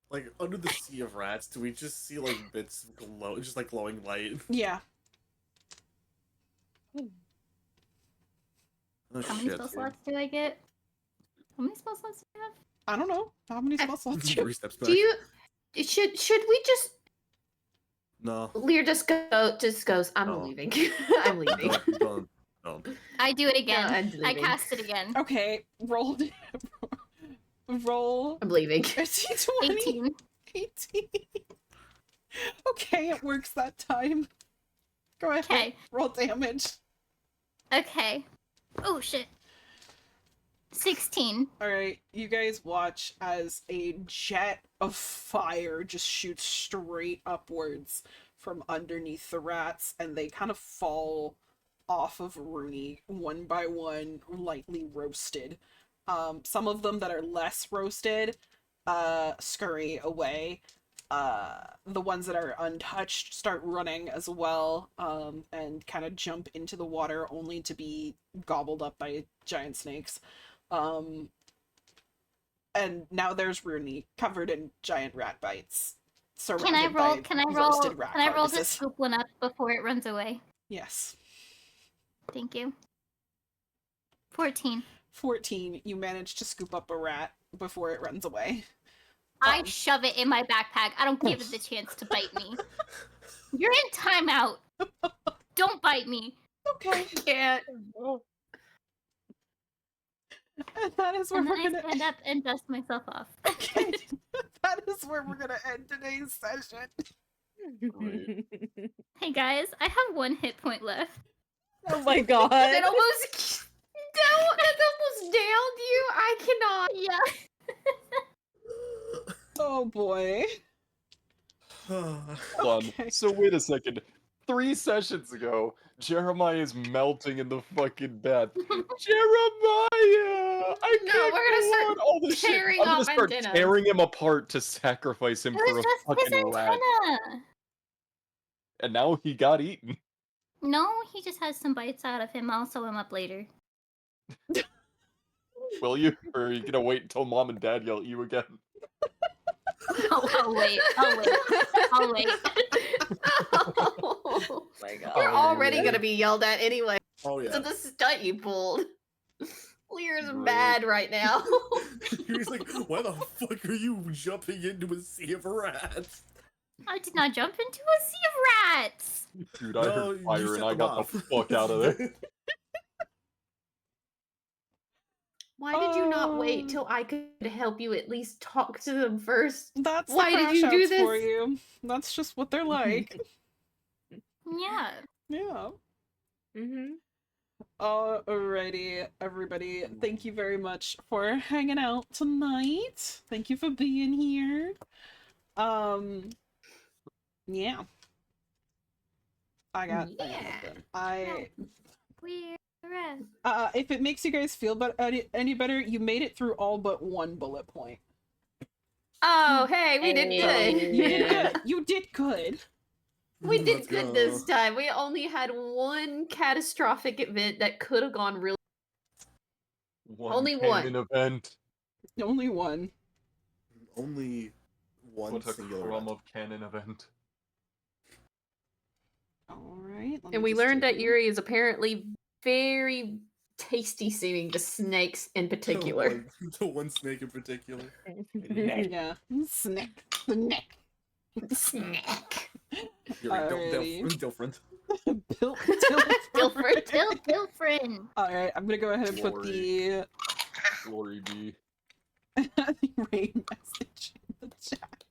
Like under the sea of rats, do we just see like bits of glow, just like glowing light? Yeah. Oh How many shit! spell slots do I get? How many spell slots do I have? I don't know. How many spell slots do you 3 steps back. Do you should we just No. Lear just goes, I'm No. leaving. I'm leaving. Don't. I do it again. No, I'm I leaving. cast it again. Okay, roll. Roll. I'm leaving. A D20. 18. 18. Okay, it works that time. Go ahead. Okay. Roll damage. Okay. Oh shit. 16. Alright, you guys watch as a jet of fire just shoots straight upwards from underneath the rats, and they kind of fall off of Rooney one by one, lightly roasted. Some of them that are less roasted scurry away. The ones that are untouched start running as well, and kind of jump into the water only to be gobbled up by giant snakes. And now there's Rooney covered in giant rat bites, surrounded Can I roll? by Can I roll? roasted rat Can I roll to carcasses. scoop one up before it runs away? Yes. Thank you. 14. 14. You manage to scoop up a rat before it runs away. I shove it in my backpack. I don't give it the chance to bite me. You're in timeout. Don't bite me. Okay. Can't. And that is where And we're then I gonna stand up and dust myself off. Okay. That is where we're gonna end today's session. Right. Hey guys, I have 1 hit point left. Oh my god. That almost downed you. I cannot. Yeah. Oh boy. Hold on. Okay. So wait a second. 3 sessions ago, Jeremiah is melting in the fucking bath. Jeremiah! I No, can't we're gonna go start on all this shit. tearing I'm gonna off start antennas. tearing him apart to sacrifice him It for was a just his fucking rat. antenna. And now he got eaten. No, he just has some bites out of him. I'll sew him up later. Will you? Or are you gonna wait until mom and dad yell at you again? I'll wait. I'll wait. I'll wait. Oh my god. You're already yeah. gonna be yelled at anyway. Oh yeah. So the stunt you pulled. Lear's Great. mad right now. He's like, why the fuck are you jumping into a sea of rats? I did not jump into a sea of rats. Dude, I No, heard you fire set and I them got off. the fuck out of there. Why did you not wait till I could help you at least talk to them first? That's Why the did you do CrashOuts for this? you. That's just what they're like. Yeah. Yeah. Mm-hmm. Alrighty, everybody. Thank you very much for hanging out tonight. Thank you for being here. Yeah. I got nothing. We're rats. If it makes you guys feel any better, you made it through all but 1 bullet point. Oh, hey, we did Hey. good. You did good. You did good. We did Let's good go. this time. We only had 1 catastrophic event that could have gone really. Only one. Canon event. Only 1. Only one What a singular crumb rat. of canon event. Alright. And we learned that Yuri is apparently very tasty seeming to snakes in particular. The one snake in particular. Yeah. Snack. Snack. Snack. Alrighty. Different. Dilfred. Dilfrin. Alright, I'm gonna go ahead and put the Glory be. rain message in the chat.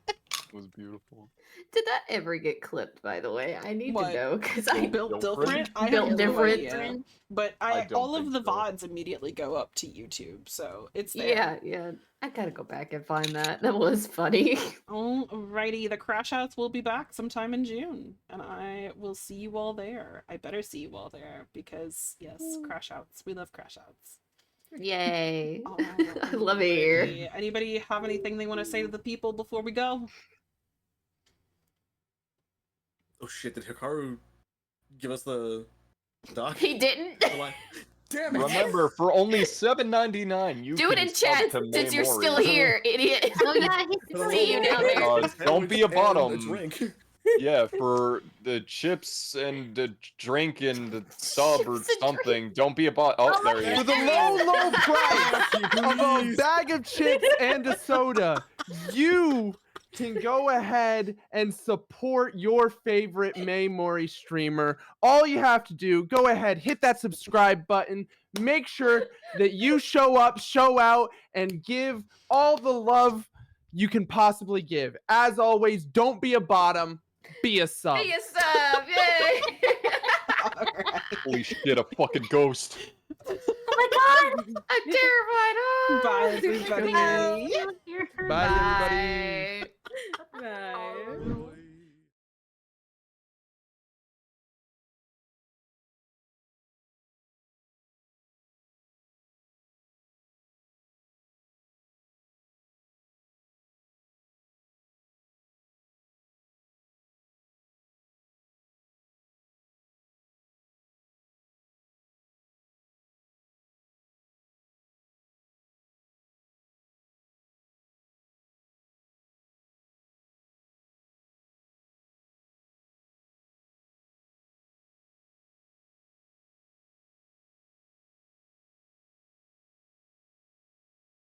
It was beautiful. Did that ever get clipped, by the way? I need What? to know because I Built Dilfrin? different. I Built have no different. idea. But I don't all of think the so. VODs immediately go up to YouTube, so it's there. yeah. I gotta go back and find that. That was funny. Alrighty, the CrashOuts will be back sometime in June, and I will see you all there. I better see you all there because yes, CrashOuts. We love CrashOuts. Yay! I love it here. Alrighty. Anybody have anything they want to say to the people before we go? Oh shit! Did Hikaru give us the doc? He didn't. Damn it! Remember, for only $7.99, you Do it can in sub chat to since you're Maymory. still here, idiot. Oh yeah, See you down there. Don't be a And bottom. drink. Yeah, for the chips and the drink and the sub or Chips and something. Don't be a bot. Oh, there he For is. the low price of a Please. bag of chips and a soda, you can go ahead and support your favorite Maymory streamer. All you have to do, go ahead, hit that subscribe button. Make sure that you show up, show out, and give all the love you can possibly give. As always, don't be a bottom, be a sub. Be a sub, yay! Alright. Holy shit, a fucking ghost. Oh my god! I'm terrified. Oh. Bye, everybody. You're hurt. Bye, everybody. Bye. Bye.